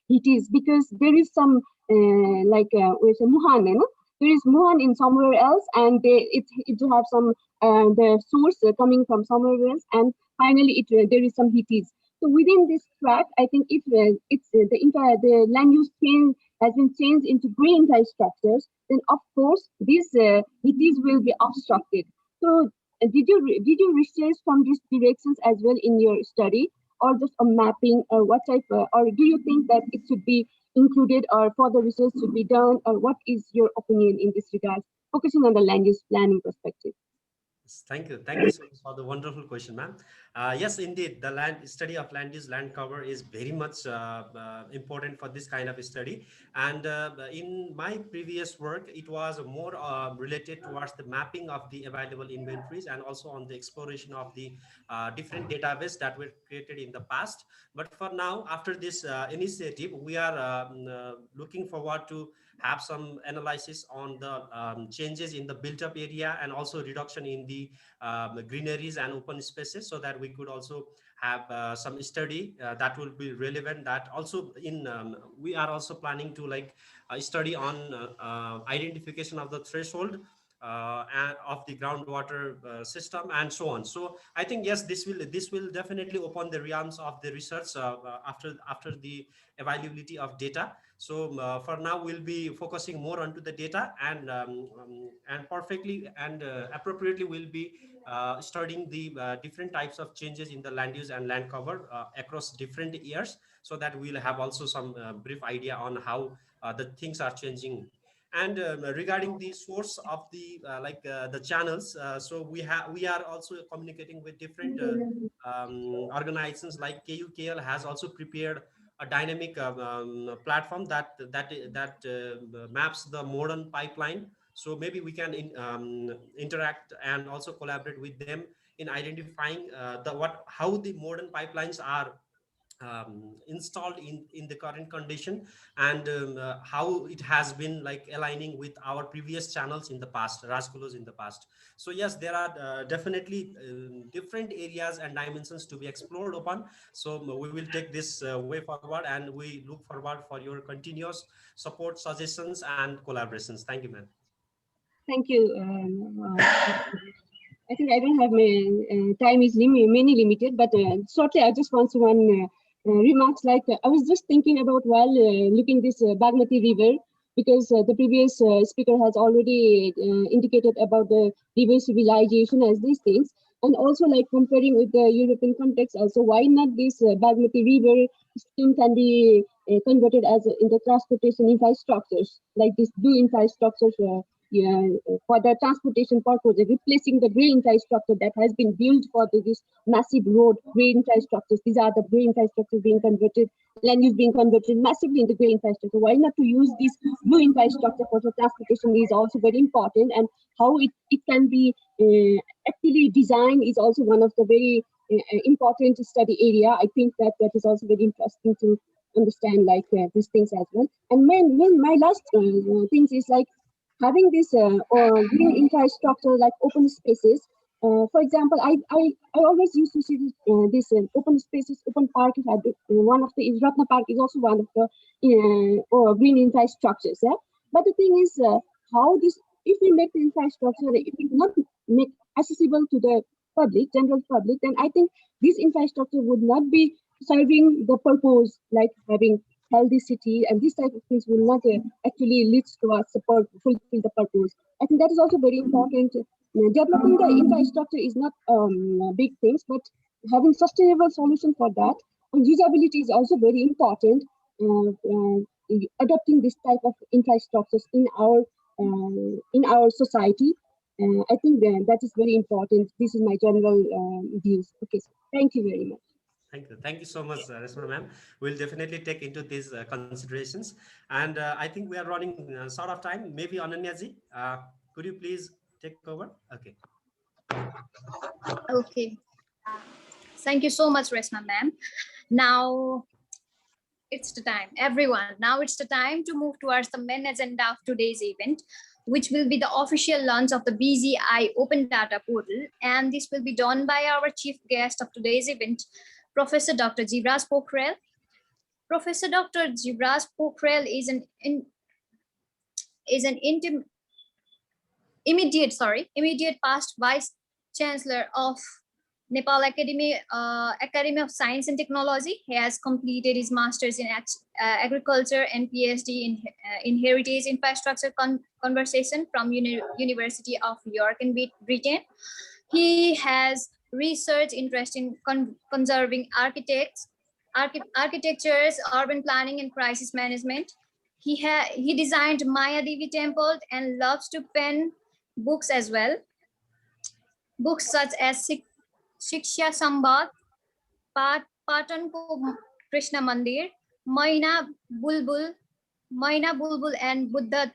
heaties? Because there is some with Muhan, you know? There is Muhan in somewhere else, and it have some the source coming from somewhere else, and finally there is some heaties. So within this track, I think if the land use change has been changed into green infrastructures, then of course these heaties will be obstructed. So did you research from these directions as well in your study, or just a mapping, or what type, or do you think that it should be included or further research should be done, or what is your opinion in this regard, focusing on the land use planning perspective? Thank you so much for the wonderful question, ma'am. Yes, indeed, the study of land use, land cover is very much important for this kind of study. And in my previous work, it was more related towards the mapping of the available inventories and also on the exploration of the different databases that were created in the past. But for now, after this initiative, we are looking forward to have some analysis on the changes in the built-up area and also reduction in the greeneries and open spaces, so that we could also have some study that will be relevant. That also we are also planning to study on identification of the threshold and of the groundwater system and so on. So I think yes, this will definitely open the realms of the research after the availability of data. So for now, we'll be focusing more onto the data, and perfectly and appropriately we'll be studying the different types of changes in the land use and land cover across different years, so that we'll have also some brief idea on how the things are changing. And regarding the source of the channels, so we are also communicating with different organizations. Like KUKL has also prepared a dynamic platform that maps the modern pipeline. So maybe we can interact and also collaborate with them in identifying how the modern pipelines are installed in the current condition, and how it has been aligning with our previous channels in the past, Rajkulos in the past. So yes, there are definitely different areas and dimensions to be explored upon. So we will take this way forward, and we look forward for your continuous support, suggestions and collaborations. Thank you, ma'am. Thank you. I think I don't have my time is many limited, but shortly I just want one remarks. I was just thinking about while looking this Bhagavati River, because the previous speaker has already indicated about the river civilization as these things, and also like comparing with the European context also, why not this Bhagavati river stream can be converted as in the transportation infrastructures, like this blue infrastructures for the transportation purpose, replacing the green infrastructure that has been built for this massive road, green infrastructures. These are the green infrastructures being converted, land use being converted massively into green infrastructure. Why not to use this blue infrastructure for the transportation is also very important, and how it can be actually designed is also one of the very important study area. I think that is also very interesting to understand, like these things as well. And my last things is like having this green infrastructure like open spaces. For example, I always used to see this open spaces, open park. One of the Ratna Park is also one of the green infrastructures. Yeah? But the thing is, how this, if we make the infrastructure, if we not make accessible to the public, general public, then I think this infrastructure would not be serving the purpose, like having healthy city, and these type of things will not actually lead towards support, fulfill the purpose. I think that is also very important. Developing the infrastructure is not big things, but having sustainable solution for that, and usability is also very important. Adopting this type of infrastructures in our society, I think that is very important. This is my general views. Okay, so thank you very much. Thank you so much, Resma ma'am. We'll definitely take into these considerations. And I think we are running short of time. Maybe Ananya-ji, could you please take over? Okay. Okay. Thank you so much, Resma ma'am. Now it's the time, everyone. Now it's the time to move towards the main agenda of today's event, which will be the official launch of the BGI Open Data Portal. And this will be done by our chief guest of today's event, Professor Dr. 𝒂𝒒 Professor Dr. 𝒂𝒒 is an immediate past Vice Chancellor of Nepal Academy of Science and Technology. He has completed his Masters in Agriculture and PhD in Heritage Infrastructure Conservation from University of York in Britain. He has research interest in conserving architectures, urban planning, and crisis management. He designed Maya Devi Temple and loves to pen books as well. Books such as 𝒄𝒐𝒔𝒚𝒔𝒕𝒆𝒎 𝒂𝒕𝒐𝒓𝒂𝒕𝒊𝒐𝒏, Krishnamandhir, Maina Bulbul, and Buddha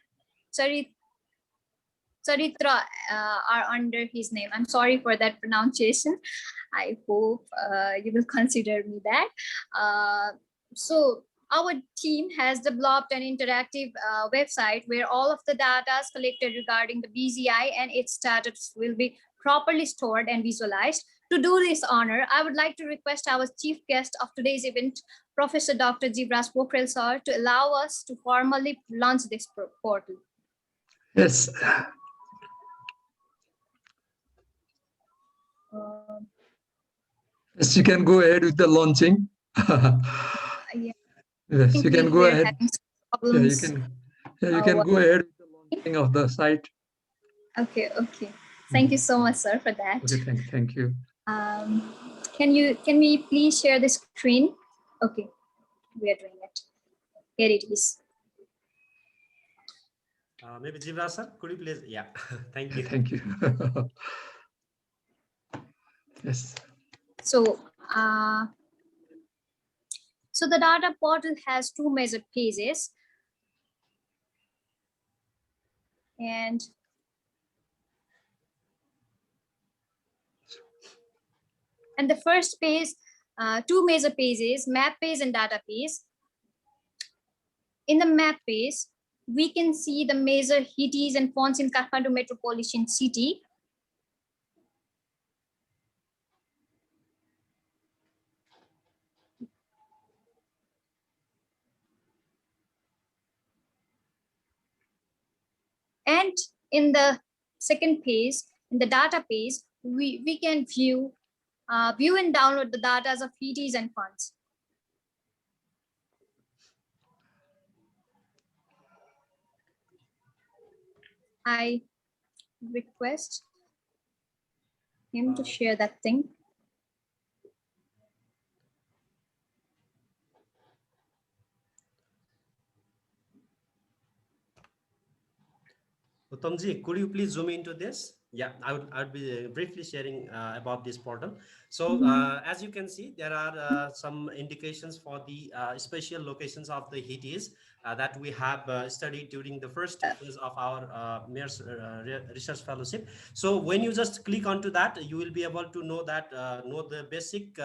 Charitra are under his name. I'm sorry for that pronunciation. I hope you will consider me that. So our team has developed an interactive website where all of the data collected regarding the BGI and its status will be properly stored and visualized. To do this honor, I would like to request our chief guest of today's event, Professor Dr. 𝒂𝒑 sir, to allow us to formally launch this portal. Yes. Yes, you can go ahead with the launching. Yeah. Yes, you can go ahead. Yeah, you can go ahead with the launching of the site. Okay. Thank you so much, sir, for that. Okay, thank you. Can we please share the screen? Okay, we are doing it. Here it is. Maybe 𝒂𝒑 sir, could you please? Yeah, thank you. Thank you. Yes. So the data portal has two major pages, and the first page, two major pages, map page and data page. In the map page, we can see the major cities and fonts in Kathmandu metropolitan city. And in the second page, in the data page, we can view and download the data of cities and fonts. I request him to share that thing. Uttamji, could you please zoom into this? Yeah, I would be briefly sharing about this portal. So as you can see, there are some indications for the special locations of the HITIs that we have studied during the first phase of our Mayor's research fellowship. So when you just click onto that, you will be able to know that know the basic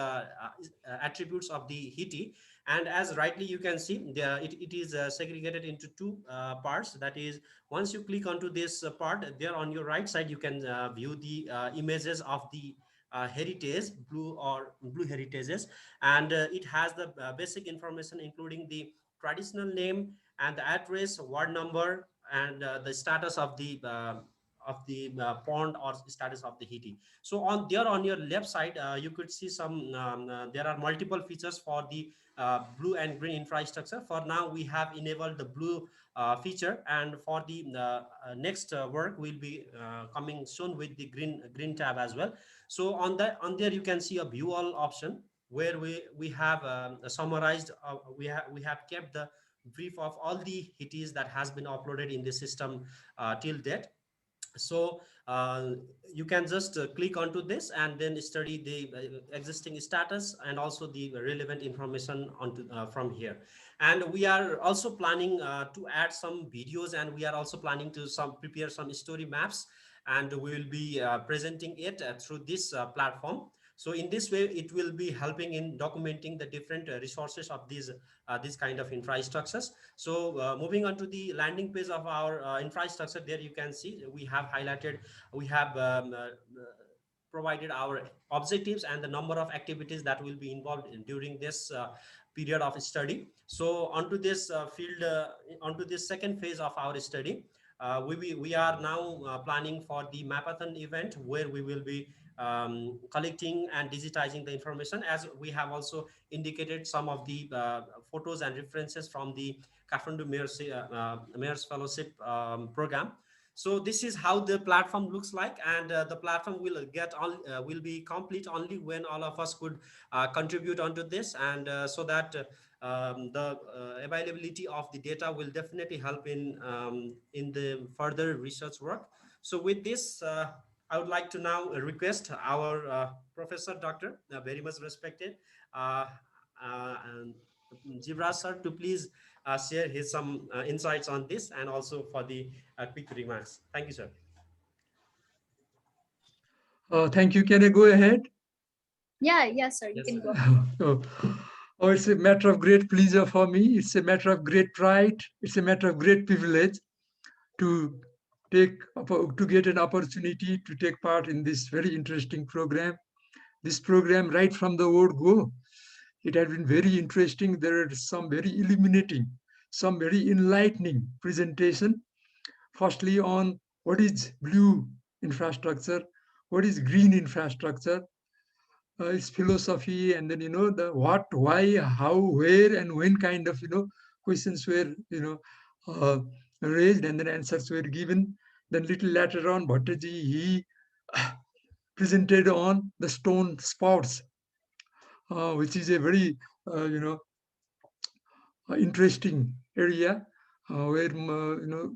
attributes of the HITI. And as rightly you can see, it is segregated into two parts. That is, once you click onto this part, there on your right side, you can view the images of the heritage, blue heritages, and it has the basic information, including the traditional name and the address, ward number, and the status of the pond or status of the HITI. So on your left side, you could see some there are multiple features for the blue and green infrastructure. For now, we have enabled the blue feature, and for the next work will be coming soon with the green tab as well. So on there you can see a view all option, where we have summarized, we have kept the brief of all the HITIs that has been uploaded in the system till date. So you can just click onto this and then study the existing status and also the relevant information onto from here. And we are also planning to add some videos, and we are also planning to prepare some story maps, and we will be presenting it through this platform. So in this way, it will be helping in documenting the different resources of these kind of infrastructures. So moving on to the landing page of our infrastructure, there you can see we have highlighted, we have provided our objectives and the number of activities that will be involved during this period of study. So onto this onto this second phase of our study, we are now planning for the mapathon event, where we will be collecting and digitizing the information, as we have also indicated some of the photos and references from the Kathmandu Mayor's Fellowship program. So this is how the platform looks like, and the platform will will be complete only when all of us could contribute onto this, and so that the availability of the data will definitely help in the further research work. So with this, I would like to now request our Professor Doctor, very much respected, Jivraj sir, to please share his some insights on this, and also for the quick remarks. Thank you, sir. Thank you. Can I go ahead? Yeah, sir, you can go. Oh, it's a matter of great pleasure for me. It's a matter of great pride. It's a matter of great privilege to get an opportunity to take part in this very interesting program. This program, right from the word go, it had been very interesting. There are some very illuminating, some very enlightening presentation. Firstly, on what is blue infrastructure, what is green infrastructure, its philosophy, and then the what, why, how, where, and when kind of questions were raised, and then answers were given. Then little later on, Bhattaji, he presented on the stone spouts, which is a very interesting area where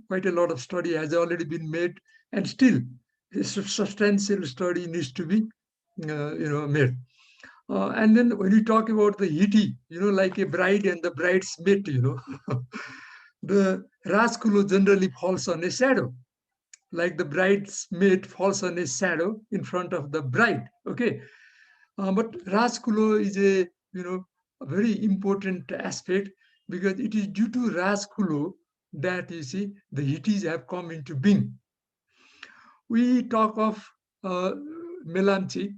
quite a lot of study has already been made, and still a substantial study needs to be made. And then when you talk about the HITI, like a bride and the bridesmaid, the Rajkulo generally falls on a shadow, like the bridesmaid falls on a shadow in front of the bride. Okay, but Rajkulo is a very important aspect, because it is due to Rajkulo that you see the HITIs have come into being. We talk of Melamchi,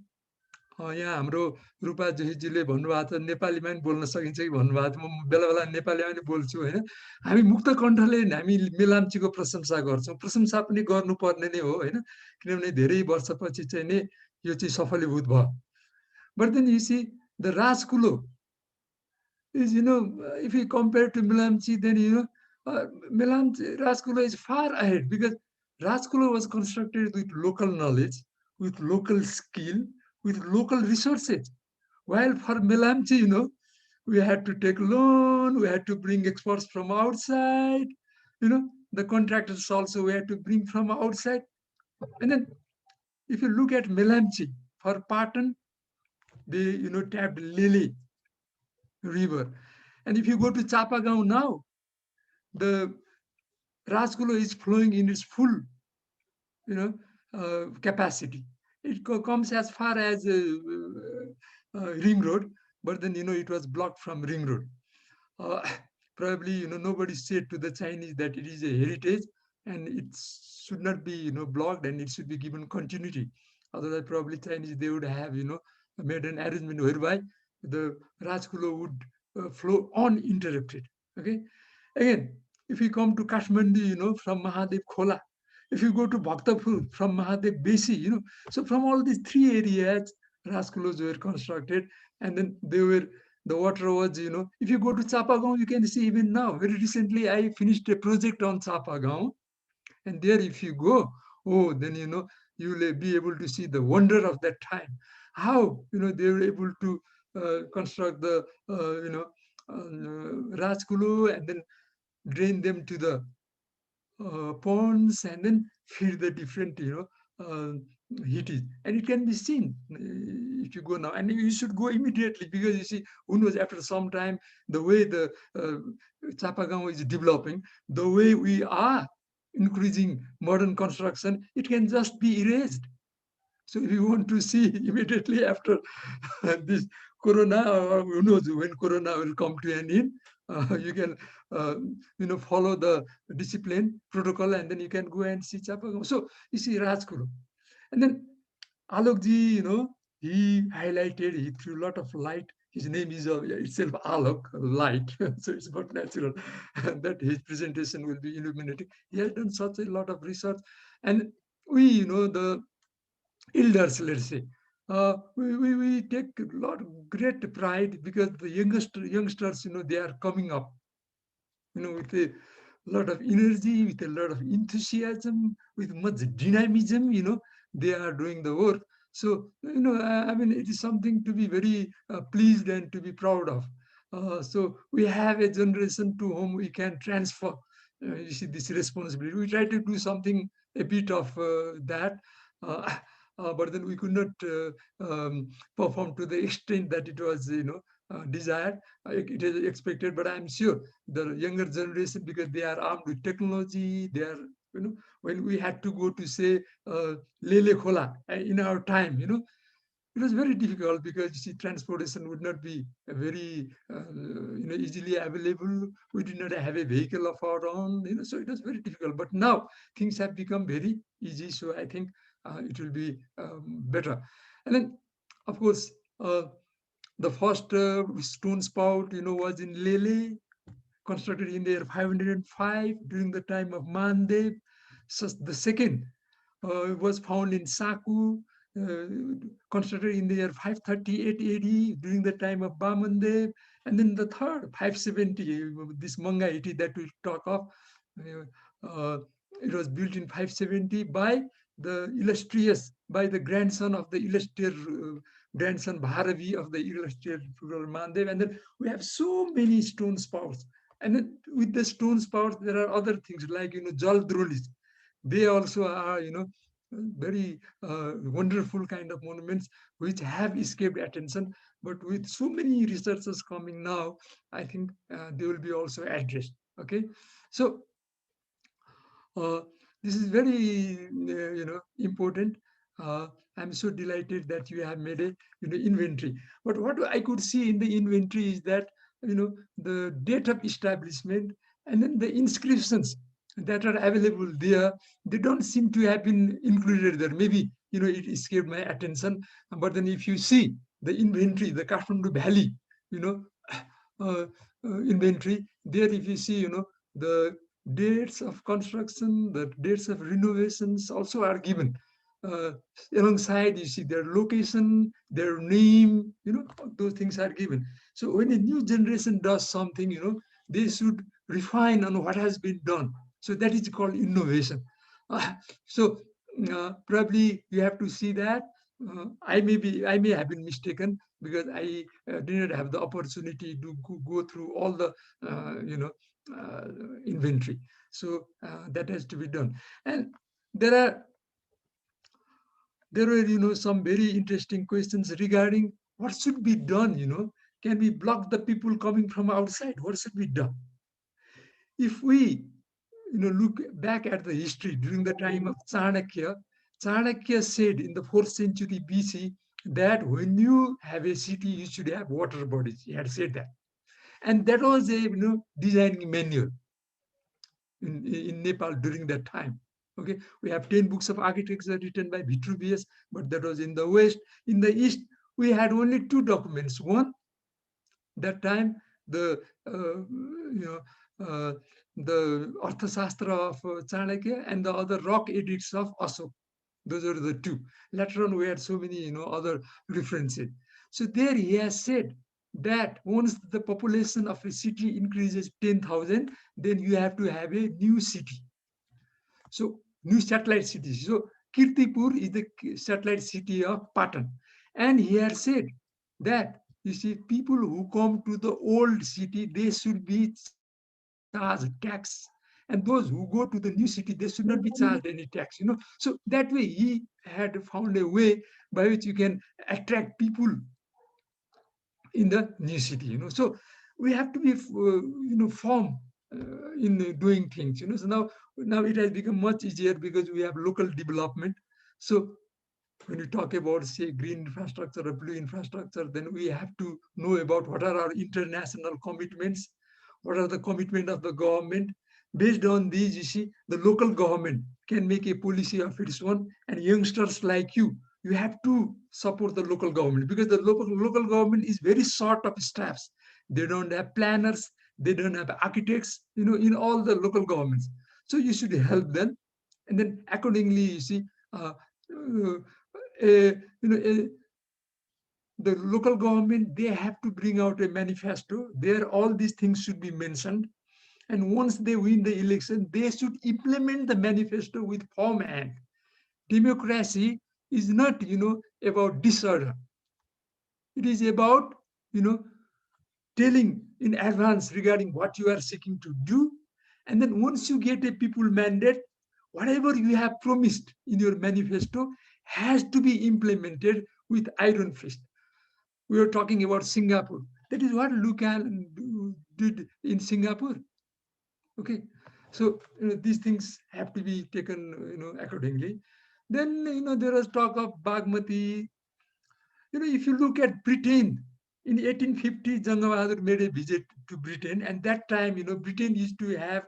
यहाँ हाम्रो रूपा जोशीजीले भन्नुभएको छ नेपालीमा पनि बोल्न सकिन्छ कि भन्नुभएको थियो। म बेला बेला नेपालीमा पनि बोल्छु होइन। हामी मुक्त कण्ठले हामी मेलाम्चीको प्रशंसा गर्छौँ, प्रशंसा पनि गर्नुपर्ने नै हो होइन, किनभने धेरै वर्षपछि चाहिँ नै यो चाहिँ सफलीभूत भयो। But then you see the Rajkulo is, if you compare to Melamchi, then Melamchi, Rajkulo is far ahead, because Rajkulo was constructed with local knowledge, with local skill, with local resources. While for Melamchi, we had to take loan, we had to bring experts from outside, the contractors also we had to bring from outside. And then if you look at Melamchi, for Patan, they, tapped Lily River. And if you go to Chapagaon now, the Rajkulo is flowing in its full, capacity. It comes as far as Ring Road, but then, it was blocked from Ring Road. Probably, nobody said to the Chinese that it is a heritage and it should not be, blocked, and it should be given continuity. Otherwise, probably Chinese, they would have, made an arrangement whereby the Rajkulo would flow uninterrupted. Okay. Again, if you come to Kathmandu, from Mahadev Khola, if you go to Bhaktapur from Mahadev Besi, so from all these three areas, Rajkulos were constructed, and then the water was, if you go to Chapagaon, you can see even now, very recently, I finished a project on Chapagaon, and there if you go, then, you will be able to see the wonder of that time, how, they were able to construct the, Rajkulo and then drain them to the ponds and then feed the different, heaties. And it can be seen if you go now. And you should go immediately, because you see, who knows, after some time, the way the Chapagaon is developing, the way we are increasing modern construction, it can just be erased. So if you want to see immediately after this Corona, or who knows when Corona will come to an end, you can, follow the discipline protocol, and then you can go and see Chapagaon. So you see Rajkulo. And then Alokji, he highlighted, he threw a lot of light. His name is itself Alok, light. So it's not natural that his presentation will be illuminating. He has done such a lot of research. And we, the elders, let's say, we take a lot of great pride, because the youngsters, they are coming up, with a lot of energy, with a lot of enthusiasm, with much dynamism, they are doing the work. So, I mean, it is something to be very pleased and to be proud of. So we have a generation to whom we can transfer, you see, this responsibility. We try to do something, a bit of that, but then we could not perform to the extent that it was, desired. It is expected, but I'm sure the younger generation, because they are armed with technology, they are, when we had to go to say Lele Khola in our time, it was very difficult, because you see, transportation would not be very easily available. We did not have a vehicle of our own, so it was very difficult. But now things have become very easy, so I think it will be better. And then, of course, the first stone spout, was in Lele, constructed in the year 505 during the time of Mandev. So the second was found in Saku, constructed in the year 538 AD during the time of Bamandev. And then the third, 570, this Manga 80 that we talk of, it was built in 570 by the grandson of the illustrious grandson Bharavi of the illustrious Mandev. And then we have so many stone spouts. And then with the stone spouts, there are other things like, Jal Drolis. They also are, very wonderful kind of monuments which have escaped attention. But with so many researchers coming now, I think they will be also addressed. Okay, so this is very important. I'm so delighted that you have made a inventory. But what I could see in the inventory is that the date of establishment and then the inscriptions that are available there, they don't seem to have been included there. Maybe it escaped my attention. But then if you see the inventory, the Kathmandu Valley, inventory, there if you see the dates of construction, the dates of renovations also are given. Alongside, you see their location, their name, those things are given. So when a new generation does something, they should refine on what has been done. So that is called innovation. So probably you have to see that. I may have been mistaken because I did not have the opportunity to go through all the inventory. So that has to be done. And there were some very interesting questions regarding what should be done. Can we block the people coming from outside? What should be done? If we look back at the history during the time of Chanakya said in the 4th century BC that when you have a city, you should have water bodies. He had said that. And that was a designing manual in Nepal during that time. Okay, we have 10 books of architecture written by Vitruvius, but that was in the West. In the East, we had only 2 documents. One, that time, the Arthashastra of Chanakya, and the other rock edicts of Ashoka. Those are the 2. Later on, we had so many other references. So there he has said that once the population of a city increases 10,000, then you have to have a new city. So new satellite cities. So Kirtipur is the satellite city of Patan. And he has said that, you see, people who come to the old city, they should be charged tax. And those who go to the new city, they should not be charged any tax. So that way he had found a way by which you can attract people in the new city. So we have to be firm in doing things. So now it has become much easier because we have local development. So when we talk about, say, green infrastructure or blue infrastructure, then we have to know about what are our international commitments, what are the commitments of the government. Based on these, you see, the local government can make a policy of its own, and youngsters like you have to support the local government, because the local government is very short of staffs. They don't have planners, they don't have architects, in all the local governments. So you should help them, and then accordingly, you see, the local government, they have to bring out a manifesto. There, all these things should be mentioned. And once they win the election, they should implement the manifesto with form hand. Democracy is not, about disorder. It is about, telling in advance regarding what you are seeking to do. And then once you get a people mandate, whatever you have promised in your manifesto has to be implemented with iron fist. We are talking about Singapore. That is what Lucan did in Singapore. Okay, so these things have to be taken, accordingly. Then there was talk of Bhagavati. If you look at Britain, in 1850, Jangabahadur made a visit to Britain, and that time, Britain used to have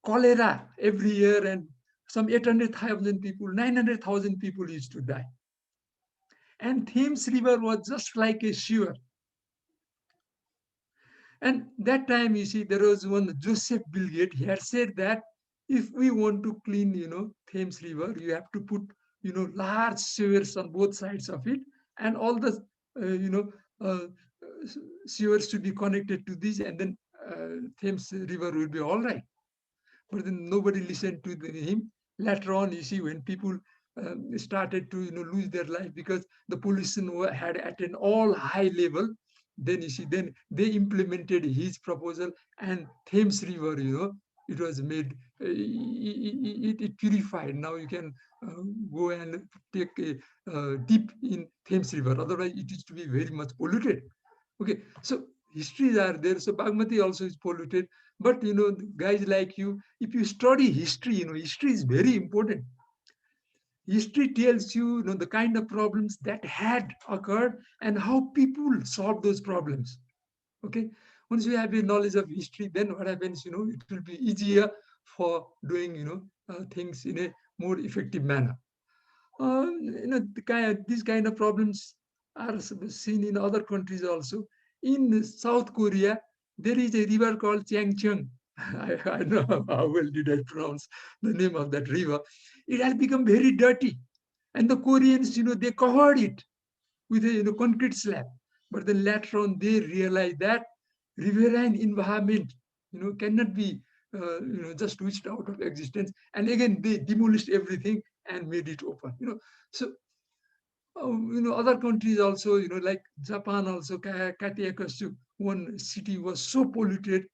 cholera every year, and some 800,000 people, 900,000 people used to die. And Thames River was just like a sewer. And that time, you see, there was one Joseph Bilgate. He had said that if we want to clean, Thames River, you have to put, large sewers on both sides of it, and all the, sewers should be connected to this, and then Thames River will be all right. But then nobody listened to him. Later on, you see, when people started to, lose their life because the pollution had at an all high level, then you see, then they implemented his proposal, and Thames River, it was made, it purified. Now you can go and take a dip in Thames River. Otherwise, it used to be very much polluted. Okay, so histories are there. So Bhagavati also is polluted. But, guys like you, if you study history, history is very important. History tells you, the kind of problems that had occurred and how people solve those problems. Okay, once you have a knowledge of history, then what happens, it will be easier for doing, things in a more effective manner. These kind of problems are seen in other countries also. In South Korea, there is a river called Changcheong. I know how well did I pronounce the name of that river. It has become very dirty, and the Koreans, they covered it with a concrete slab. But then later on, they realized that riverine environment, cannot be just switched out of existence. And again, they demolished everything and made it open. So other countries also, like Japan also, Kathmandu, one city was so polluted,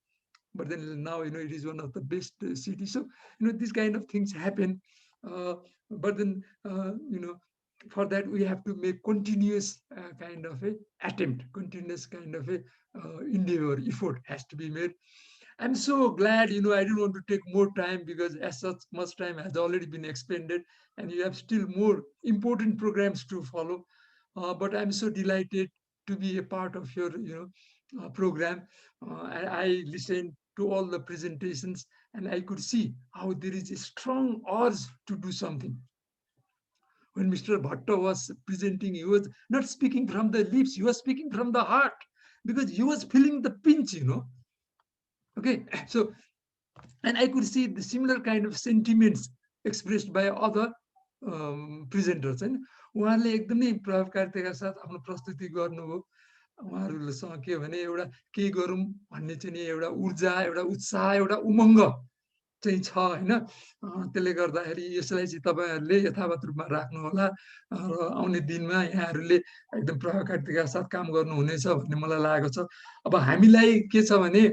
but then now, it is one of the best cities. So, these kind of things happen. But then, for that, we have to make continuous kind of a attempt, continuous kind of a endeavor, effort has to be made. I'm so glad, I didn't want to take more time because as such much time has already been expended and you have still more important programs to follow. But I'm so delighted to be a part of your, program. I listened to all the presentations and I could see how there is a strong urge to do something. When Mr. Bhatta was presenting, he was not speaking from the lips, he was speaking from the heart because he was feeling the pinch, Okay, so, and I could see the similar kind of sentiments expressed by other presenters. And उहाँले एकदमै प्रभावकारिताका साथ आफ्नो प्रस्तुति गर्नुभयो उहाँहरूसँग के भने एउटा के गरौँ भन्ने चाहिँ नि एउटा ऊर्जा एउटा उत्साह एउटा उमङ्ग चाहिँ छ हैन त्यसले गर्दाखेरि यसलाई चाहिँ तपाईहरुले यथावत रूपमा राख्नु होला र आउने दिनमा यहाँहरूले एकदम प्रभावकारिताका साथ काम गर्नुहुनेछ भन्ने मलाई लागेको छ अब हामीलाई के छ भने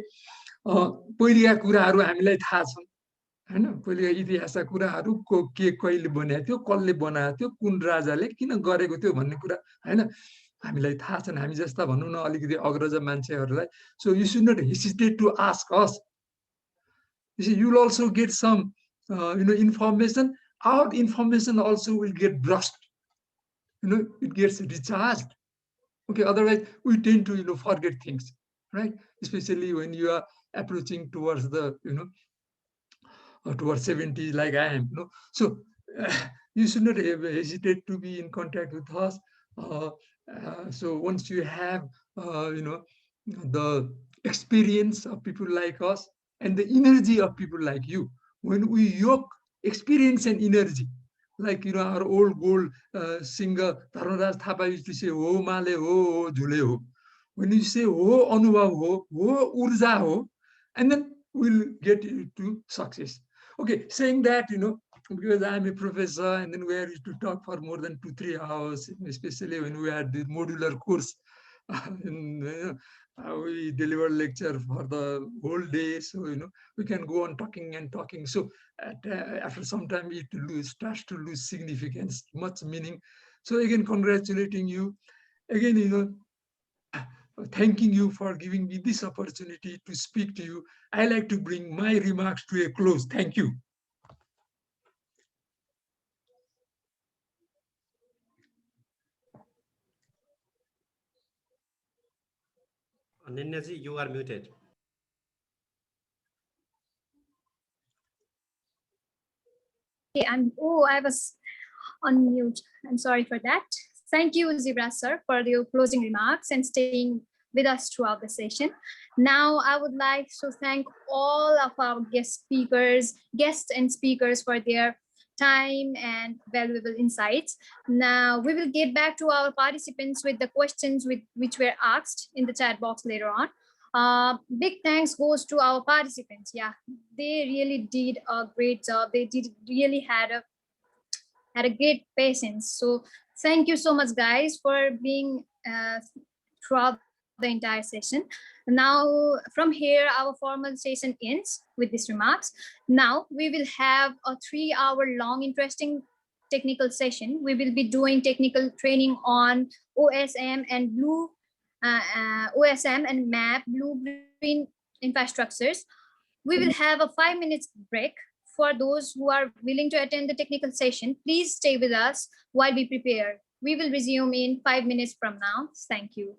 पहिलेका कुराहरू हामीलाई थाहा छन् हैन पहिलेका इतिहासका कुराहरू के कहिले बनाएको थियो कसले बनाएको थियो कुन राजाले किन गरेको थियो भन्ने कुरा हैन हामीलाई थाहा छन् हामी जस्ता भनौं न अलिकति अग्रज मान्छेहरूलाई so you should not hesitate to ask us you will also get some information. Our information also will get brushed, it gets recharged. Okay, otherwise we tend to forget things, right? Especially when you are approaching towards the towards 70 like I am. So you should not hesitate to be in contact with us. So once you have the experience of people like us and the energy of people like you, when we yoke experience and energy, like our old gold singer Dharmaraj Thapa used to say, "Ho male ho, jhule ho." When you say "ho anubhav ho, ho urja ho," and then we'll get to success. Okay, saying that because I'm a professor, and then we are used to talk for more than 2-3 hours, especially when we had the modular course. And, we deliver lecture for the whole day, so we can go on talking and talking. So after some time, it starts to lose significance, much meaning. So again, congratulating you, again, thanking you for giving me this opportunity to speak to you. I like to bring my remarks to a close. Thank you. Ninyaji, you are muted. Okay, I was on mute. I'm sorry for that. Thank you, Zebra sir, for your closing remarks and staying with us throughout the session. Now, I would like to thank all of our guests and speakers for their time and valuable insights. Now, we will get back to our participants with the questions which were asked in the chat box later on. Big thanks goes to our participants. Yeah, they really did a great job. They really had a great patience. So thank you so much, guys, for being throughout the entire session. Now, from here, our formal session ends with these remarks. Now, we will have a 3-hour-long interesting technical session. We will be doing technical training on OSM and OSM and map blue-green infrastructures. We will have a 5 minutes break. For those who are willing to attend the technical session, please stay with us while we prepare. We will resume in 5 minutes from now. Thank you.